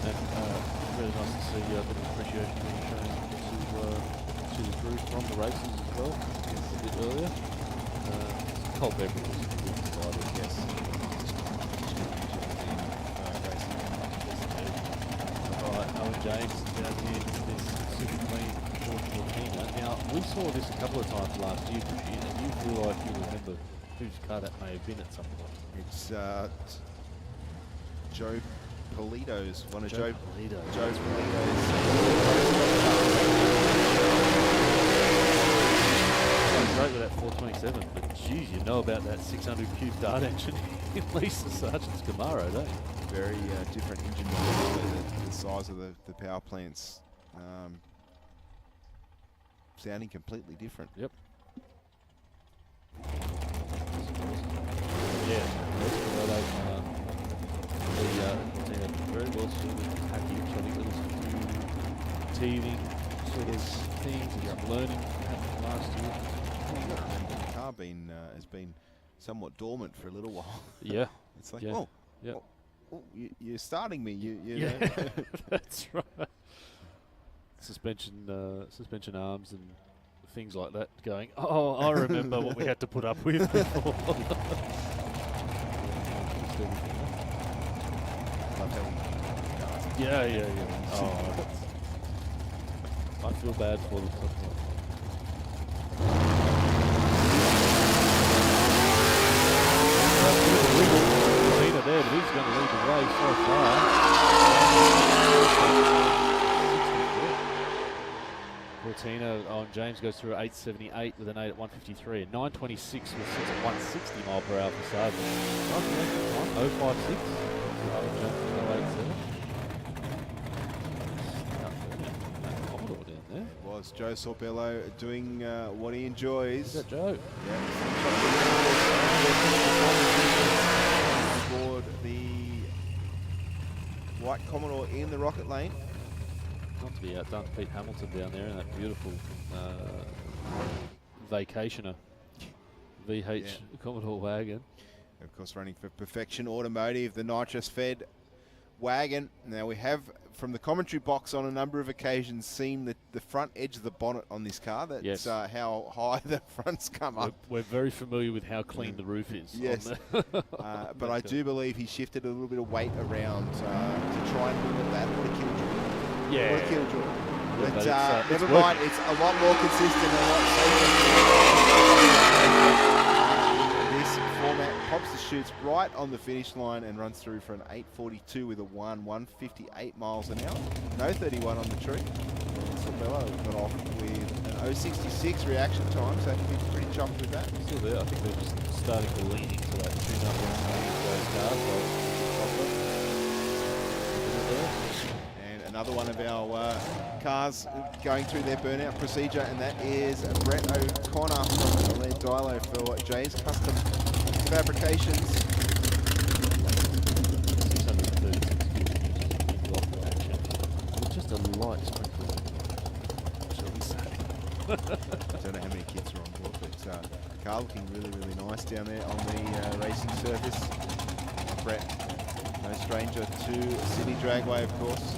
And really nice to see a bit of appreciation being shown to the crew from the races as well, a bit earlier. Cole Beverly was a good provider, yes. Alright, Owen James down here in this super clean Cortina. Now, we saw this a couple of times last year, and you feel like you remember whose car that may have been at some point. It's Joe Polito's, one of Joe's Polito's. Great with that 427, but geez, you know about that 600 cube dart engine in Lisa Sargent's Camaro, don't you? Very different engine models, the size of the power plants sounding completely different. Yep. Yeah, that's where they very well suited package. I think there was a few teething sort of things and learning happened last year. The car has been somewhat dormant for a little while. Yeah. It's like, yep. You're starting me. You yeah, know. that's right. Suspension arms and things like that going, oh, I remember what we had to put up with before. Yeah. Oh, I feel bad for them. There, but he's going to lead the race so far. Cortina on James goes through 878 with an 8 at 153, and 926 was sits at 160 mile per hour for Sargent. 056. 087. Commodore down there. It was Joe Sorbello doing what he enjoys. Is that Joe? Aboard the white Commodore in the rocket lane. Not to be outdone, Pete Hamilton down there in that beautiful vacationer VH Commodore wagon. Of course, running for Perfection Automotive, the nitrous-fed wagon. Now, we have, from the commentary box on a number of occasions, seen the front edge of the bonnet on this car. That's how high the fronts come up. We're very familiar with how clean the roof is. Yes. But I do believe he shifted a little bit of weight around to try and limit that. What a killjoy. Yeah. What a killjoy. Yeah, But it's never mind, it's a lot more consistent and a lot safer. This format stops the chutes right on the finish line and runs through for an 8:42 with a 158 miles an hour. No 31 on the tree. Sabella got off with an 066 reaction time, so he's pretty chuffed with that. Still there. I think they're just starting to lean into that tune-up on those cars. And another one of our cars going through their burnout procedure, and that is Brett O'Connor from Lead Dilo for Jay's Custom Fabrications. 636 with just a light sprinkle, shall we say. I don't know how many kids are on board, but the car looking really, really nice down there on the racing surface. Brett, no stranger to Sydney Dragway, of course.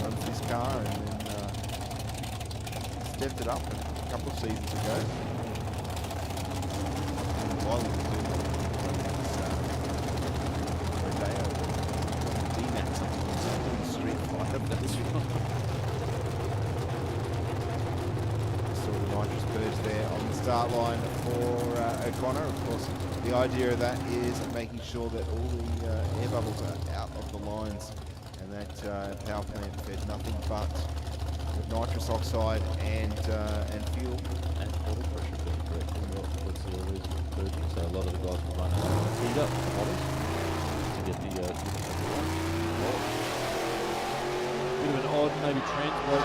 Runs this car and then stepped it up a couple of seasons ago. And while he was doing Rodeo, D-Max, Street Fighter, that's nitrous purge there on the start line for O'Connor. Of course, the idea of that is making sure that all the air bubbles are out of the lines, and that power plant fed nothing but nitrous oxide and fuel. And water pressure being correct. What's the reason for purging? So a lot of the guys will run heat up bottles to get the bit of an odd maybe transport.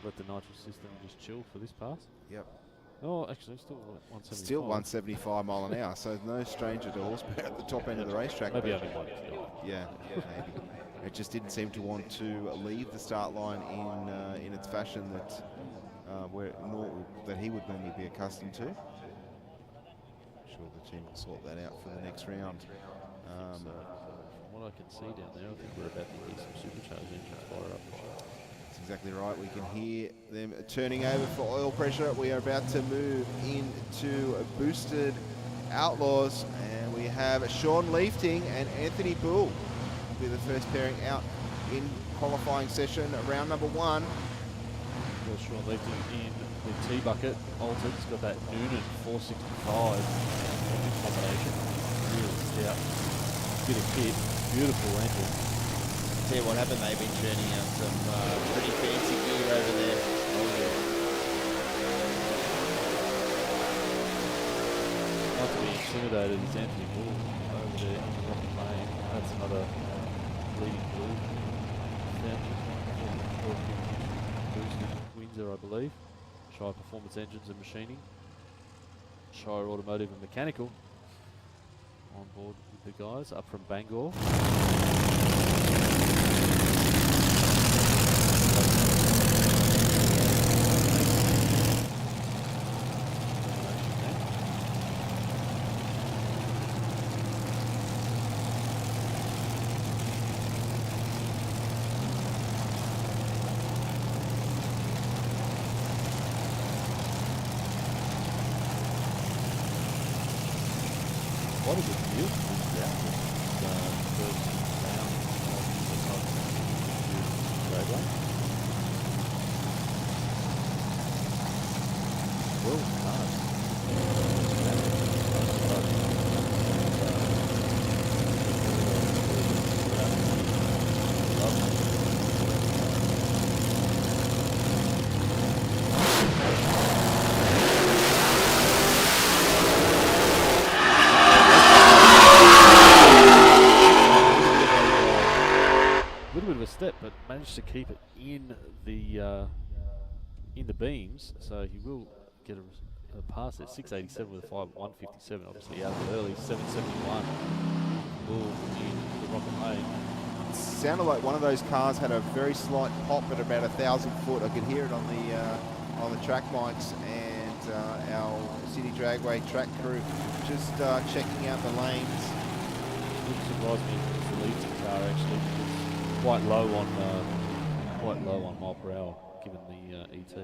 Let the nitrous system just chill for this pass. Yep. Oh, actually, still 175. Still 175 mile an hour, so no stranger to horsepower at the top end of the racetrack. Maybe only one. Yeah, maybe. It just didn't seem to want to leave the start line in its fashion that that he would normally be accustomed to. I'm sure the team will sort that out for the next round. From what I can see down there, I think we're about to hear some supercharged engines fire up. That's exactly right. We can hear them turning over for oil pressure. We are about to move into a boosted Outlaws, and we have Sean Leafting and Anthony Bull will be the first pairing out in qualifying session, round number 1. Sean Leafting in the T-bucket, altered. He's got that Noonan 465 combination. Really stout. Bit of kit, beautiful engine. Tell you what happened, they've been churning out some pretty fancy gear over there. Not to be intimidated is Anthony Bull over there in the Rocket Lane. That's another leading blue. Boosted Windsor, I believe. Shire Performance Engines and Machining. Shire Automotive and Mechanical on board with the guys up from Bangor. What is it? Beautiful round. First round of the Dragway. Well done. Step, but managed to keep it in the beams, so he will get a pass at 687 with a 157. Obviously out of it early. 771. Bull in the Rocket Lane. It sounded like one of those cars had a very slight pop at about 1,000 foot. I could hear it on the track mics, and our Sydney Dragway track crew just checking out the lanes. Wouldn't surprise me if it was the leading car actually. Quite low on mile per hour, given the ET.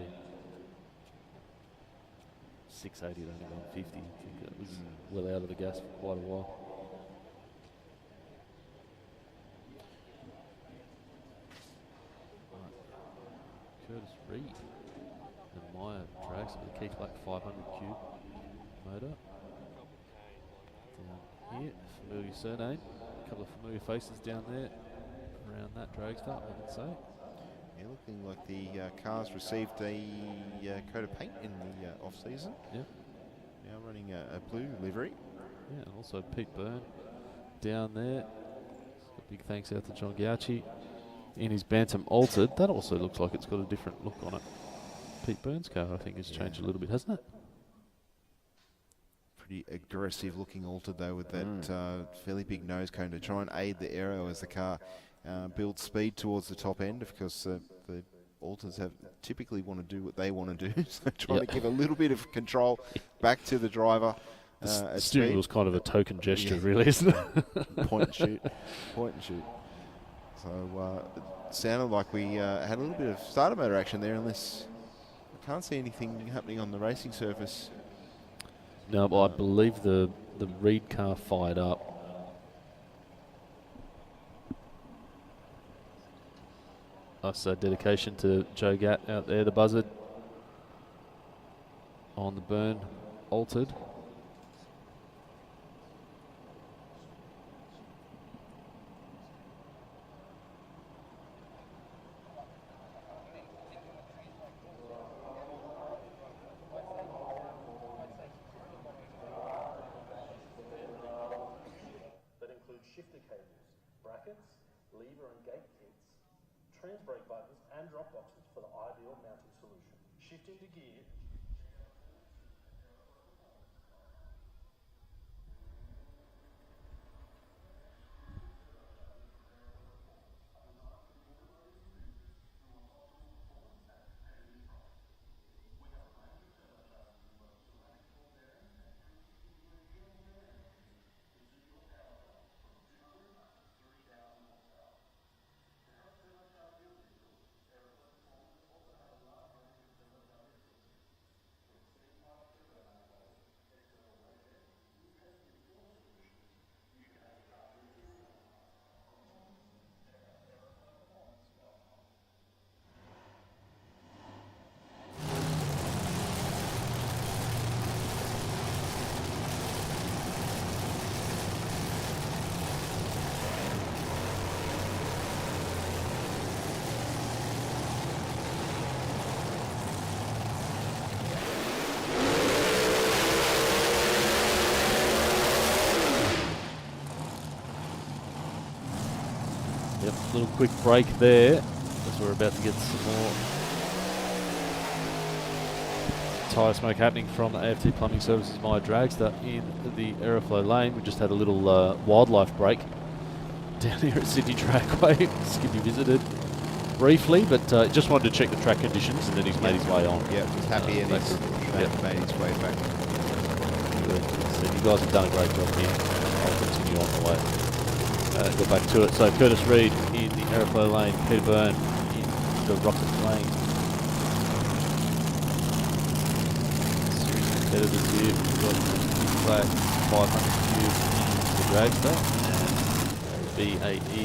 680 to only 150. I think that was well out of the gas for quite a while. Right. Curtis Reed and Maya Dragster the Keith Black 500 cube motor. Down here, familiar surname. A couple of familiar faces down there around that dragster, I would say. Yeah, looking like the car's received a coat of paint in the off-season. Yeah. Now running a blue livery. Yeah, and also Pete Byrne down there. So big thanks out to John Gauci. In his Bantam Altered, that also looks like it's got a different look on it. Pete Byrne's car, I think, has changed a little bit, hasn't it? Pretty aggressive looking Altered though, with that fairly big nose cone to try and aid the aero as the car builds speed towards the top end. Of course, the Alters have typically want to do what they want to do, so trying to give a little bit of control back to the driver. The steering wheel's kind of a token gesture, really, isn't it? Point and shoot. Point and shoot. So it sounded like we had a little bit of starter motor action there, unless I can't see anything happening on the racing surface. No, well, I believe the Reed car fired up. Nice dedication to Joe Gatt out there, the buzzard on the Burn Altered. That includes shifter cables, brackets, lever and gate kits, trans brake buttons and drop boxes for the ideal mounting solution. Shifting to gear. Yep, little quick break there as we're about to get some more tyre smoke happening from the AFT Plumbing Services My Dragster in the Aeroflow lane. We just had a little wildlife break down here at Sydney Dragway. Skippy visited briefly, but just wanted to check the track conditions, and then he's made his way on. Yeah, he's happy and he's made his way back. Good. So you guys have done a great job here. I'll continue on the way. Go back to it. So Curtis Reed in the Aeroflow lane, Peter Byrne in the Rocket lane. Series competitors here. We've got the Flag 500 cube, the Dragster, and BAE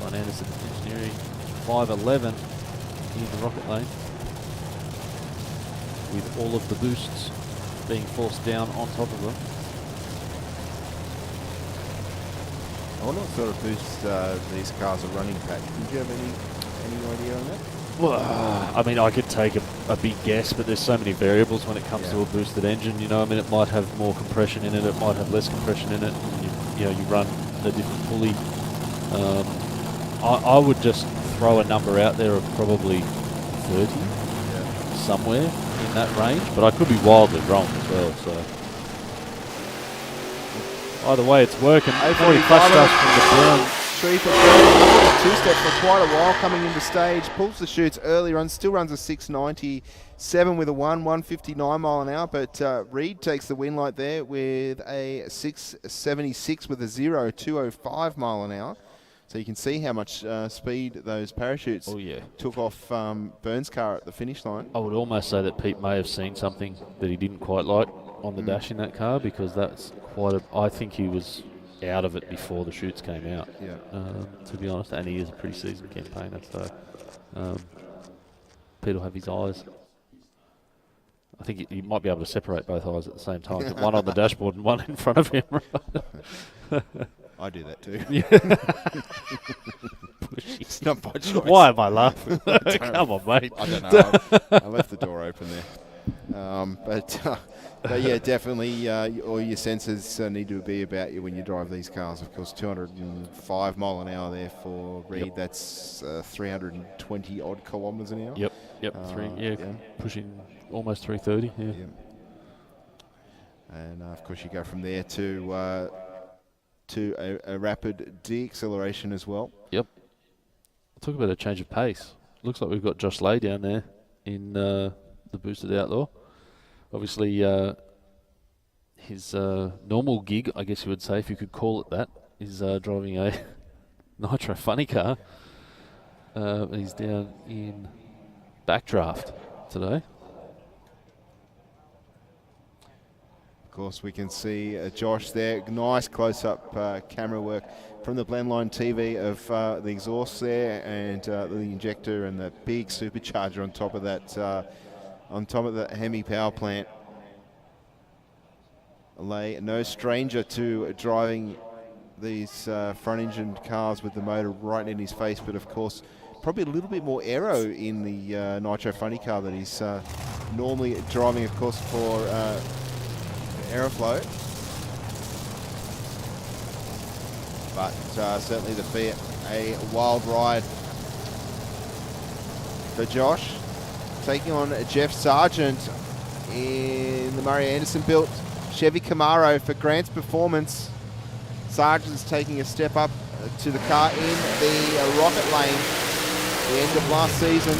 on Anderson Engineering 511 in the Rocket lane, with all of the boosts being forced down on top of them. I wonder what sort of boosts these cars are running, Pat. Did you have any idea on that? Well, I mean, I could take a big guess, but there's so many variables when it comes to a boosted engine. You know, I mean, it might have more compression in it, it might have less compression in it. And you run a different pulley. I would just throw a number out there of probably 30, somewhere in that range, but I could be wildly wrong as well. So either way, it's working. Already flashed us from the ground. 3 for 3, two-step for quite a while coming into stage, pulls the chutes early, still runs a 697 with a 159 mile an hour, but Reed takes the win light there with a 676 with a 205 mile an hour. So you can see how much speed those parachutes took off Byrne's car at the finish line. I would almost say that Pete may have seen something that he didn't quite like on the dash in that car, because that's I think he was out of it before the chutes came out, to be honest, and he is a pretty seasoned campaigner, so Pete will have his eyes I think he might be able to separate both eyes at the same time. One on the dashboard and one in front of him. I do that too. It's not by choice. Why am I laughing? Come on, mate. I don't know. I left the door open there. But yeah, definitely all your senses need to be about you when you drive these cars. Of course, 205 mile an hour there for Reed. Yep. That's 320 odd kilometres an hour. Yep. Pushing almost 330. Yeah. And of course, you go from there to a rapid deacceleration as well. Yep. Talk about a change of pace. Looks like we've got Josh Lay down there in the boosted Outlaw. Obviously, his normal gig, I guess you would say, if you could call it that, is driving a nitro funny car. He's down in backdraft today. Of course, we can see Josh there. Nice close-up camera work from the Blendline TV of the exhaust there and the injector and the big supercharger on top of that Hemi power plant. Lay, no stranger to driving these front-engine cars with the motor right in his face, but of course, probably a little bit more aero in the Nitro Funny car that he's normally driving, of course, for Aeroflow. But certainly the Fiat, a wild ride for Josh. Taking on Jeff Sargent in the Murray Anderson built Chevy Camaro for Grant's Performance. Sargent's taking a step up to the car in the rocket lane, the end of last season.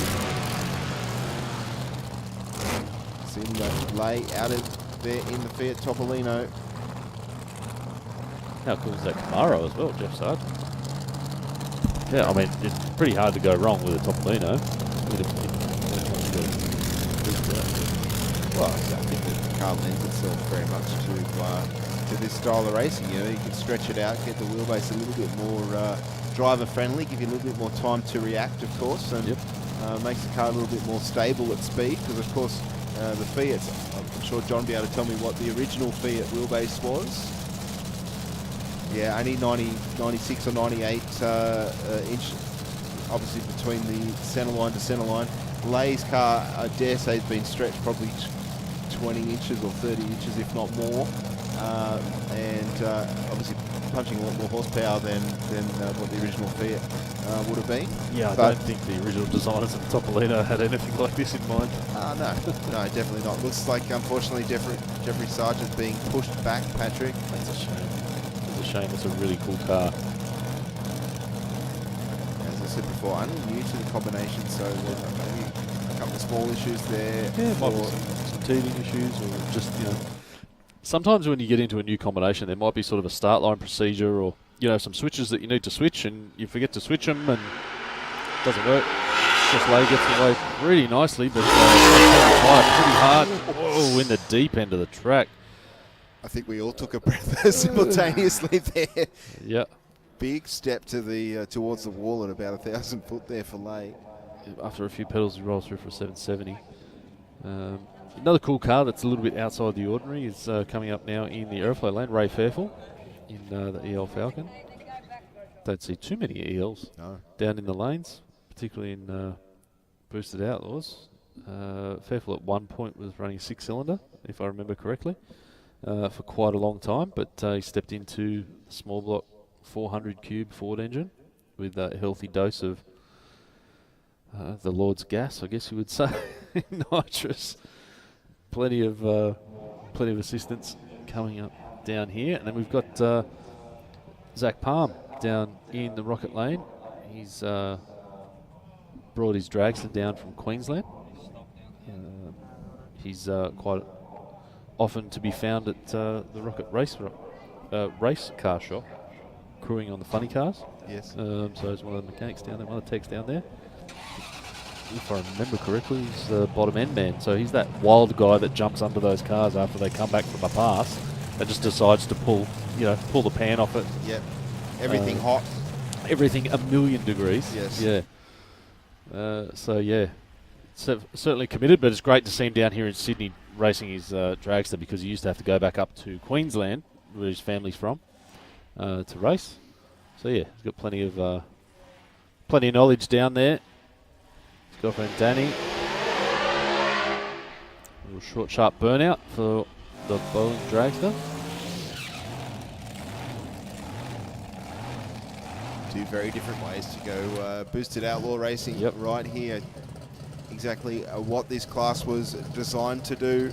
Seeing that Lay out of there in the Fiat Topolino. How cool is that Camaro as well, Jeff Sargent? Yeah, I mean, it's pretty hard to go wrong with a Topolino. Well, I think the car lends itself very much to this style of racing. You know, you can stretch it out, get the wheelbase a little bit more driver friendly, give you a little bit more time to react, of course, and makes the car a little bit more stable at speed. Because of course, the Fiat, I'm sure John will be able to tell me what the original Fiat wheelbase was. Yeah, only 96 or 98 inch, obviously between the centre line to centre line. Lay's car, I dare say, has been stretched probably 20 inches or 30 inches, if not more, and obviously punching a lot more horsepower than what the original Fiat would have been. Yeah, I don't think the original designers of the Topolino had anything like this in mind. No, definitely not. Looks like, unfortunately, Jeffrey Sargent's being pushed back, Patrick. That's a shame. It's a shame. It's a really cool car. As I said before, only new to the combination, so maybe a couple of small issues there. Yeah, might be some teething issues, or just, sometimes when you get into a new combination, there might be sort of a start line procedure, or some switches that you need to switch, and you forget to switch them, and it doesn't work. Just Lay gets away pretty nicely, but pretty hard. Whoa, in the deep end of the track. I think we all took a breath simultaneously there. Yeah. Big step to the towards the wall at about 1,000 foot there for Lay. After a few pedals, he rolls through for a 770. Another cool car that's a little bit outside the ordinary is coming up now in the Aeroflow lane. Ray Fairfield in the EL Falcon. Don't see too many ELs down in the lanes, particularly in boosted Outlaws. Fairfield at one point was running a 6-cylinder, if I remember correctly, for quite a long time, but he stepped into a small block 400 cube Ford engine with a healthy dose of the Lord's gas, I guess you would say, nitrous. Plenty of assistance coming up down here, and then we've got Zach Palm down in the rocket lane. He's brought his dragster down from Queensland. He's quite often to be found at the Rocket race car shop, crewing on the funny cars. Yes. So he's one of the mechanics down there, one of the techs down there. If I remember correctly, he's the bottom end man. So he's that wild guy that jumps under those cars after they come back from a pass and just decides to pull the pan off it. Yep. Everything hot. Everything a million degrees. Yes. Yeah. Certainly committed, but it's great to see him down here in Sydney racing his dragster because he used to have to go back up to Queensland, where his family's from, to race. So yeah, he's got plenty of knowledge down there. His girlfriend Danny. A little short, sharp burnout for the bowling dragster. Two very different ways to go. Boosted outlaw racing right here. Exactly what this class was designed to do.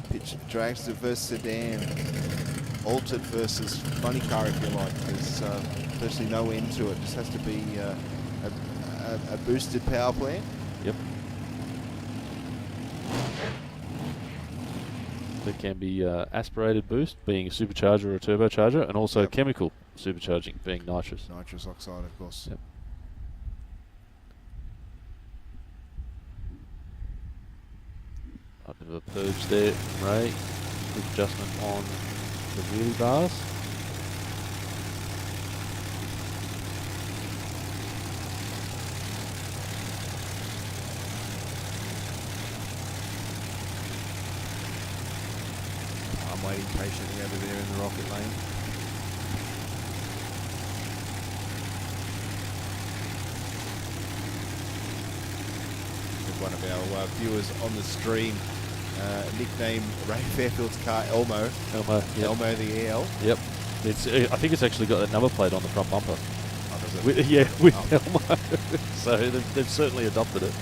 Pitch dragster versus sedan. Altered versus funny car, if you like. There's virtually no end to it. Just has to be a boosted power plant. Yep. There can be aspirated boost, being a supercharger or a turbocharger, and also chemical supercharging, being nitrous. Nitrous oxide, of course. Yep. A bit of a purge there, Ray. Quick adjustment on the wheelie bars. I'm waiting patiently over there in the rocket lane. One of our viewers on the stream nicknamed Ray Fairfield's car Elmo. Elmo, yep. Elmo the EL. Yep. It's. I think it's actually got a number plate on the front bumper. Oh, does it? With Elmo. So they've certainly adopted it.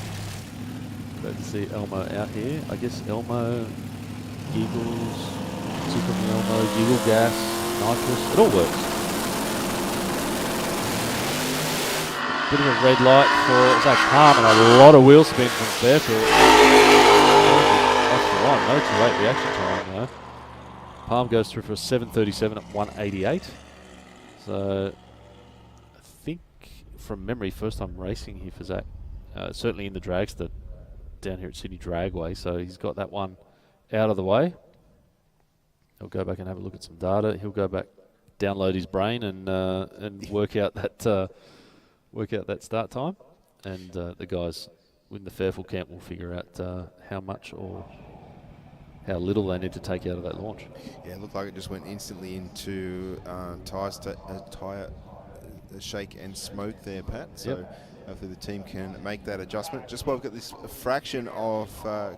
Glad to see Elmo out here. I guess Elmo, Giggles, Superman Elmo, Giggle Gas, Nitrous. It all works. Bit of a red light for Zach Palm and a lot of wheel spin from Fairfield. That's the one. No 2.8 reaction time though. Palm goes through for a 7.37 at 1.88. So I think from memory, first time racing here for Zach. Certainly in the dragster down here at Sydney Dragway. So he's got that one out of the way. He'll go back and have a look at some data. He'll go back, download his brain and work out that. Work out that start time, and the guys in the Fairfield camp will figure out how much or how little they need to take out of that launch. Yeah, it looked like it just went instantly into tyre shake and smoke there, Pat. So hopefully the team can make that adjustment. Just while we've got this fraction of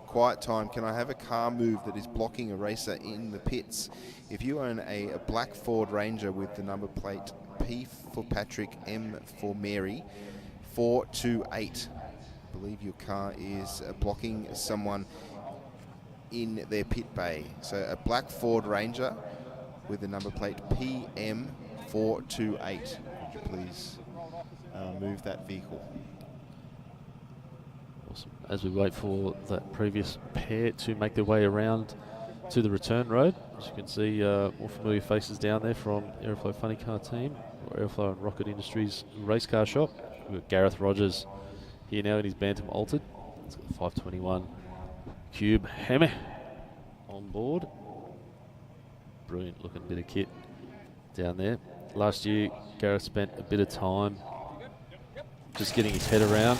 quiet time, can I have a car move that is blocking a racer in the pits? If you own a black Ford Ranger with the number plate P for Patrick, M for Mary, 428. I believe your car is blocking someone in their pit bay. So a black Ford Ranger with the number plate PM428. Would you please move that vehicle? Awesome. As we wait for that previous pair to make their way around to the return road, as you can see, more familiar faces down there from Aeroflow Funny Car Team, or Aeroflow and Rocket Industries Race Car Shop. We've got Gareth Rogers here now in his Bantam Altered. It's got the 521 Cube Hammer on board. Brilliant looking bit of kit down there. Last year, Gareth spent a bit of time just getting his head around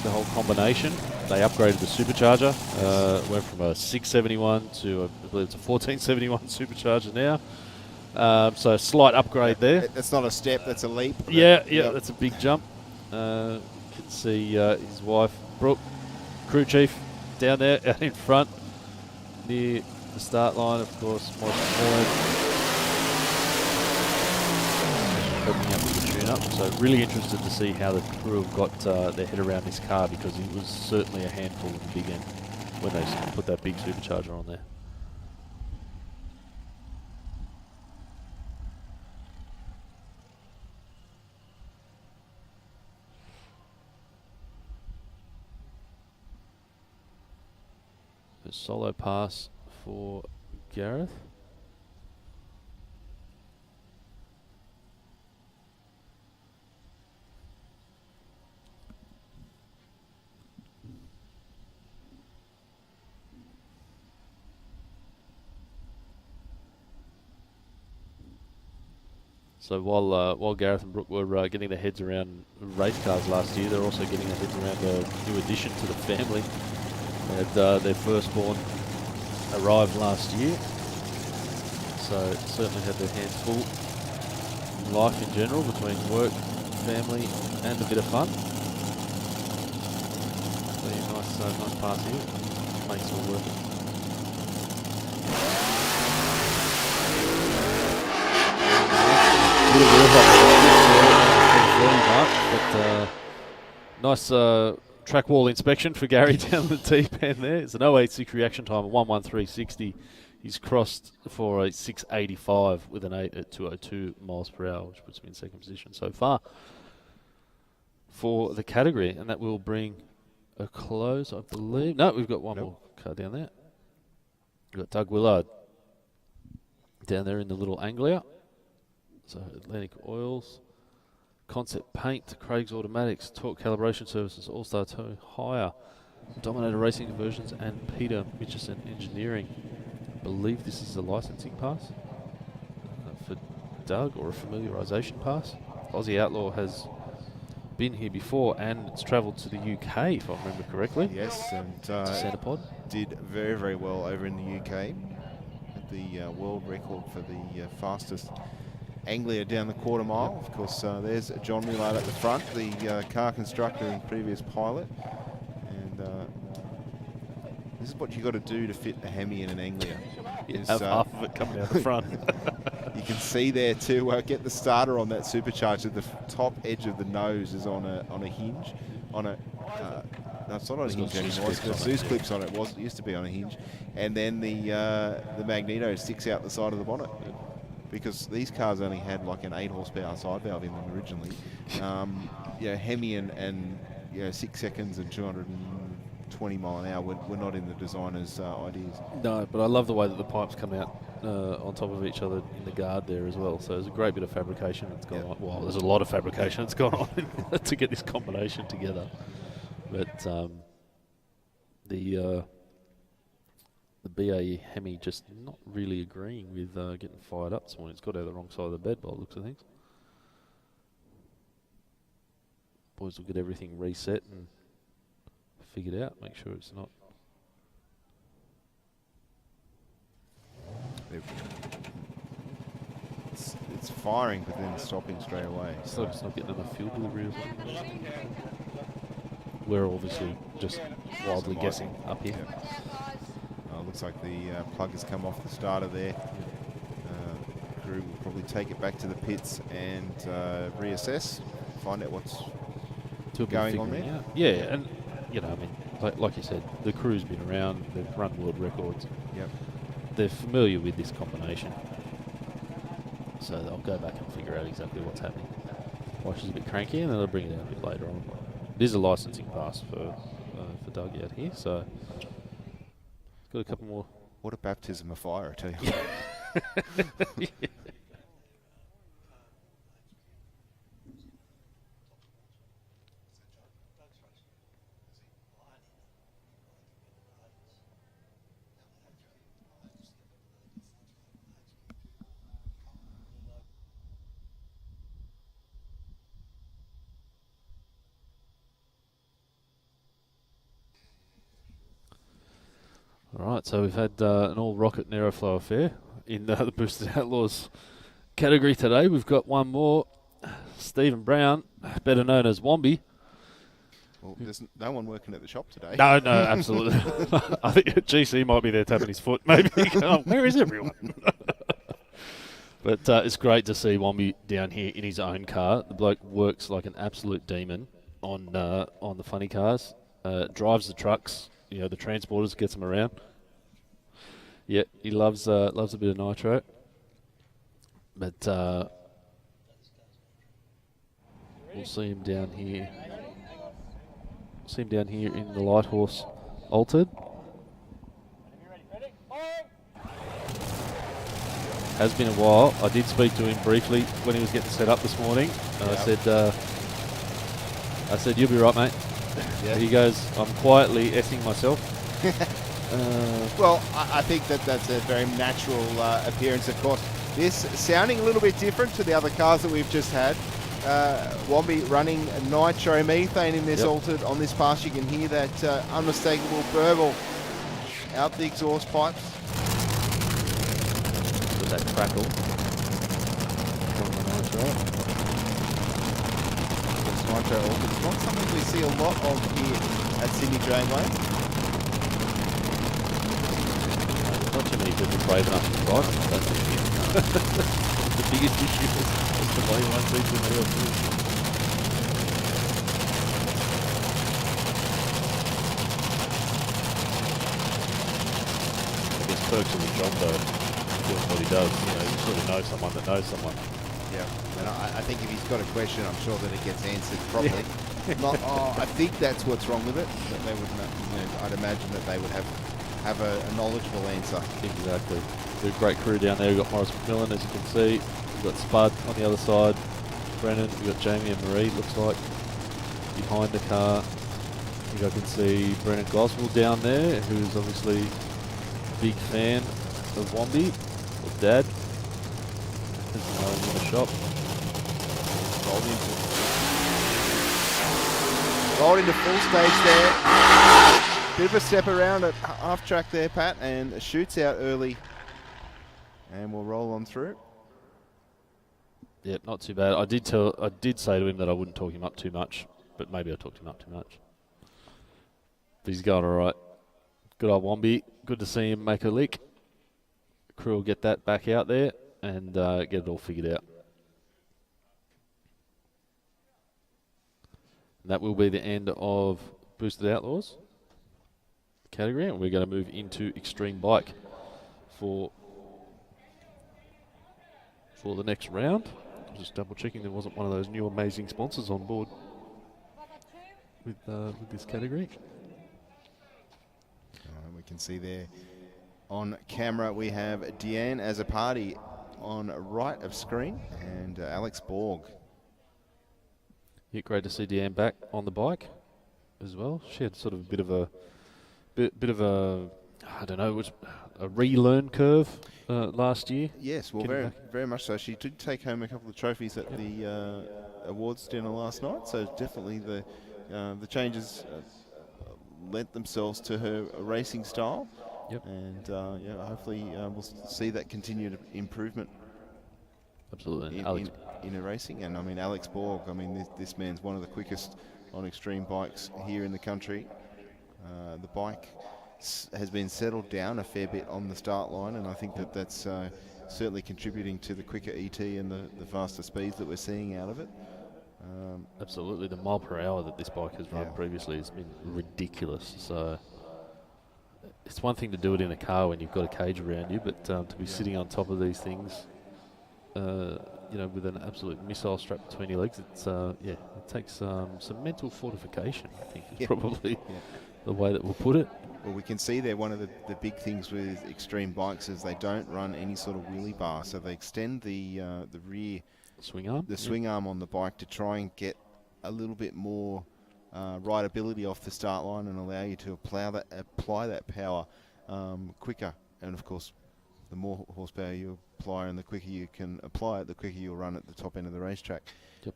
the whole combination. They upgraded the supercharger, went from a 671 to I believe it's a 1471 supercharger now. So a slight upgrade there. That's not a step, that's a leap. Yeah, that's a big jump. You can see his wife, Brooke, crew chief, down there out in front near the start line, of course. Opening up with the tune-up. So really interested to see how the crew have got their head around this car, because it was certainly a handful at the big end when they put that big supercharger on there. A solo pass for Gareth. So while Gareth and Brooke were getting their heads around race cars last year, they're also getting their heads around a new addition to the family. They had their firstborn arrived last year. So certainly had their hands full. Life in general, between work, family, and a bit of fun. So yeah, nice pass here. Makes it all worth it. Bit of but nice track wall inspection for Gary down the deep end there. It's an 086 reaction time of 113.60. He's crossed for a 685 with an 8 at 202 miles per hour, which puts him in second position so far for the category. And that will bring a close, I believe. No, we've got one more car down there. We've got Doug Willard down there in the little Anglia. So Atlantic Oils, Concept Paint, Craig's Automatics, Torque Calibration Services, All-Star Tow Hire, Dominator Racing Conversions, and Peter Mitchison Engineering. I believe this is a licensing pass for Doug, or a familiarisation pass. Aussie Outlaw has been here before, and it's travelled to the UK, if I remember correctly. Yes, and Centerpod did very, very well over in the UK. Had the world record for the fastest Anglia down the quarter mile. Of course, there's John Millard at the front, the car constructor and previous pilot. And this is what you got to do to fit a Hemi in an Anglia. Have half of it coming out the front. You can see there to get the starter on that supercharger. The top edge of the nose is on a hinge, on a. No, it's not on a hinge anymore. It's got Zeus clips on it. It used to be on a hinge, and then the magneto sticks out the side of the bonnet. Because these cars only had like an 8 horsepower side valve in them originally. Hemi and 6 seconds and 220 mile an hour were not in the designer's ideas. No, but I love the way that the pipes come out on top of each other in the guard there as well. So there's a great bit of fabrication that's gone on. Well, there's a lot of fabrication that's gone on to get this combination together. But the BAE Hemi just not really agreeing with getting fired up this morning. It's got out the wrong side of the bed by the looks of things. Boys will get everything reset and figured out, make sure it's not. It's firing, but then stopping straight away. So it's not getting enough fuel delivery or something. We're obviously just wildly guessing up here. Looks like the plug has come off the starter there. Crew will probably take it back to the pits and reassess, find out what's going on there. Yeah, and I mean, like you said, the crew's been around, they've run world records. Yep. They're familiar with this combination. So they'll go back and figure out exactly what's happening. Why she's a bit cranky, and then they'll bring it out a bit later on. It is a licensing pass for Doug out here, so got a couple more. What a baptism of fire, I tell you. All right, so we've had an all-rocket narrow flow affair in the Boosted Outlaws category today. We've got one more, Stephen Brown, better known as Wombi. Well, there's no one working at the shop today. No, absolutely. I think GC might be there tapping his foot, maybe. Where is everyone? But it's great to see Wombi down here in his own car. The bloke works like an absolute demon on the funny cars, drives the trucks, the transporters, gets them around. Yeah, he loves a bit of nitro. But we'll see him down here. See him down here in the Light Horse Altered. Has been a while. I did speak to him briefly when he was getting set up this morning. I said, you'll be right, mate. Yeah. He goes, I'm quietly S-ing myself. Well, I think that's a very natural appearance, of course. This sounding a little bit different to the other cars that we've just had. Wombi running nitromethane in this Altered on this pass. You can hear that unmistakable burble out the exhaust pipes. With that crackle. From the nitro. This nitro oil. It's not something we see a lot of here at Sydney Dragway. Not too many people brave enough to drive. That's the biggest issue. That's the way you won't see too many of them. Perks of the job though, doing what he does, you sort of know someone that knows someone. Yeah, and I think if he's got a question, I'm sure that it gets answered properly. Not, I think that's what's wrong with it. But they would, I'd imagine that they would have a knowledgeable answer. Exactly. Did a great career down there. We've got Morris McMillan, as you can see. We've got Spud on the other side. Brennan. We've got Jamie and Marie, looks like, behind the car. I think I can see Brennan Goswell down there, who's obviously big fan of Wombi, or Dad. There's another one in the shop. Rolled into full stage there. Bit of a step around at half track there, Pat, and shoots out early. And we'll roll on through. Yeah, not too bad. I did say to him that I wouldn't talk him up too much, but maybe I talked him up too much. But he's going all right. Good old Wombi. Good to see him make a lick. Crew will get that back out there and get it all figured out. And that will be the end of Boosted Outlaws category, and we're going to move into Extreme Bike for the next round. Just double checking there wasn't one of those new amazing sponsors on board with this category. We can see there on camera we have Deanne as a party on right of screen, and Alex Borg. Yeah, great to see Deanne back on the bike as well. She had sort of a bit of a I don't know, a relearn curve last year. Yes, well, very much so. She did take home a couple of trophies at the awards dinner last night, so definitely the changes lent themselves to her racing style. Yep. And hopefully we'll see that continued improvement. Absolutely. In her racing. And I mean, Alex Borg, I mean, this man's one of the quickest on extreme bikes here in the country. The bike has been settled down a fair bit on the start line, and I think that's certainly contributing to the quicker ET and the faster speeds that we're seeing out of it. Absolutely. The mile per hour that this bike has run previously has been ridiculous. So it's one thing to do it in a car when you've got a cage around you, but to be sitting on top of these things, with an absolute missile strapped between your legs, it takes some mental fortification, I think, is probably the way that we'll put it. Well, we can see there one of the big things with extreme bikes is they don't run any sort of wheelie bar, so they extend the rear swing arm, swing arm on the bike to try and get a little bit more rideability off the start line and allow you to apply that power quicker. And of course, the more horsepower you apply and the quicker you can apply it, the quicker you'll run at the top end of the racetrack. Yep.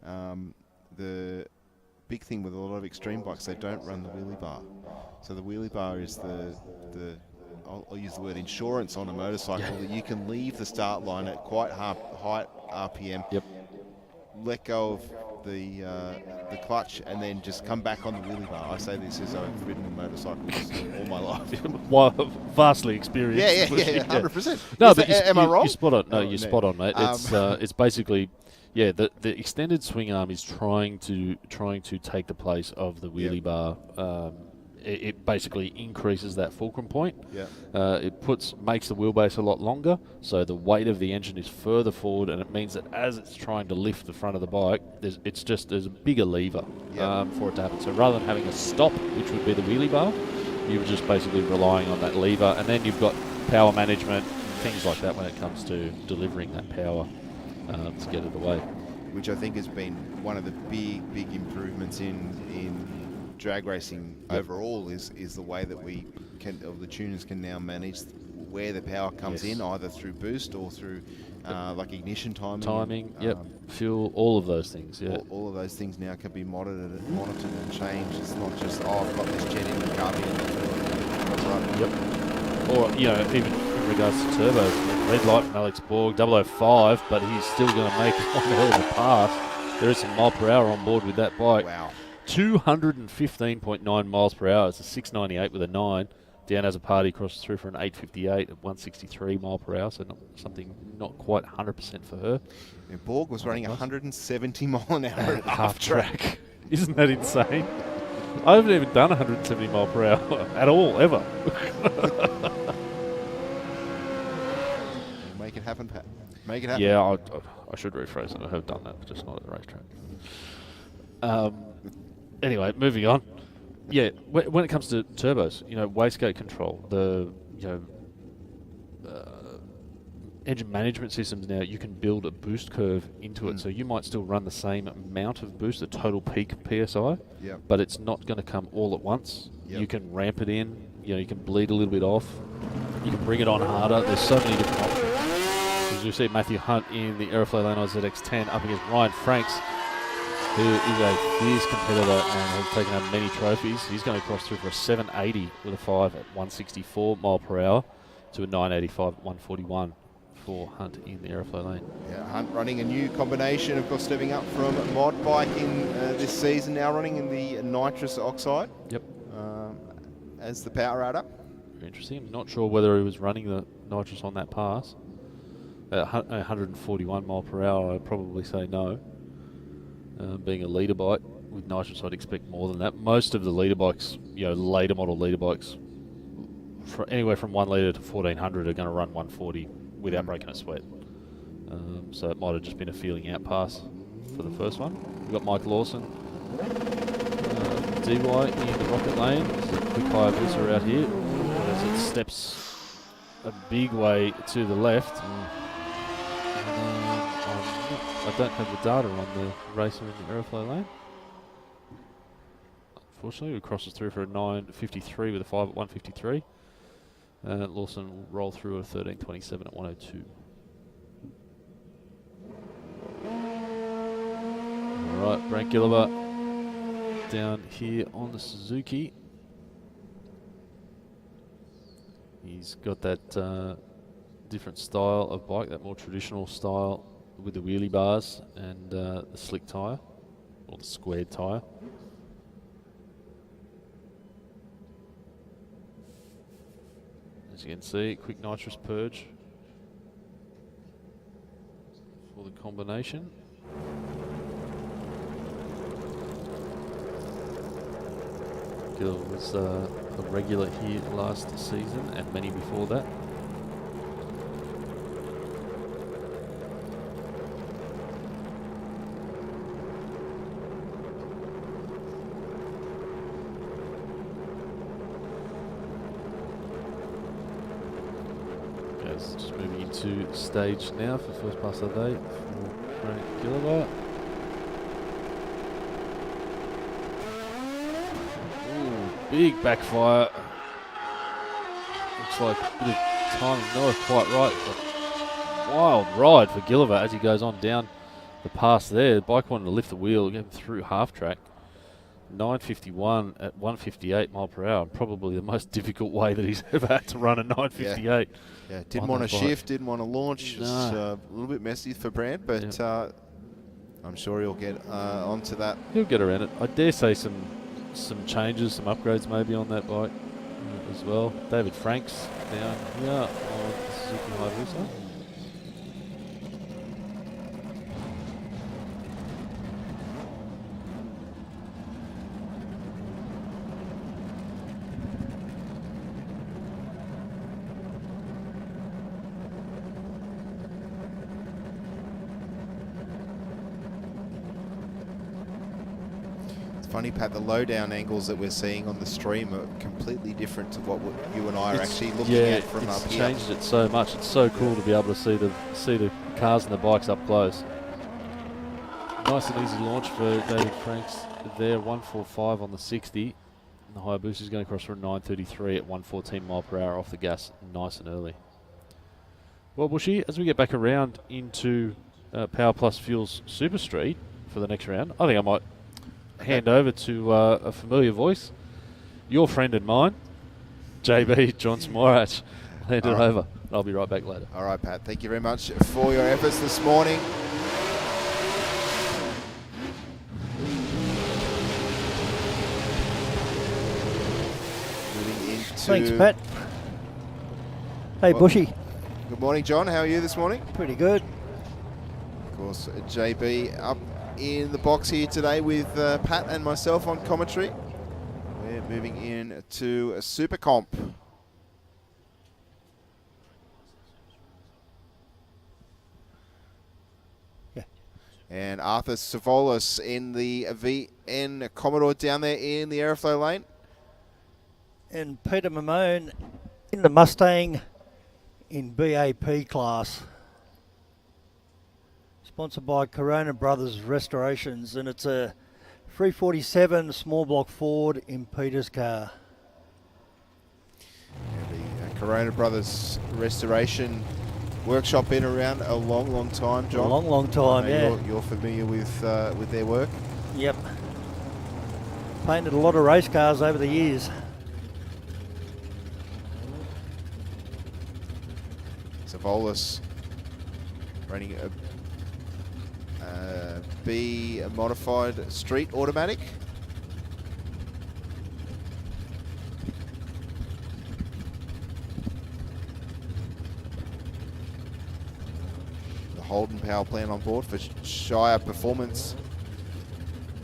The big thing with a lot of extreme bikes, they don't run the wheelie bar. So the wheelie bar is I'll use the word insurance on a motorcycle, that you can leave the start line at quite high RPM, let go of the clutch, and then just come back on the wheelie bar. I say this as I've ridden motorcycles all my life. Vastly experienced. Yeah, 100%. No, but am I wrong? You're spot on. No, you're spot on, mate. It's basically, the extended swing arm is trying to take the place of the wheelie bar. It basically increases that fulcrum point. It makes the wheelbase a lot longer, so the weight of the engine is further forward, and it means that as it's trying to lift the front of the bike, there's a bigger lever for it to happen. So rather than having a stop, which would be the wheelie bar, you're just basically relying on that lever, and then you've got power management, things like that when it comes to delivering that power to get it away. Which I think has been one of the big improvements in drag racing overall is the way that the tuners can now manage where the power comes in, either through boost or through like ignition timing. Fuel, all of those things. All of those things now can be monitored and changed. It's not just I've got this jet in the car. That's right. or even in regards to turbos. Red light from Alex Borg, 005, but he's still going to make one hell of a pass. There is some mile per hour on board with that bike. Wow. 215.9 miles per hour. It's a 698 with a 9. Down as a party, crosses through for an 858 at 163 mile per hour, so something not quite 100% for her. And Borg was running 170 mile an hour at half track. Isn't that insane? I haven't even done 170 mile per hour at all, ever. Make it happen, Pat. Make it happen. Yeah, I should rephrase it. I have done that, but just not at the racetrack. Anyway, moving on. Yeah, when it comes to turbos, wastegate control, the engine management systems now, you can build a boost curve into it, so you might still run the same amount of boost, the total peak PSI, but it's not going to come all at once. You can ramp it in, you can bleed a little bit off, you can bring it on harder. There's so many different options. As you see Matthew Hunt in the Aeroflot Lane ZX10 up against Ryan Franks, who is a fierce competitor and has taken home many trophies. He's going to cross through for a 780 with a 5 at 164 mile per hour to a 985 at 141 for Hunt in the Aeroflot Lane. Yeah, Hunt running a new combination, of course, stepping up from mod bike in this season, now running in the nitrous oxide. Yep. As the power adder. Very interesting. I'm not sure whether he was running the nitrous on that pass. At 141 mile per hour, I'd probably say no. Being a leader bike with nitrous, I'd expect more than that. Most of the leader bikes, later model leader bikes, anywhere from 1 litre to 1400 are going to run 140 without breaking a sweat. So it might have just been a feeling out pass for the first one. We've got Mike Lawson, DY in the Rocket Lane. There's a quick Hayabusa out here as it steps a big way to the left. I don't have the data on the racer in the Aeroflot Lane. Unfortunately, it crosses through for a 9.53 with a 5 at 153. Lawson will roll through a 13.27 at 102. All right, Brent Gilliver down here on the Suzuki. He's got that different style of bike, that more traditional style with the wheelie bars and the slick tyre, or the squared tyre. As you can see, quick nitrous purge for the combination. Gill was a regular here last season and many before that. Just moving into stage now for the first pass of the day for Frank Gilliver. Ooh, big backfire. Looks like a bit of timing not quite right, but wild ride for Gilliver as he goes on down the pass there. The bike wanted to lift the wheel, get him through half track. 9.51 at 158 mile per hour, probably the most difficult way that he's ever had to run a 9.58. Yeah, didn't want to shift, didn't want to launch. No. It's a little bit messy for Brand, but I'm sure he'll get onto that. He'll get around it. I dare say some changes, some upgrades maybe on that bike as well. David Franks down here on the Suzuki Hayabusa. Funny, Pat, the low-down angles that we're seeing on the stream are completely different to what you and I are actually looking at from up here. Yeah, it's changed it so much. It's so cool to be able to see the cars and the bikes up close. Nice and easy launch for David Franks there, 145 on the 60. And the Hayabusa is going to cross for a 933 at 114 mile per hour off the gas, nice and early. Well, Bushy, as we get back around into Power Plus Fuels Super Street for the next round, I think I might hand over to a familiar voice, your friend and mine, JB, John Smorach, hand it All right. over. I'll be right back later. All right, Pat. Thank you very much for your efforts this morning. Moving into Thanks, Pat. Hey, Well- Bushy. Good morning, John. How are you this morning? Pretty good. Of course, JB up in the box here today with Pat and myself on commentary. We're moving in to a super comp. Yeah. And Arthur Savolis in the VN Commodore down there in the aeroflow lane. And Peter Mamone in the Mustang in BAP class. Sponsored by Corona Brothers Restorations, and it's a 347 small block Ford in Peter's car. Yeah, the Corona Brothers Restoration Workshop been around a long, long time, John. A long, long time, I know yeah. You're familiar with their work. Yep. Painted a lot of race cars over the years. Savolis running a B modified street automatic. The Holden power plant on board for Shire Performance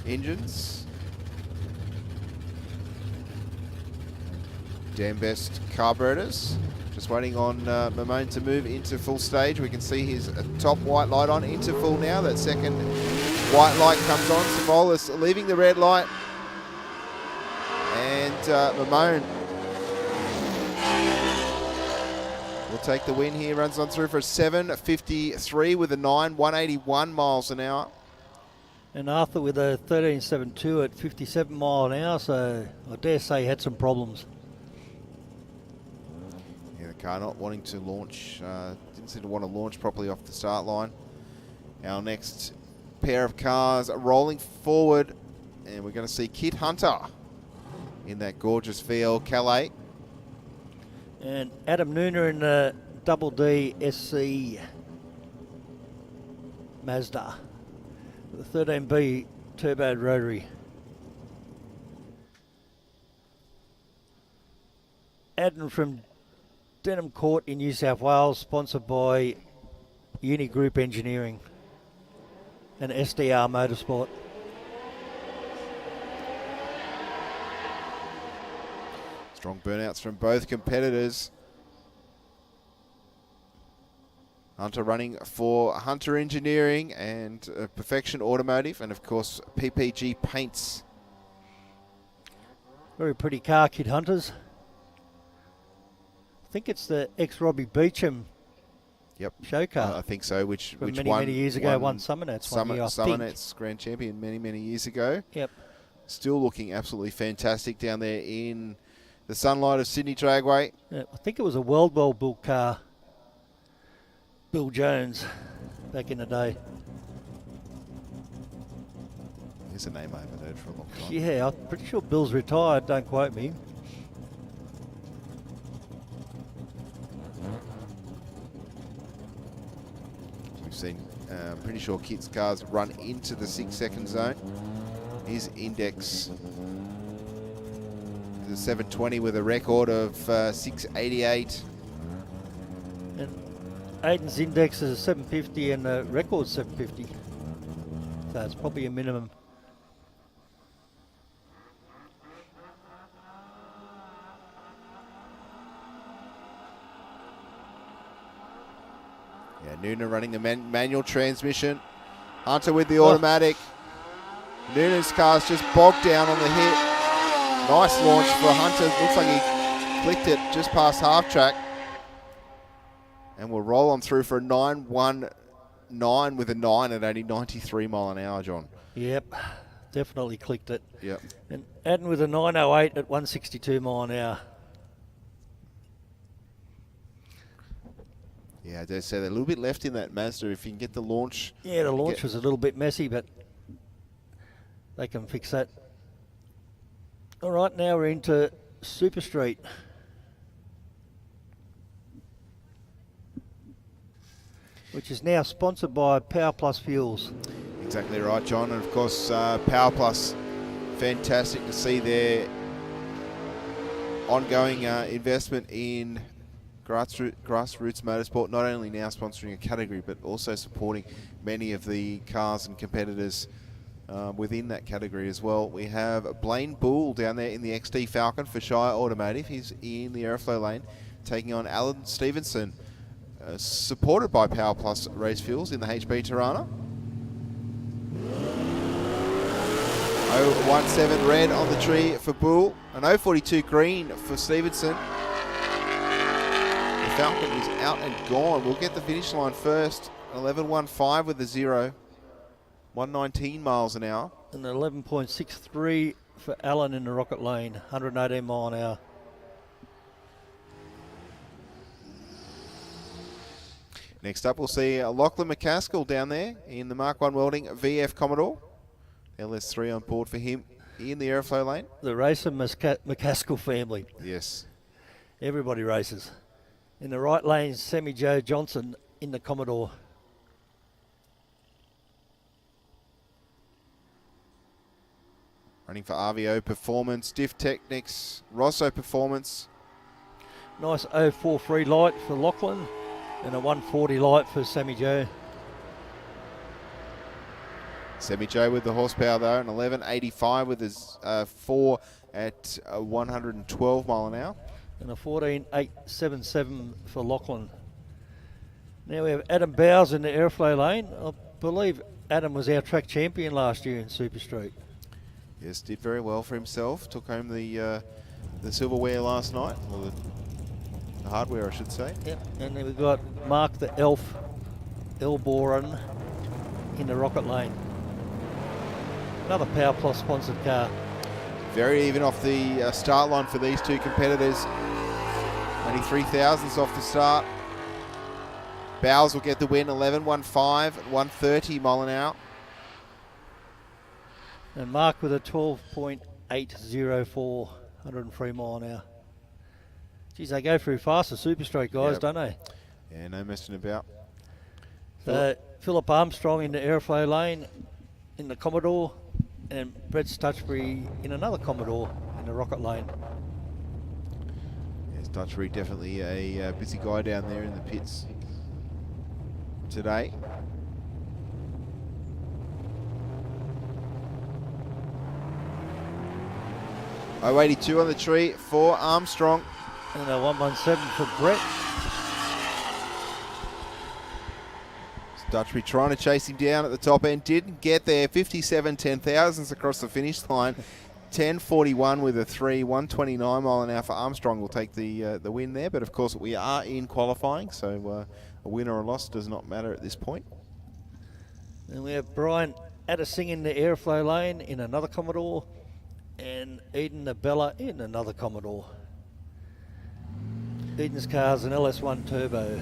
engines. Dan Best carburetors. Just waiting on Mamone to move into full stage. We can see his top white light on into full now. That second white light comes on. Savolis leaving the red light. And Mamone will take the win here. Runs on through for a 7.53 with a 181 miles an hour. And Arthur with a 13.72 at 57 mile an hour, so I dare say he had some problems. Yeah, the car not wanting to launch, didn't seem to want to launch properly off the start line. Our next pair of cars rolling forward, and we're going to see Kit Hunter in that gorgeous VL Calais. And Adam Nooner in the Double D SC Mazda with a 13B turbo rotary. Adam from Denham Court in New South Wales, sponsored by Uni Group Engineering and SDR Motorsport. Strong burnouts from both competitors. Hunter running for Hunter Engineering and Perfection Automotive, and of course PPG Paints. Very pretty car, Kid Hunters. I think it's the ex-Robbie Beecham show car. I think so, which From won many years ago, won Summernats one year, I think. Summernats Grand Champion many years ago. Yep. Still looking absolutely fantastic down there in the sunlight of Sydney Dragway. Yeah, I think it was a well built car. Bill Jones, back in the day. Here's a name I haven't heard for a long time. Yeah, I'm pretty sure Bill's retired, don't quote me. We've seen, pretty sure Kit's cars run into the 6 second zone. His index is a 720 with a record of 688. And Aiden's index is a 750 and the record's 750. So it's probably a minimum. Yeah, Nooner running the manual transmission. Hunter with the automatic. Nooner's car's just bogged down on the hit. Nice launch for Hunter. Looks like he clicked it just past half track. And we'll roll on through for a 9.19 with a 9 at only 93 mile an hour, John. Yep, definitely clicked it. Yep. And Aiden with a 908 at 162 mile an hour. Yeah, I dare say that a little bit left in that Mazda. If you can get the launch. Yeah, the launch was a little bit messy, but they can fix that. All right, now we're into Super Street. which is now sponsored by Power Plus Fuels. Exactly right, John. And of course, Power Plus, fantastic to see their ongoing investment in grassroots motorsport, not only now sponsoring a category, but also supporting many of the cars and competitors within that category as well. We have Blaine Bull down there in the XD Falcon for Shire Automotive. He's in the airflow lane, taking on Alan Stevenson, supported by Power Plus Race Fuels in the HB Tirana. 017 red on the tree for Bull, an 042 green for Stevenson. The Falcon is out and gone. We'll get the finish line first. 11.15 with the 0. 119 miles an hour. And 11.63 for Allen in the Rocket Lane, 118 mile an hour. Next up, we'll see Lachlan McCaskill down there in the Mark 1 Welding VF Commodore. LS3 on board for him in the airflow lane. The Racer McCaskill family. Yes. Everybody races. In the right lane, Sammy Joe Johnson in the Commodore. Running for RVO Performance, Diff Technics, Rosso Performance. Nice 043 light for Lachlan and a 140 light for Sammy Joe. Sammy Joe with the horsepower though, an 11.85 with his 4 at 112 mile an hour. And a 14.877 for Lachlan. Now we have Adam Bowes in the airflow lane. I believe Adam was our track champion last year in Super Street. Yes, did very well for himself. Took home the silverware last night, or the hardware, I should say. Yep. And then we've got Mark the Elf Elboran in the Rocket Lane. Another Power Plus sponsored car. Very even off the start line for these two competitors. Only 3,000s off the start. Bowes will get the win, 11.15 at 130 mile an hour. And Mark with a 12.804, 103 mile an hour. Geez, they go through fast, the Super Street guys, Yep. don't they? Yeah, no messing about. Philip Armstrong in the airflow lane in the Commodore, and Brett Stutchbury in another Commodore in the Rocket Lane. Yes, Stutchbury definitely a busy guy down there in the pits today. .082 on the tree for Armstrong. And a 117 for Brett. Stutchbury trying to chase him down at the top end. Didn't get there. 57 10,000s across the finish line. 10.41 with a 3. 129 mile an hour for Armstrong will take the win there. But of course we are in qualifying, so a win or a loss does not matter at this point. And we have Brian Addising in the airflow lane in another Commodore, and Eden Nabella in another Commodore. Eden's car's an LS1 turbo.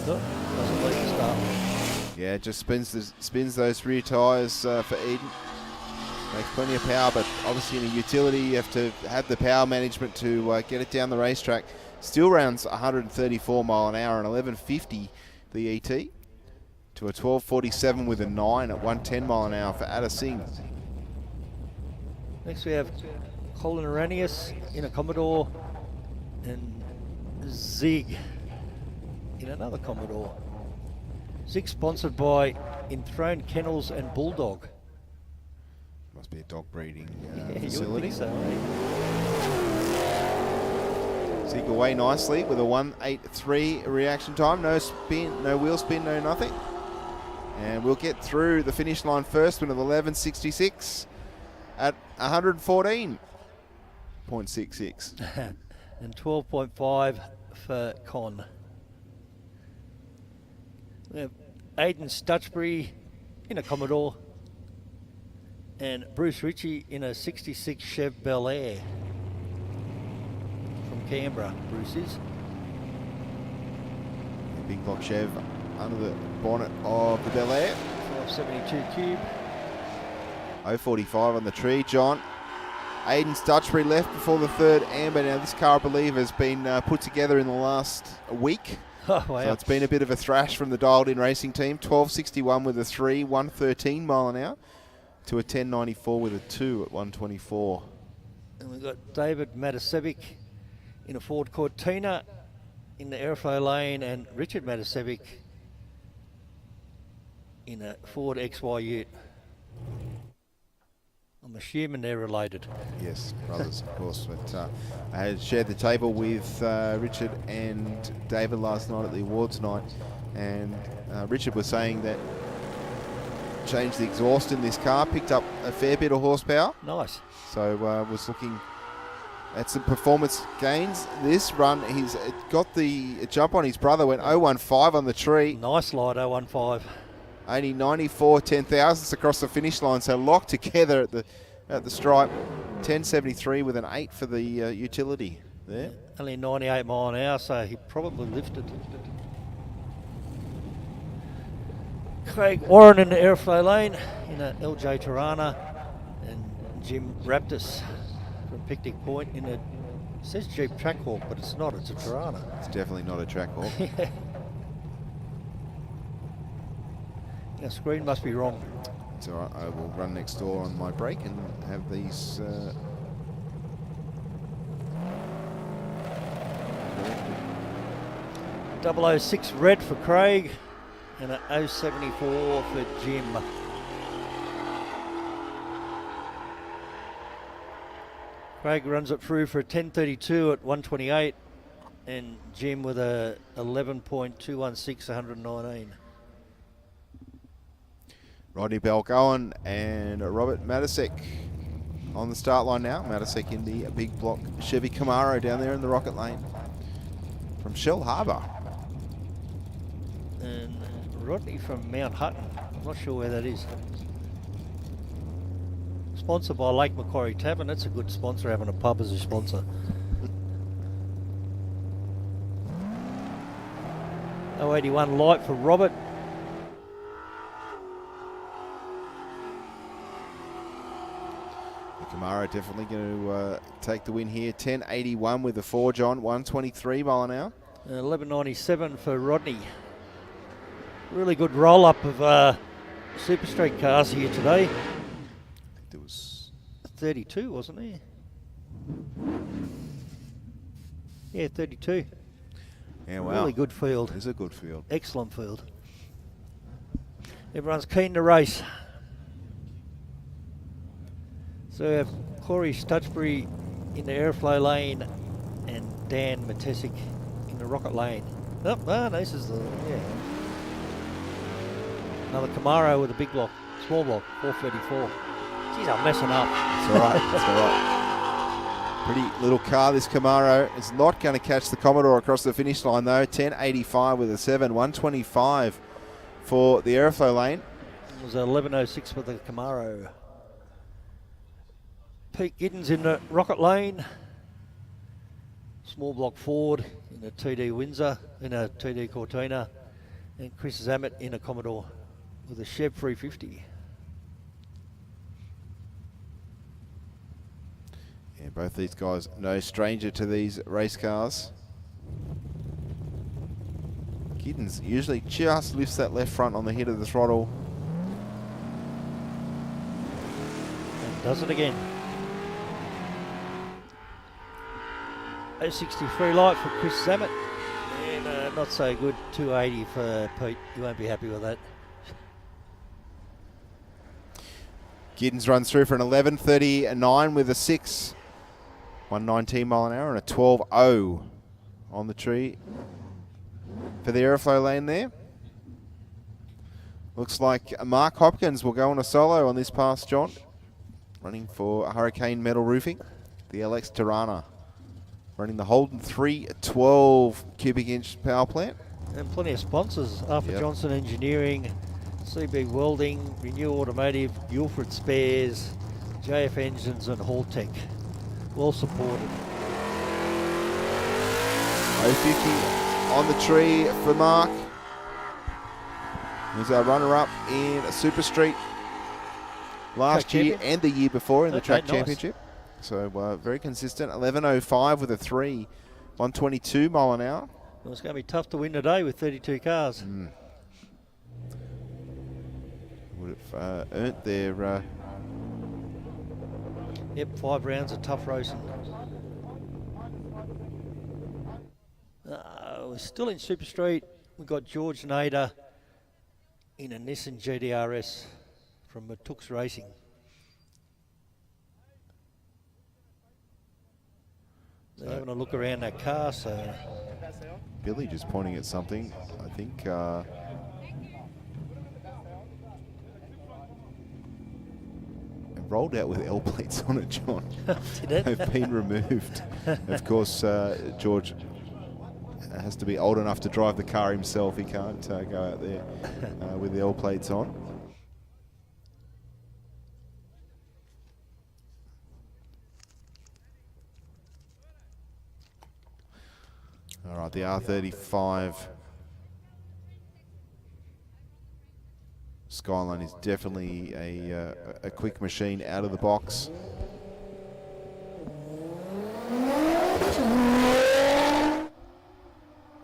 Oh, doesn't leave the start. Yeah, just spins those rear tyres for Eden. Makes plenty of power, but obviously in a utility you have to have the power management to get it down the racetrack. Still runs 134 mile an hour and 11.50 the ET to a 12.47 with a 9 at 110 mile an hour for Addising. Next we have Colin Arrhenius in a Commodore, and Zig in another Commodore. Zig sponsored by Enthroned Kennels and Bulldog. Must be a dog breeding Yeah, you would facility. think so, eh? Zig away nicely with a 1.83 reaction time. No spin, no wheel spin, no nothing. And we'll get through the finish line first with an 11.66 at 114.66. And 12.5 for Con. We have Aidan Stutchbury in a Commodore, and Bruce Ritchie in a 66 Chev Bel Air from Canberra. Bruce is. Big block Chev under the bonnet of the Bel Air. 572 cube. 0.45 on the tree, John. Aidan Stutchbury left before the third amber. Now this car, I believe, has been put together in the last week. Oh, wow. So it's been a bit of a thrash from the dialed-in racing team. 12.61 with a 3, 113 mile an hour to a 10.94 with a 2 at 124. And we've got David Matasevic in a Ford Cortina in the airflow lane, and Richard Matasevic in a Ford XY Ute. I'm assuming they're related. Yes, brothers, of course. But I had shared the table with Richard and David last night at the awards night, and Richard was saying that changed the exhaust in this car, picked up a fair bit of horsepower. Nice. So was looking at some performance gains. This run, he's got the jump on his brother, went 0.15 on the tree. Nice light, 015. Only 94 10,000ths across the finish line, so locked together at the stripe. 10.73 with an 8 for the utility there. Only 98 mile an hour, so he probably lifted. Craig Warren in the airflow lane in a LJ Tirana, and Jim Raptus from Picnic Point in a, it says Jeep Trackhawk, but it's not, it's a Tirana. It's definitely not a Trackhawk. The screen must be wrong. It's all right, I will run next door on my break and have these... 006 red for Craig and a 074 for Jim. Craig runs it through for a 10.32 at 128, and Jim with a 11.216, 119. Rodney Balgowan and Robert Matasek on the start line now. Matasek in the big block Chevy Camaro down there in the rocket lane from Shell Harbour. And Rodney from Mount Hutton. I'm not sure where that is. Sponsored by Lake Macquarie Tavern. That's a good sponsor, having a pub as a sponsor. .081 light for Robert. Camaro definitely going to take the win here. 10.81 with the forge on, 123 mile an hour. 11.97 for Rodney. Really good roll-up of Super Street cars here today. I think there was 32, wasn't there? Yeah, 32. Yeah, wow. Really good field. It's a good field. Excellent field. Everyone's keen to race. So we have Corey Stutchbury in the airflow lane and Dan Matesic in the rocket lane. Oh, no, this is the, yeah. Another Camaro with a big block, small block, 434. Geez, I'm messing up. It's all right, it's all right. Pretty little car, this Camaro. It's not going to catch the Commodore across the finish line, though. 10.85 with a 7, 125 for the airflow lane. It was 11.06 for the Camaro. Pete Giddens in the rocket lane. Small block Ford in a TD Windsor, in a TD Cortina. And Chris Zammett in a Commodore with a Chev 350. Yeah, both these guys no stranger to these race cars. Giddens usually just lifts that left front on the hit of the throttle. And does it again. 063 light for Chris Zammett. And not so good, 280 for Pete. You won't be happy with that. Giddens runs through for an 11.39 with a 6. 119 mile an hour and a 12.0 on the tree for the airflow lane there. Looks like Mark Hopkins will go on a solo on this pass, John. Running for Hurricane Metal Roofing, the LX Tirana. Running the Holden 312 cubic inch power plant. And plenty of sponsors. Arthur Johnson Engineering, CB Welding, Renew Automotive, Guilford Spares, JF Engines and Halltech. Well supported. 050 on the tree for Mark. He's our runner-up in a Super Street last Track year champion. and the year before in the Okay, Track nice. Championship. So very consistent. 11.05 with a 3. 122 mile an hour. Well, it's going to be tough to win today with 32 cars. Would have earned their... Yep, 5 rounds of tough racing. We're still in Super Street. We've got George Nader in a Nissan GTRS from Matux Racing. They're having a look around that car, so... Billy just pointing at something. I think... rolled out with L plates on it, John. Did it? They've been removed. Of course, George has to be old enough to drive the car himself. He can't go out there with the L plates on. All right, the R35 Skyline is definitely a quick machine out of the box.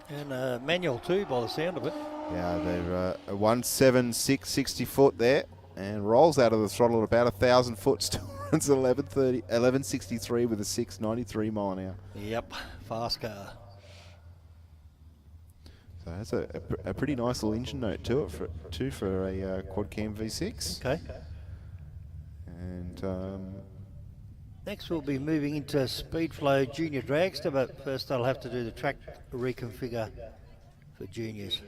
And manual too, by the sound of it. Yeah, they're a 176 60 foot there, and rolls out of the throttle at about 1,000 foot. Still runs at 1163 with a 693 mile an hour. Yep, fast car. So that's a pretty nice little engine note to it for a quad cam V6. Okay. And next we'll be moving into Speedflow Junior Dragster, but first I'll have to do the track reconfigure for juniors.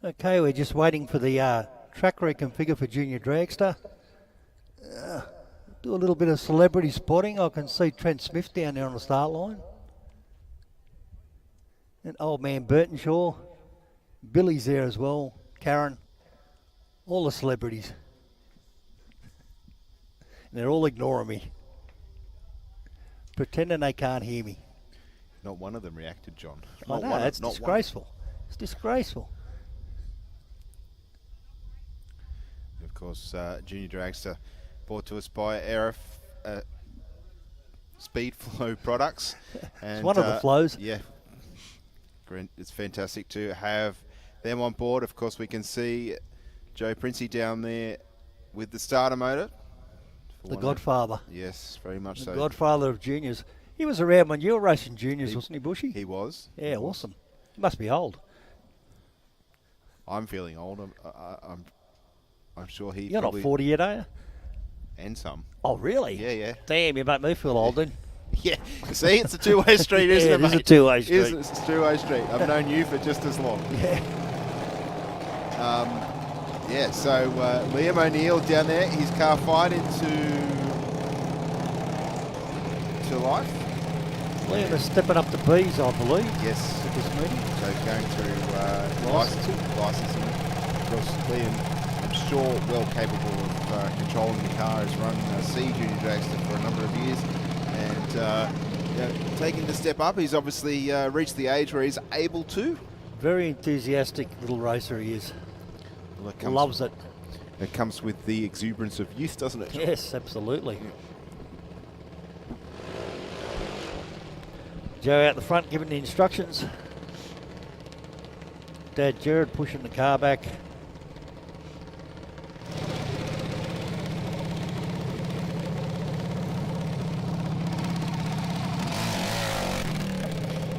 Okay, we're just waiting for the track reconfigure for Junior Dragster. Do a little bit of celebrity spotting. I can see Trent Smith down there on the start line. And old man Burtonshaw. Billy's there as well. Karen. All the celebrities. And they're all ignoring me. Pretending they can't hear me. not one of them reacted, John. I know, it's disgraceful. It's disgraceful. Of course, Junior Dragster brought to us by Speed Flow products. And, It's one of the flows. Yeah, it's fantastic to have them on board. Of course, we can see Joe Princey down there with the starter motor. The godfather. Yes, very much the so. The godfather of juniors. He was around when you were racing juniors, wasn't he, Bushy? He was. Yeah, awesome. He must be old. I'm feeling old. I'm sure he. You're not 40 yet, are you? And some. Oh, really? Yeah, yeah. Damn, you make me feel old then. Yeah. See, it's a two-way street, isn't it, mate? It is a two-way street. It's a two-way street. I've known you for just as long. Yeah. Yeah, so Liam O'Neill down there, his car fired into life. Liam is stepping up to B's, I believe, Yes. at this meeting. So going through licensing. Of course, Liam, I'm sure, well capable of controlling the car. Has run C Junior Dragster for a number of years, and taking the step up. He's obviously reached the age where he's able to. Very enthusiastic little racer he is. Well, it Loves it. It comes with the exuberance of youth, doesn't it? Yes, absolutely. Joe out the front giving the instructions. Dad Jared pushing the car back.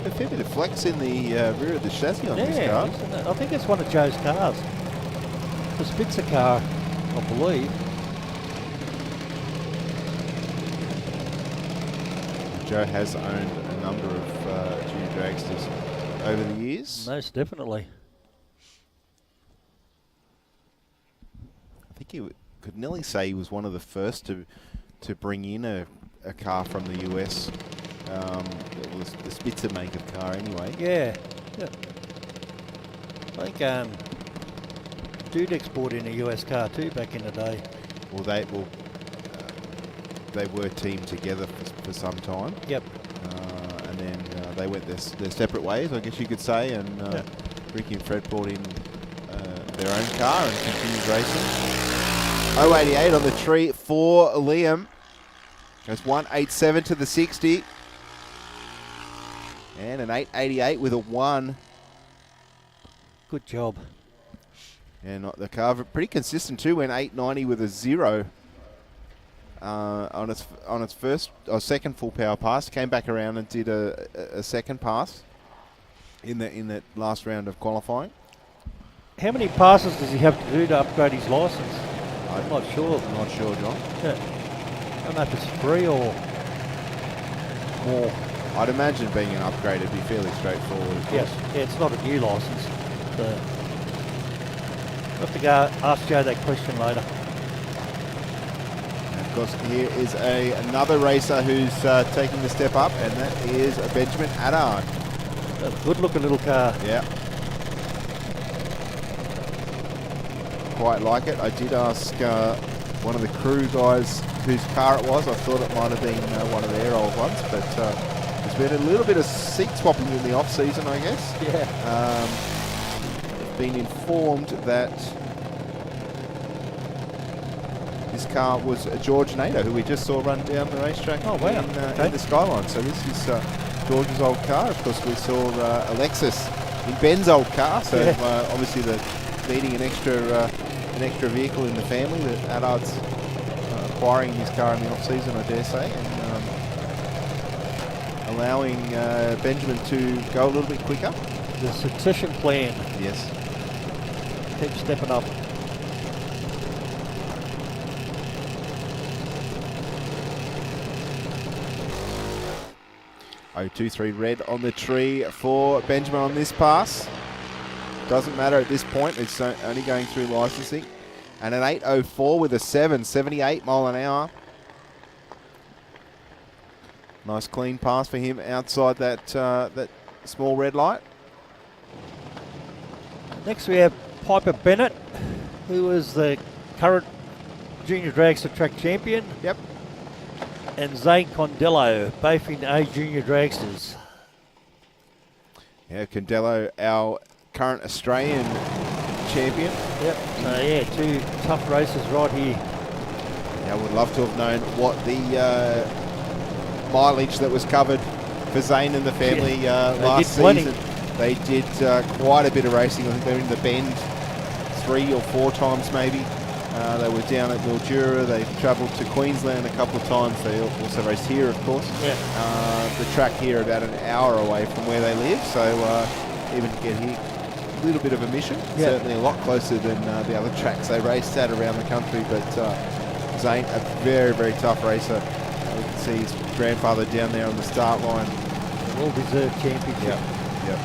A fair bit of flex in the rear of the chassis on this Yeah, car. isn't it? I think it's one of Joe's cars. The Spitzer car, I believe. Joe has owned a number of junior dragsters over the years. Most definitely. I think he could nearly say he was one of the first to bring in a car from the US. It was the Spitzer make of car anyway. Yeah. I think Dude exported in a US car too back in the day. Well, they were teamed together for some time. Yep. And then they went their separate ways, I guess you could say. And Ricky and Fred brought in their own car and continued racing. 088 on the tree for Liam. Goes 187 to the 60. And an 888 with a 1. Good job. And the car pretty consistent too. Went 890 with a 0 on its first or second full power pass. Came back around and did a second pass in that last round of qualifying. How many passes does he have to do to upgrade his license? I'm not sure. Not sure, John. Yeah. I don't know if it's 3 or more. I'd imagine being an upgrade would be fairly straightforward. Yes. Yeah, it's not a new license. So we'll have to go ask Joe that question later. And of course, here is another racer who's taking the step up, and that is Benjamin Adard. A good-looking little car. Yeah. Quite like it. I did ask one of the crew guys whose car it was. I thought it might have been one of their old ones, but there's been a little bit of seat swapping in the off-season, I guess. Yeah. Been informed that this car was George Nader, who we just saw run down the racetrack in the Skyline. So this is George's old car. Of course, we saw Alexis in Ben's old car. So obviously needing an extra vehicle in the family, that Adard's acquiring his car in the off-season, I dare say, and allowing Benjamin to go a little bit quicker. The succession plan. Yes. Keep stepping up. Oh, 2-3 red on the tree for Benjamin on this pass. Doesn't matter at this point. It's only going through licensing. And an 804 with a 78 mile an hour. Nice clean pass for him outside that small red light. Next we have Piper Bennett, who is the current Junior Dragster track champion. Yep. And Zane Condello, both in A Junior Dragsters. Yeah, Condello, our current Australian champion. Yep. So yeah, 2 tough races right here. I would love to have known what the mileage that was covered for Zane and the family last season. They did quite a bit of racing. I think they were in the Bend 3 or 4 times maybe. They were down at Mildura. They travelled to Queensland a couple of times. They also raced here, of course. Yeah. The track here about an hour away from where they live, so even to get here, a little bit of a mission. Yeah. Certainly a lot closer than the other tracks they raced at around the country. But Zane, a very, very tough racer. We can see his grandfather down there on the start line. Well-deserved championship. Yep.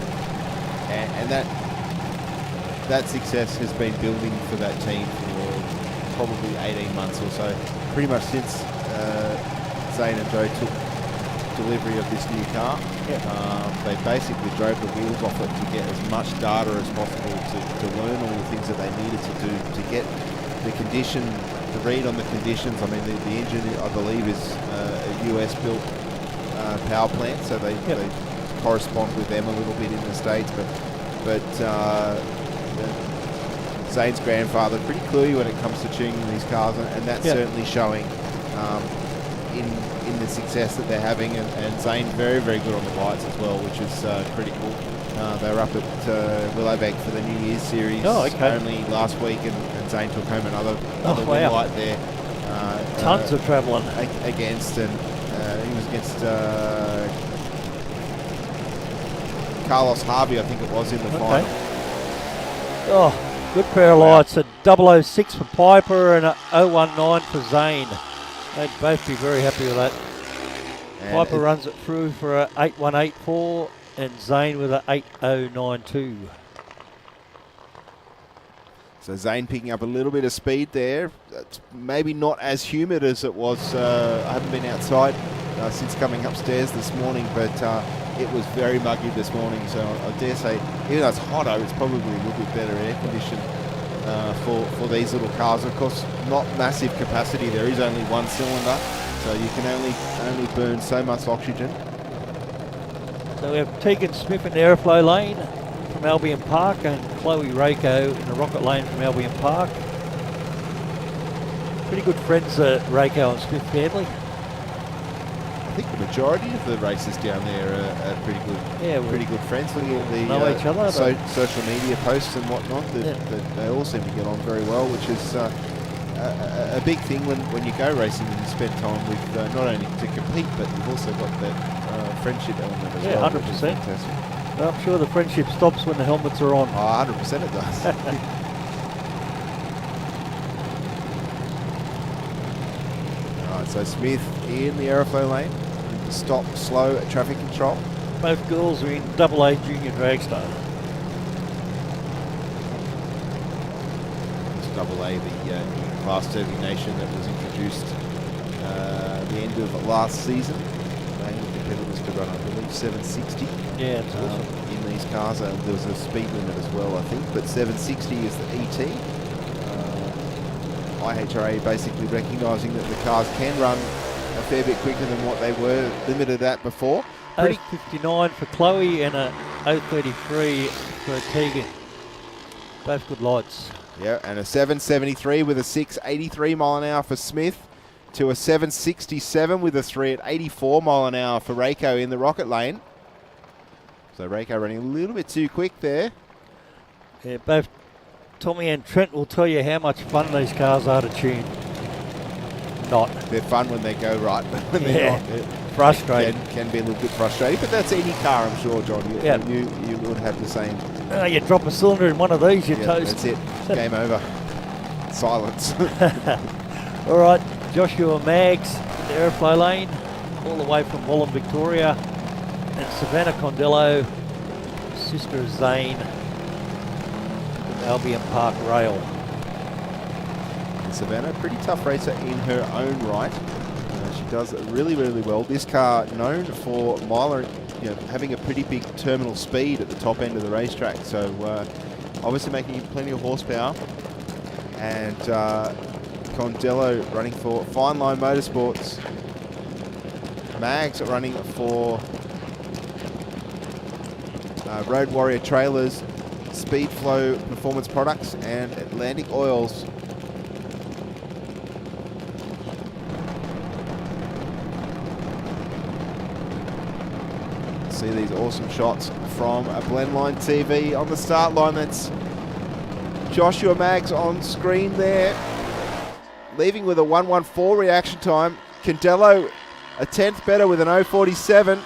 And that success has been building for that team for probably 18 months or so. Pretty much since Zane and Joe took delivery of this new car. They basically drove the wheels off it to get as much data as possible to learn all the things that they needed to do to get the condition, to read on the conditions. I mean, the engine, I believe, is a US-built power plant, so they correspond with them a little bit in the States. But Zane's grandfather pretty cluey when it comes to tuning these cars, and that's certainly showing in the success that they're having. And Zane very, very good on the lights as well, which is critical. They were up at Willowbank for the New Year's series only last week, and Zane took home another win light there. Tons of travelling against, and he was against Carlos Harvey, I think it was, in the final. Oh, good pair of lights. A 006 for Piper and a 019 for Zane. They'd both be very happy with that. And Piper runs it through for a 8184 and Zane with a 8092. So Zane picking up a little bit of speed there. It's maybe not as humid as it was. I haven't been outside since coming upstairs this morning, but it was very muggy this morning. So I dare say, even though it's hotter, it's probably a little bit better air conditioned for these little cars. Of course, not massive capacity. There is only one cylinder, so you can only burn so much oxygen. So we have Tegan Smith in the airflow lane from Albion Park and Chloe Rako in the rocket lane from Albion Park. Pretty good friends, Rako and Smith family. I think the majority of the races down there are pretty good. Yeah, pretty good friends. Looking at the know each other, social media posts and whatnot, they all seem to get on very well, which is a big thing when you go racing and you spend time with not only to compete, but you've also got that friendship element as well. Yeah, 100%. Well, I'm sure the friendship stops when the helmets are on. Oh, 100% it does. Alright, so Smith in the aeroflow lane. Stop, slow at traffic control. Both girls are in AA Junior Dragster. It's AA, the class designation that was introduced at the end of last season. Competitors could run, I believe, 760. Yeah, it's awesome. In these cars, there was a speed limit as well, I think, but 760 is the ET. IHRA basically recognising that the cars can run a fair bit quicker than what they were limited at before. 059 for Chloe and a 033 for Tegan. Both good lights. Yeah, and a 773 with a 683 mile an hour for Smith, to a 767 with a 3 at 84 mile an hour for Rako in the rocket lane. So Rako running a little bit too quick there. Yeah, both Tommy and Trent will tell you how much fun these cars are to tune. Not. They're fun when they go right, but when they're not, frustrating. Can be a little bit frustrating, but that's any car, I'm sure, John. You would have the same. You drop a cylinder in one of these, you're toast. That's it. Game over. Silence. All right, Joshua Maggs, the airflow lane, all the way from Wallam, Victoria, and Savannah Condello, sister of Zane, from Albion Park Rail. Savannah, pretty tough racer in her own right. She does really, really well. This car known for miler, having a pretty big terminal speed at the top end of the racetrack. So obviously making plenty of horsepower. And Condello running for Fine Line Motorsports. Mags running for Road Warrior Trailers, Speedflow Performance Products, and Atlantic Oils. See these awesome shots from a Blendline TV on the start line. That's Joshua Maggs on screen there, leaving with a 1:14 reaction time. Condello a 10th better with an 0:47.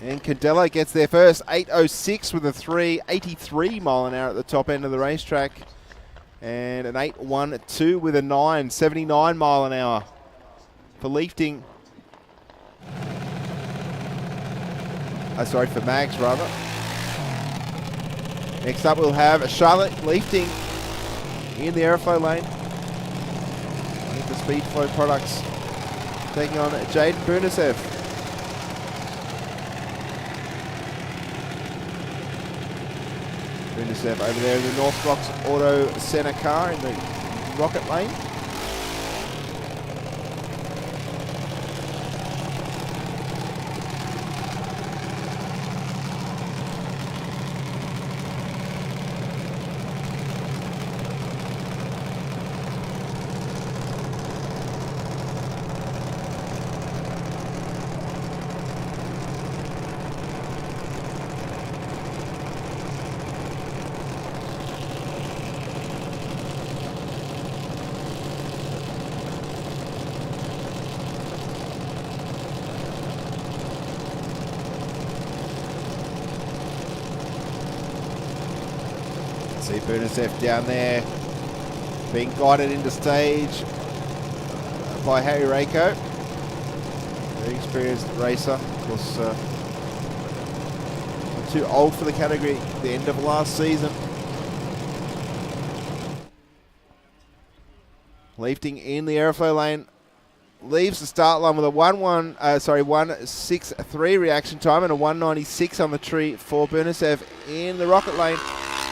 And Condello gets there first, 8:06 with a 3:83 mile an hour at the top end of the racetrack. And an 8:12 with a 79 mile an hour for Leifting. For Maggs, rather. Next up, we'll have Charlotte Leifting in the aeroflow lane. I think the Speedflow products taking on Jaden Burnisev. Burnisev over there in the North Rocks Auto Centre car in the rocket lane. See Burnisev down there being guided into stage by Harry Rako. Very experienced racer. Of course, too old for the category at the end of last season. Lifting in the aeroflow lane. Leaves the start line with a 1:63 reaction time and a 1:96 on the tree for Burnisev in the rocket lane.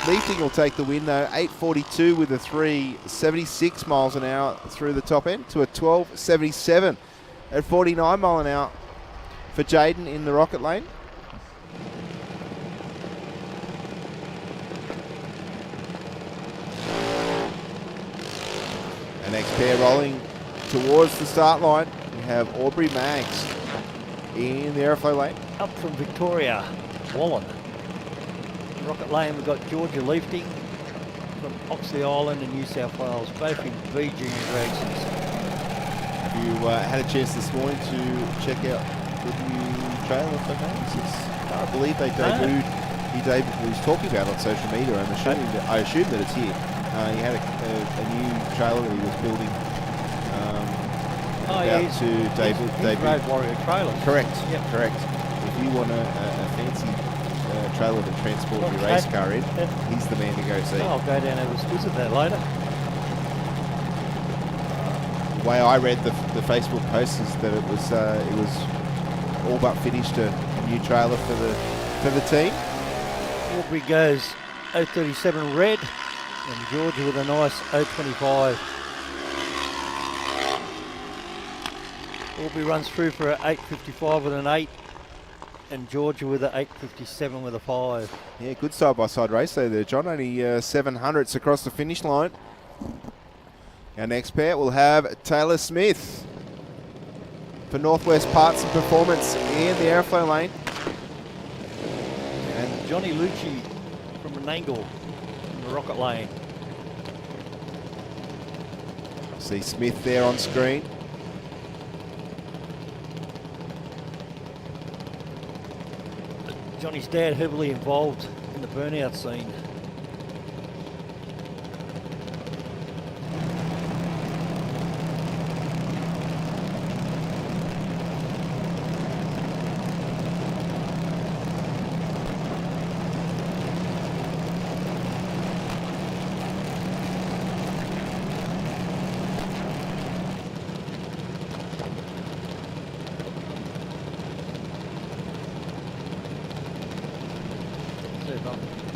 Leafing will take the win though, 8:42 with a 376 miles an hour through the top end to a 12:77 at 49 mile an hour for Jaden in the rocket lane. The next pair rolling towards the start line. We have Aubrey Maggs in the aeroflow lane. Up from Victoria, Wallen. Rocket lane, we've got Georgia Leafting from Oxley Island in New South Wales, both in B Junior Dragsters. Have you had a chance this morning to check out the new trailer for Maggs? I believe they debuted. He was talking about it on social media, and I assume that it's here. He had a new trailer that he was building. About to debut. Road Warrior trailer. Correct. Yep. Correct. If you want a fancy trailer to transport your race car in, he's the man to go see. I'll go down and have a visit that later. The way I read the Facebook post is that it was all but finished a new trailer for the team. Aubrey goes 037 red, and Georgia with a nice 025. Aubrey runs through for an 855 with an 8, and Georgia with an 857 with a 5. Yeah, good side-by-side race there, John. Only 700ths across the finish line. Our next pair will have Taylor Smith for Northwest Parts and Performance in the aeroflow lane. And Johnny Lucci from Menangle in the rocket lane. See Smith there on screen. Johnny's dad heavily involved in the burnout scene.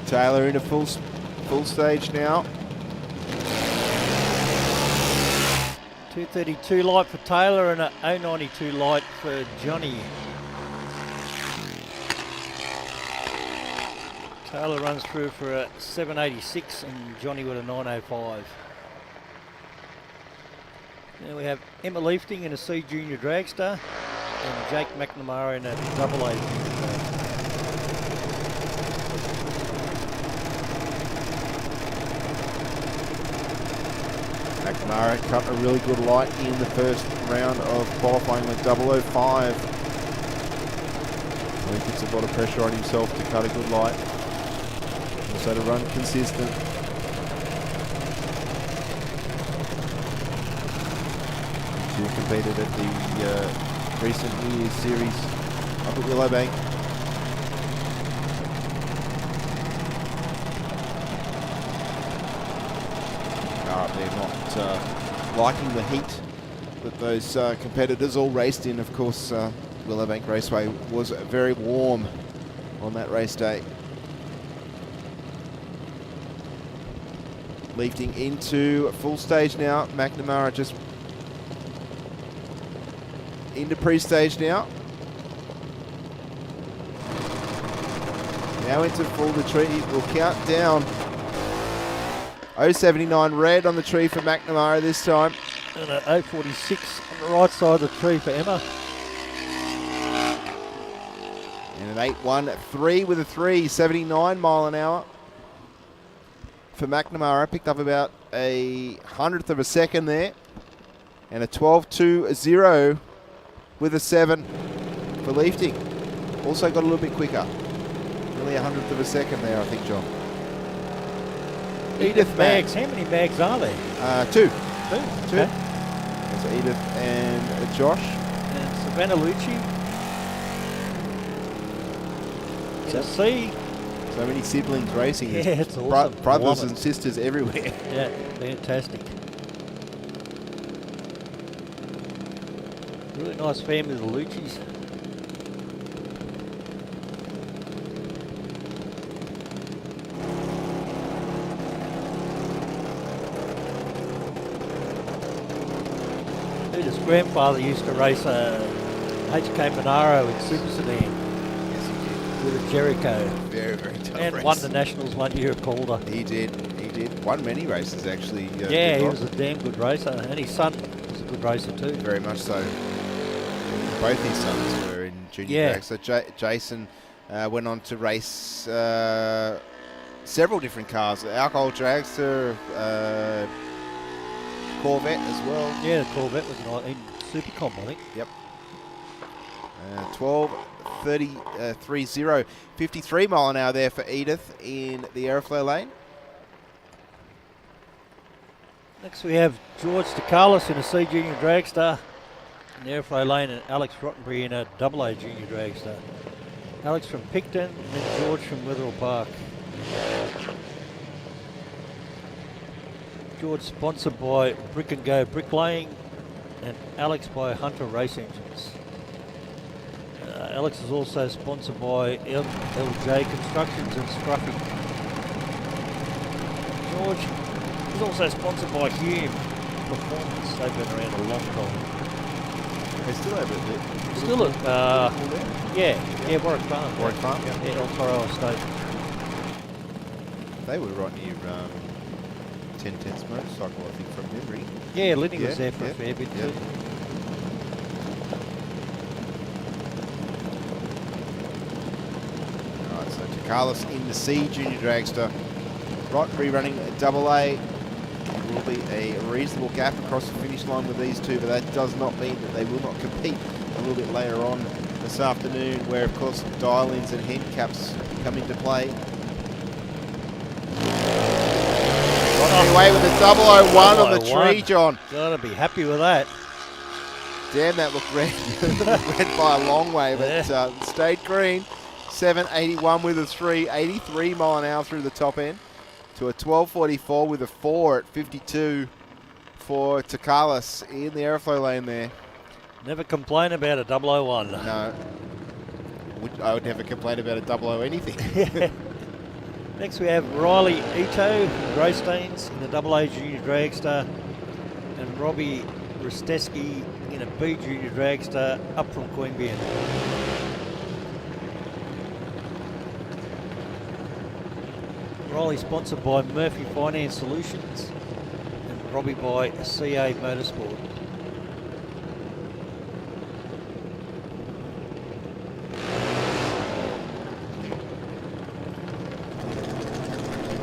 Taylor into full stage now. 232 light for Taylor and a 092 light for Johnny. Taylor runs through for a 786 and Johnny with a 905. Then we have Emma Leafting in a C Junior Dragster and Jake McNamara in a AA Junior Dragster. McNamara cut a really good light in the first round of qualifying with 005. He puts a lot of pressure on himself to cut a good light. Also to run consistent. Two competed at the recent New Year's Series up at Willowbank. They're not liking the heat that those competitors all raced in. Of course, Willowbank Raceway was very warm on that race day. Lifting into full stage now. McNamara just into pre-stage now. Now into full. The tree will count down. 079 red on the tree for McNamara this time. And an 046 on the right side of the tree for Emma. And an 813 with a 3, 79 mile an hour for McNamara. Picked up about a 100th of a second there. And a 12.20 with a 7 for Leifting. Also got a little bit quicker. Nearly a 100th of a second there, I think, John. Edith Mags. How many mags are there? 2. 2. Okay. So Edith and Josh. And Savannah Lucci. In a C. So many siblings racing. Yeah, There's it's awesome. brothers and sisters everywhere. Yeah, fantastic. Really nice family, the Lucci's. His grandfather used to race a HK Monaro in Super Sedan. Yes, he With a Jericho. did. Very, very tough And race. won the Nationals 1 year at Calder. He did. Won many races, actually. Yeah, he Rob. was a damn good racer. And his son was a good racer too. Very much so. Both his sons were in junior drag. So Jason went on to race several different cars. Alcohol Dragster, Corvette as well. Yeah, the Corvette was in Supercom, I think. Yep. 12.30, 53 mile an hour there for Edith in the aeroflow lane. Next we have George DeCarlos in a C Junior Dragster in the airflow lane, and Alex Rottenbury in a AA Junior Dragster. Alex from Picton and George from Wetherill Park. George sponsored by Brick and Go Bricklaying, and Alex by Hunter Race Engines. Alex is also sponsored by LJ Constructions and Scruffy. George is also sponsored by Hume Performance. They've been around a long time. They still have it. Still at, yeah, Warwick Farm. Warwick Farm? Yeah, El Toro Estate. They were right near 10 Tenths Motorcycle, I think, from memory. Yeah, Linny Yeah, was there for yeah, a fair bit yeah. too. Alright, so Carlos in the C Junior Dragster. Rottenbury running AA. Will be a reasonable gap across the finish line with these two, but that does not mean that they will not compete a little bit later on this afternoon, where of course dial-ins and handicaps come into play. Rottenbury away with a 001 on the tree, John. Gotta be happy with that. Damn, that looked red. Red by a long way, but stayed green. 781 with a 3, 83 mile an hour through the top end. To a 12.44 with a 4 at 52 for Takalis in the aeroflow lane there. Never complain about a 001. No, I would never complain about a 00 anything. Next we have Riley Ito from Greystanes in the AA Junior Dragster, and Robbie Risteski in a B Junior Dragster up from Queanbeyan. Riley sponsored by Murphy Finance Solutions, and Robbie by CA Motorsport.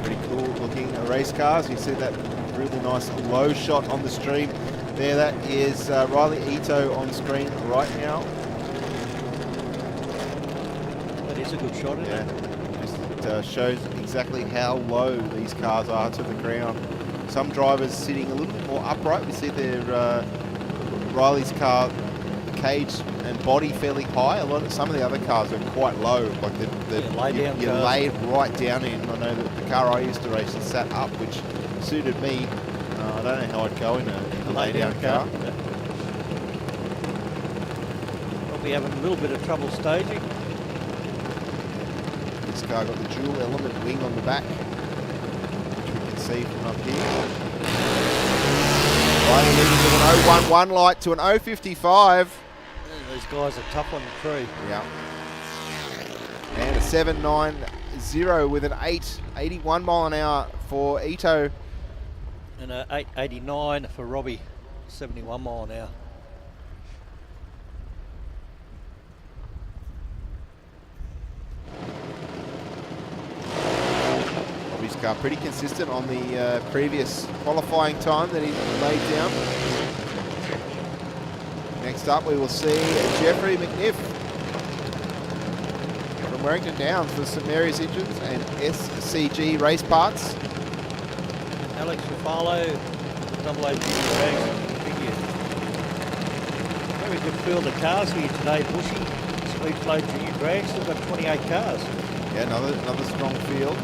Pretty cool looking race cars. You see that really nice low shot on the stream there. That is Riley Ito on screen right now. That is a good shot, isn't it? It shows exactly how low these cars are to the ground. Some drivers sitting a little bit more upright. We see their Riley's car, the cage and body fairly high. Some of the other cars are quite low. Like you're laid right down in. I know that the car I used to race is sat up, which suited me. I don't know how I'd go in a lay down car. might be having a little bit of trouble staging. This car got the dual element wing on the back, which we can see from up here. Riding leading with an 011 light to an 055. These guys are tough on the tree. Yeah. And a 790 with an 881 mile an hour for Ito. And a 889 for Robbie, 71 mile an hour. Robbie's car pretty consistent on the previous qualifying time that he laid down. Next up we will see Jeffrey McNiff from Warrington Downs for St Mary's Engines and SCG Race Parts. Alex Rafalo, double A Drags. Very good field of cars here today, Bushy. Speed Flow Junior Dragster, got 28 cars. Yeah, another strong field.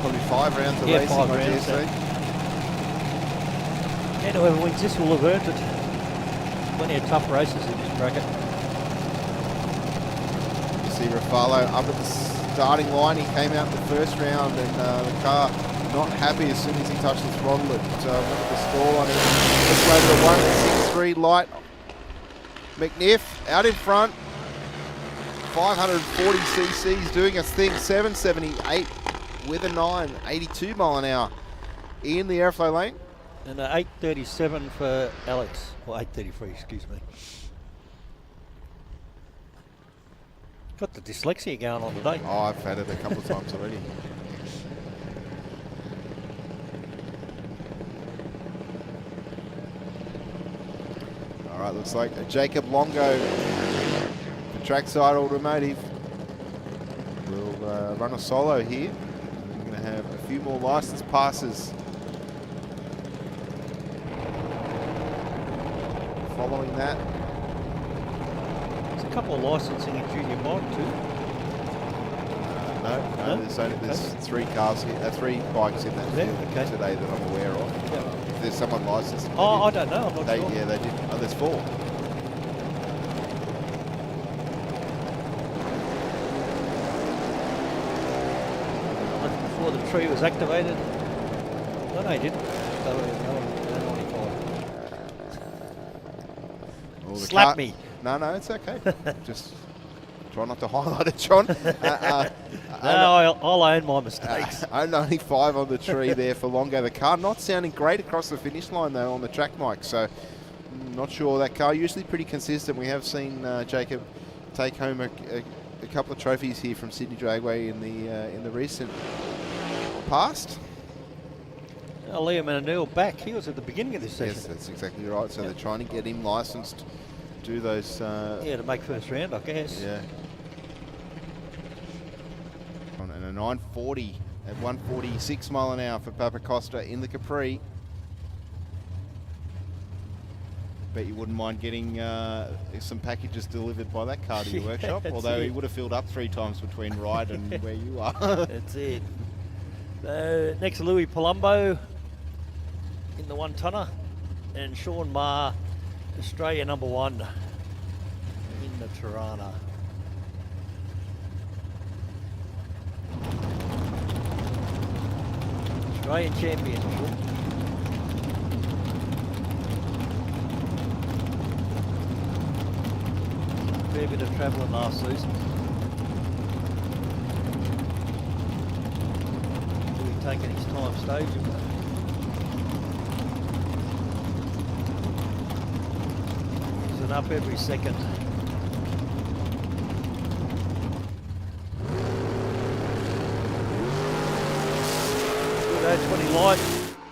Probably five rounds of racing, 5 I dare rounds. say. And whoever wins this will have earned it. Plenty of tough races in this bracket. You see Rafalo up at the starting line. He came out in the first round and the car not happy as soon as he touched the throttle. It went to the stall on it. Just over the 163 light. McNiff out in front. 540 cc's doing its thing. 778 with a 982 mile an hour in the airflow lane. And 837 for Alex, or 833, excuse me. Got the dyslexia going on today. Oh, I've had it a couple of times already. All right, looks like a Jacob Longo for Trackside Automotive will run a solo here. We're going to have a few more license passes following that. There's a couple of licensing in junior mod too. No, there's 3 cars here, 3 bikes in that field today that I'm aware of. Yeah. If there's someone licensed. Oh, I don't know. I'm not They, sure. yeah, they did. Oh, there's 4. Before the tree was activated. No, he didn't. So, Oh, the Slap car- me. No, it's okay. Just try not to highlight it, John. No, I'll own my mistakes. 095 on the tree there for Longo. The car not sounding great across the finish line though on the track mic, so not sure that car. Usually pretty consistent. We have seen Jacob take home a couple of trophies here from Sydney Dragway in the recent past. Liam and Anil back. He was at the beginning of this session. Yes, that's exactly right. So they're trying to get him licensed, do those. Yeah, to make first round, I guess. Yeah. And a 940 at 146 mile an hour for Papa Costa in the Capri. Bet you wouldn't mind getting some packages delivered by that car to your workshop, although he would have filled up 3 times between ride and where you are. That's it. Next, Louis Palumbo in the 1-tonner, and Sean Marr, Australia #1 in the Tirana. Australian champion, Sean. Fair bit of travelling last season. Really taking his time staging. Using up every second. Good 20 light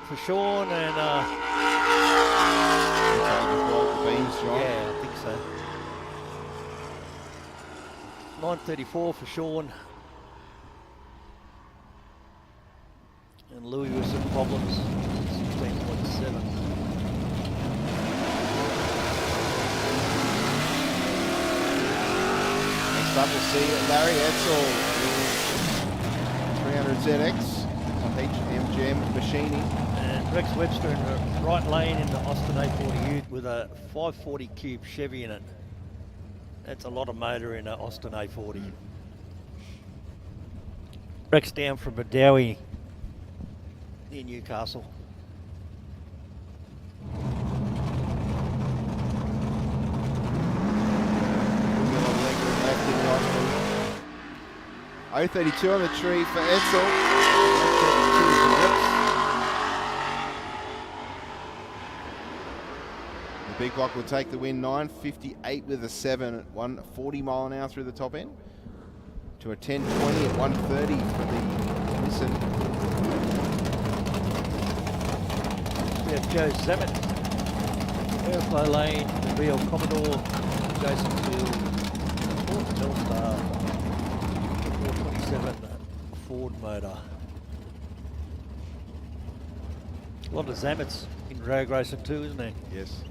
for Sean, and yeah, I think so. 934 for Sean. And Louis with some problems. 16.7. Next up we'll see Larry Etzel in 300ZX on HMGM machining. And Rex Webster in the right lane in the Austin A40 Ute with a 540 cube Chevy in it. That's a lot of motor in an Austin A40. Rex down from Badawi near Newcastle. 032 on the tree for Edsel. The big block will take the win, 9.58 with a 7 at 140 mile an hour through the top end. To a 10.20 at 130 for the Nissan. We have Joe Zammit, Airflow Lane, the Real Commodore, Jason Field, Ford Telstar, 427 Ford motor. A lot of Zammits in drag racing too, isn't there? Yes.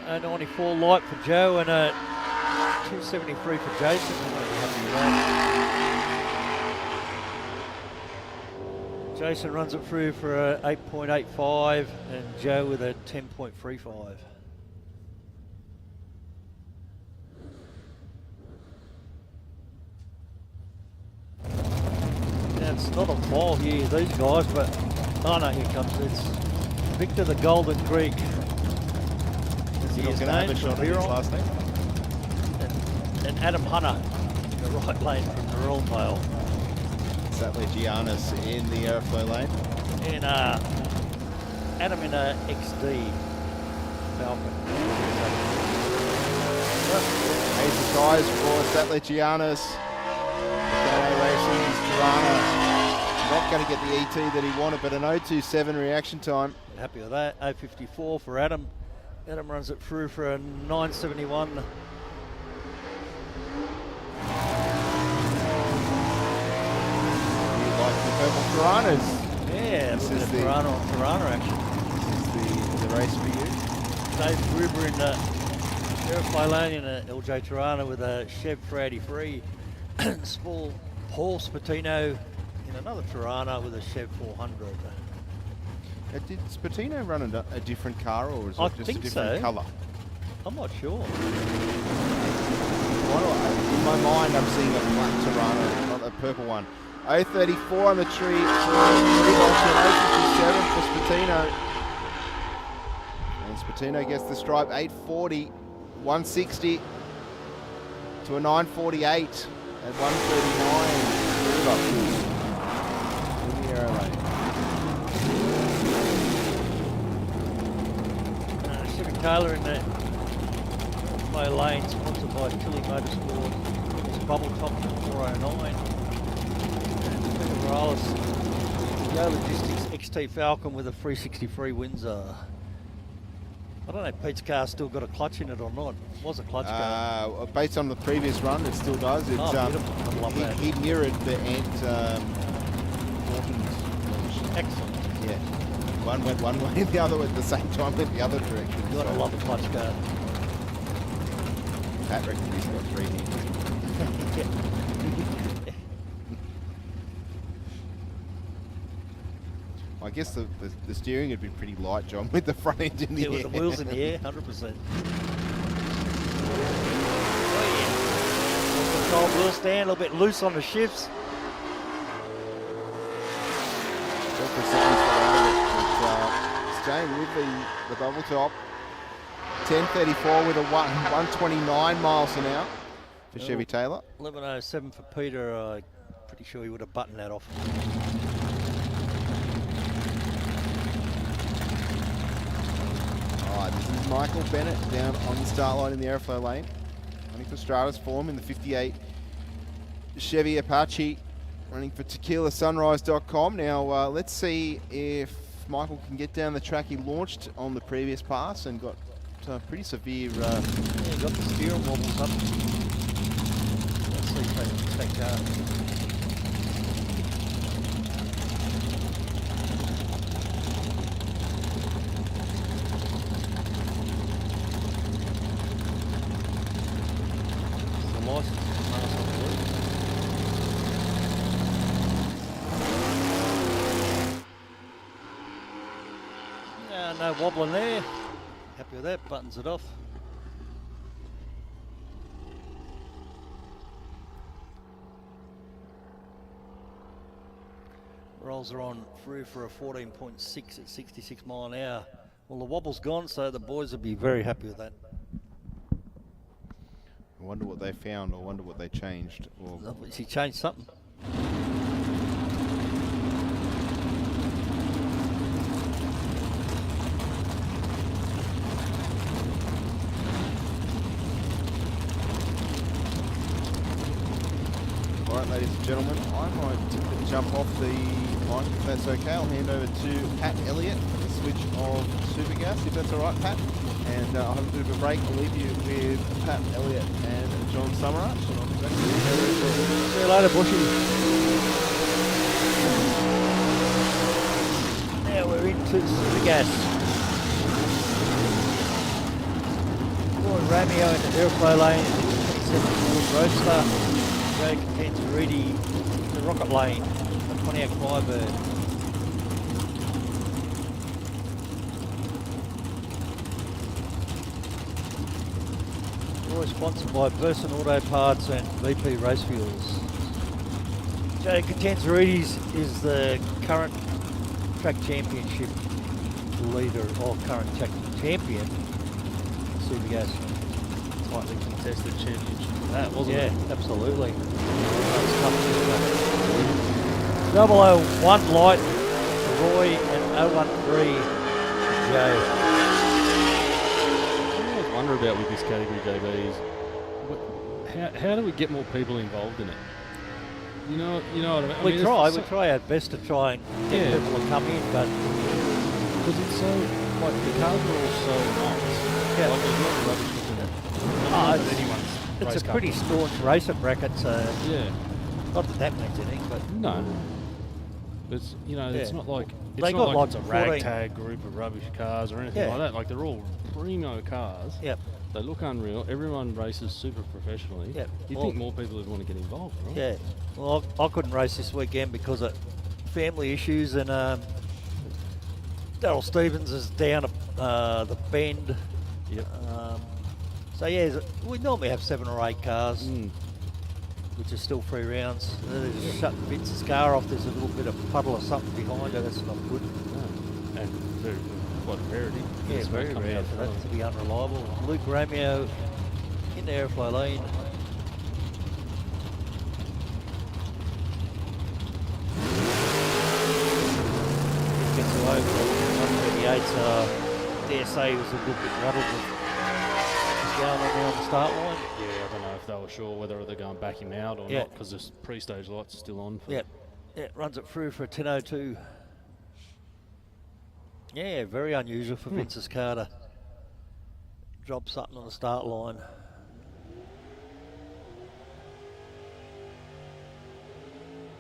A 94 light for Joe and a 273 for Jason. Jason runs it through for a 8.85 and Joe with a 10.35. Now it's not a mile here, these guys, but oh no, here comes it's Victor the Golden Greek. He's going to have a shot at his last name. And Adam Hunter in the right lane from the Royal Mail. Sadly, Giannis in the airflow lane. And Adam in a XD Falcon. Ace of ties for Statler Giannis. Racing's Tirana. Not going to get the ET that he wanted, but an 0.27 reaction time. Happy with that. 0.54 for Adam. Adam runs it through for a 9.71. Like the purple Tiranas. Yeah, this look is at the Tirana action. This is the race for you. Dave Gruber in the Airflow Lane in a LJ Tirana with a Chev 383. Small Paul Spatino in another Tirana with a Chev 400. Did Spatino run a different car, or is I it just a think different so. colour? I'm not sure. In my mind, I'm seeing a black Tirana, not a purple one. 0.34 on the tree for 3.57 for Spatino. And Spatino gets the stripe, 8.40, 160 to a 9.48 at 1.39. In the aero lane. Chevy Taylor in the low lane, sponsored by Tilly Motorsport. It's bubble top 409. And Morales, Yo Logistics XT Falcon with a 363 Windsor. I don't know if Pete's car still got a clutch in it or not. It was a clutch car. Based on the previous run, it still does. It's, beautiful. I love that. He mirrored the Ant 14s. Excellent. Yeah. One went one way, the other at the same time went the other direction. You gotta love a clutch car. Pat reckons he's got 3 here. I guess the steering would be pretty light, John, with the front end in the air. With the wheels in the air, 100%. Oh yeah. Control wheel stand, a little bit loose on the shifts. Staying with the bubble top. 10.34 with a 129 miles an hour for Chevy Taylor. 11.07 for Peter. I'm pretty sure he would have buttoned that off. Alright, this is Michael Bennett down on the start line in the airflow lane. Running for Strata's form in the 58 Chevy Apache. Running for tequilasunrise.com. Now, let's see if Michael can get down the track. He launched on the previous pass and got pretty severe... yeah, got the steering wobbles up. Let's see if they take No wobbling there. Happy with that, buttons it off. Rolls are on through for a 14.6 at 66 mile an hour. Well, the wobble's gone, so the boys will be very happy with that. I wonder what they found, or wonder what they changed. Or She changed something. all right, ladies and gentlemen, I might jump off the mic if that's okay. I'll hand over to Pat Elliott for the switch of super gas, if that's all right, Pat. And I'll have a bit of a break. I'll leave you with Pat Elliott and John Summerarch, and I'll be back to you very shortly. See you later, Bushy. Now we're into super gas. Boy, Romeo in the airflow lane, 27 Roadster. Joe Cantariti, the rocket lane, the Pontiac Firebird. Always sponsored by Burson Auto Parts and VP Race Fuels. Joe Cantariti's is the current track championship leader, or current track champion, Super Gas. Tightly contested championship for that, wasn't it? Yeah, absolutely. 001 light for Roy and 013 for Joe. What I always wonder about with this category, JB, is how do we get more people involved in it? You know what I mean? We try our best to try and get people to come in, but because it's so, like, the cars are all so nice. Yeah. Like, there's no rubbish looking at it's a pretty staunch racer bracket, so yeah. not that that means anything, but No. It's, it's not like it's They not got like it's a 14 ragtag group of rubbish cars or anything Yeah. like that. Like, they're all primo cars. Yep. They look unreal. Everyone races super professionally. Yep. You Well- think more people would want to get involved, right? yeah. Well, I couldn't race this weekend because of family issues, and Daryl Stevens is down at the Bend. Yep. So yeah, we normally have 7 or 8 cars, Mm. which is still 3 rounds. They're just shutting Vince's car off. There's a little bit of puddle or something behind her. That's not good. No. And very, quite a rarity. Yeah, It's very coming rare out for front. that to be unreliable. Luke Romeo in the airflow lane. Gets away with 138, so I dare say he was a little bit rattled with what's going on there on the start line. Yeah, I don't know if they were sure whether they're going to back him out or Yeah. not, because the pre-stage light's still on. For Yep. Yeah, runs it through for a 10.02. Yeah, very unusual for Vince's car to drop something on the start line.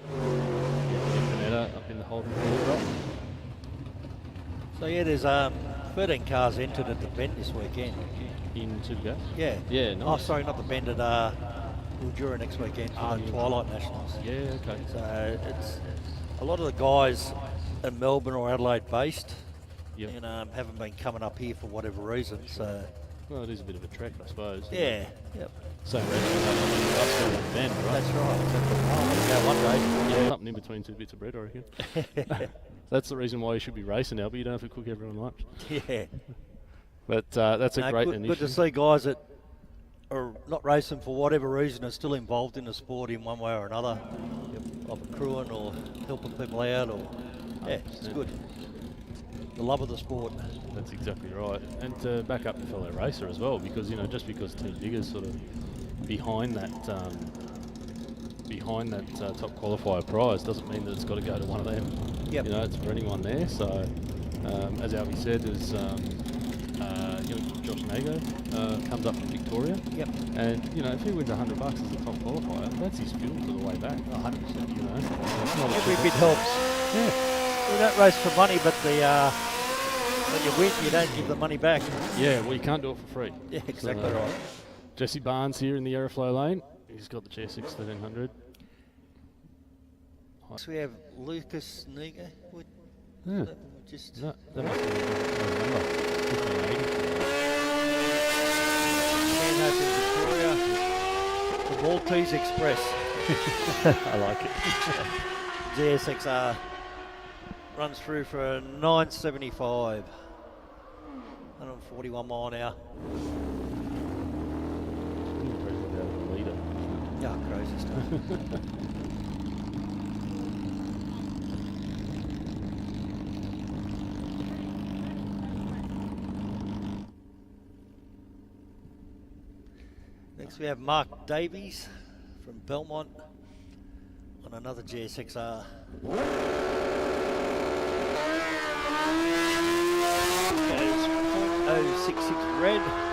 Panetta up in the holding field. So yeah, there's 13 cars entered at the Bend this weekend. In Super Gas. Yeah. Yeah, Oh, nice. sorry, not the Bend, at Mildura next weekend for the yeah. Twilight Nationals. Yeah, okay. So it's a lot of the guys are Melbourne or Adelaide based, Yep. and haven't been coming up here for whatever reason. So Well, it is a bit of a trek, I suppose. isn't yeah, it? yep, Same reason as then, right? that's right. I'll go one day. Yeah, something in between 2 bits of bread, I reckon. That's the reason why you should be racing now, but you don't have to cook everyone lunch. Yeah. But that's a No, great good initiative. to see guys that are not racing for whatever reason are still involved in the sport in one way or another, of crewing or helping people out, or yeah, it's 100%. good. The love of the sport. That's exactly right. And to back up the fellow racer as well, because, just because Team Digger's sort of behind that top qualifier prize doesn't mean that it's got to go to one of them. Yep. It's for anyone there. So, as Albie said, there's Josh Nago comes up from Victoria. Yep. And, if he wins $100 as a top qualifier, that's his fuel for the way back. 100%. It's not a Every cheap- bit helps. Yeah. We don't race for money, but when you win, you don't give the money back. Yeah, well, you can't do it for free. Yeah, exactly So, right. Jesse Barnes here in the Aeroflow lane. He's got the GSX 1300. So we have Lucas Niga. Yeah. Just No, that must be November 1584. stand up in Victoria. The Maltese Express. I like it. GSXR runs through for a 975. 141 mile an hour. Yeah, crazy stuff. Next we have Mark Davies from Belmont on another GSXR. 066 red.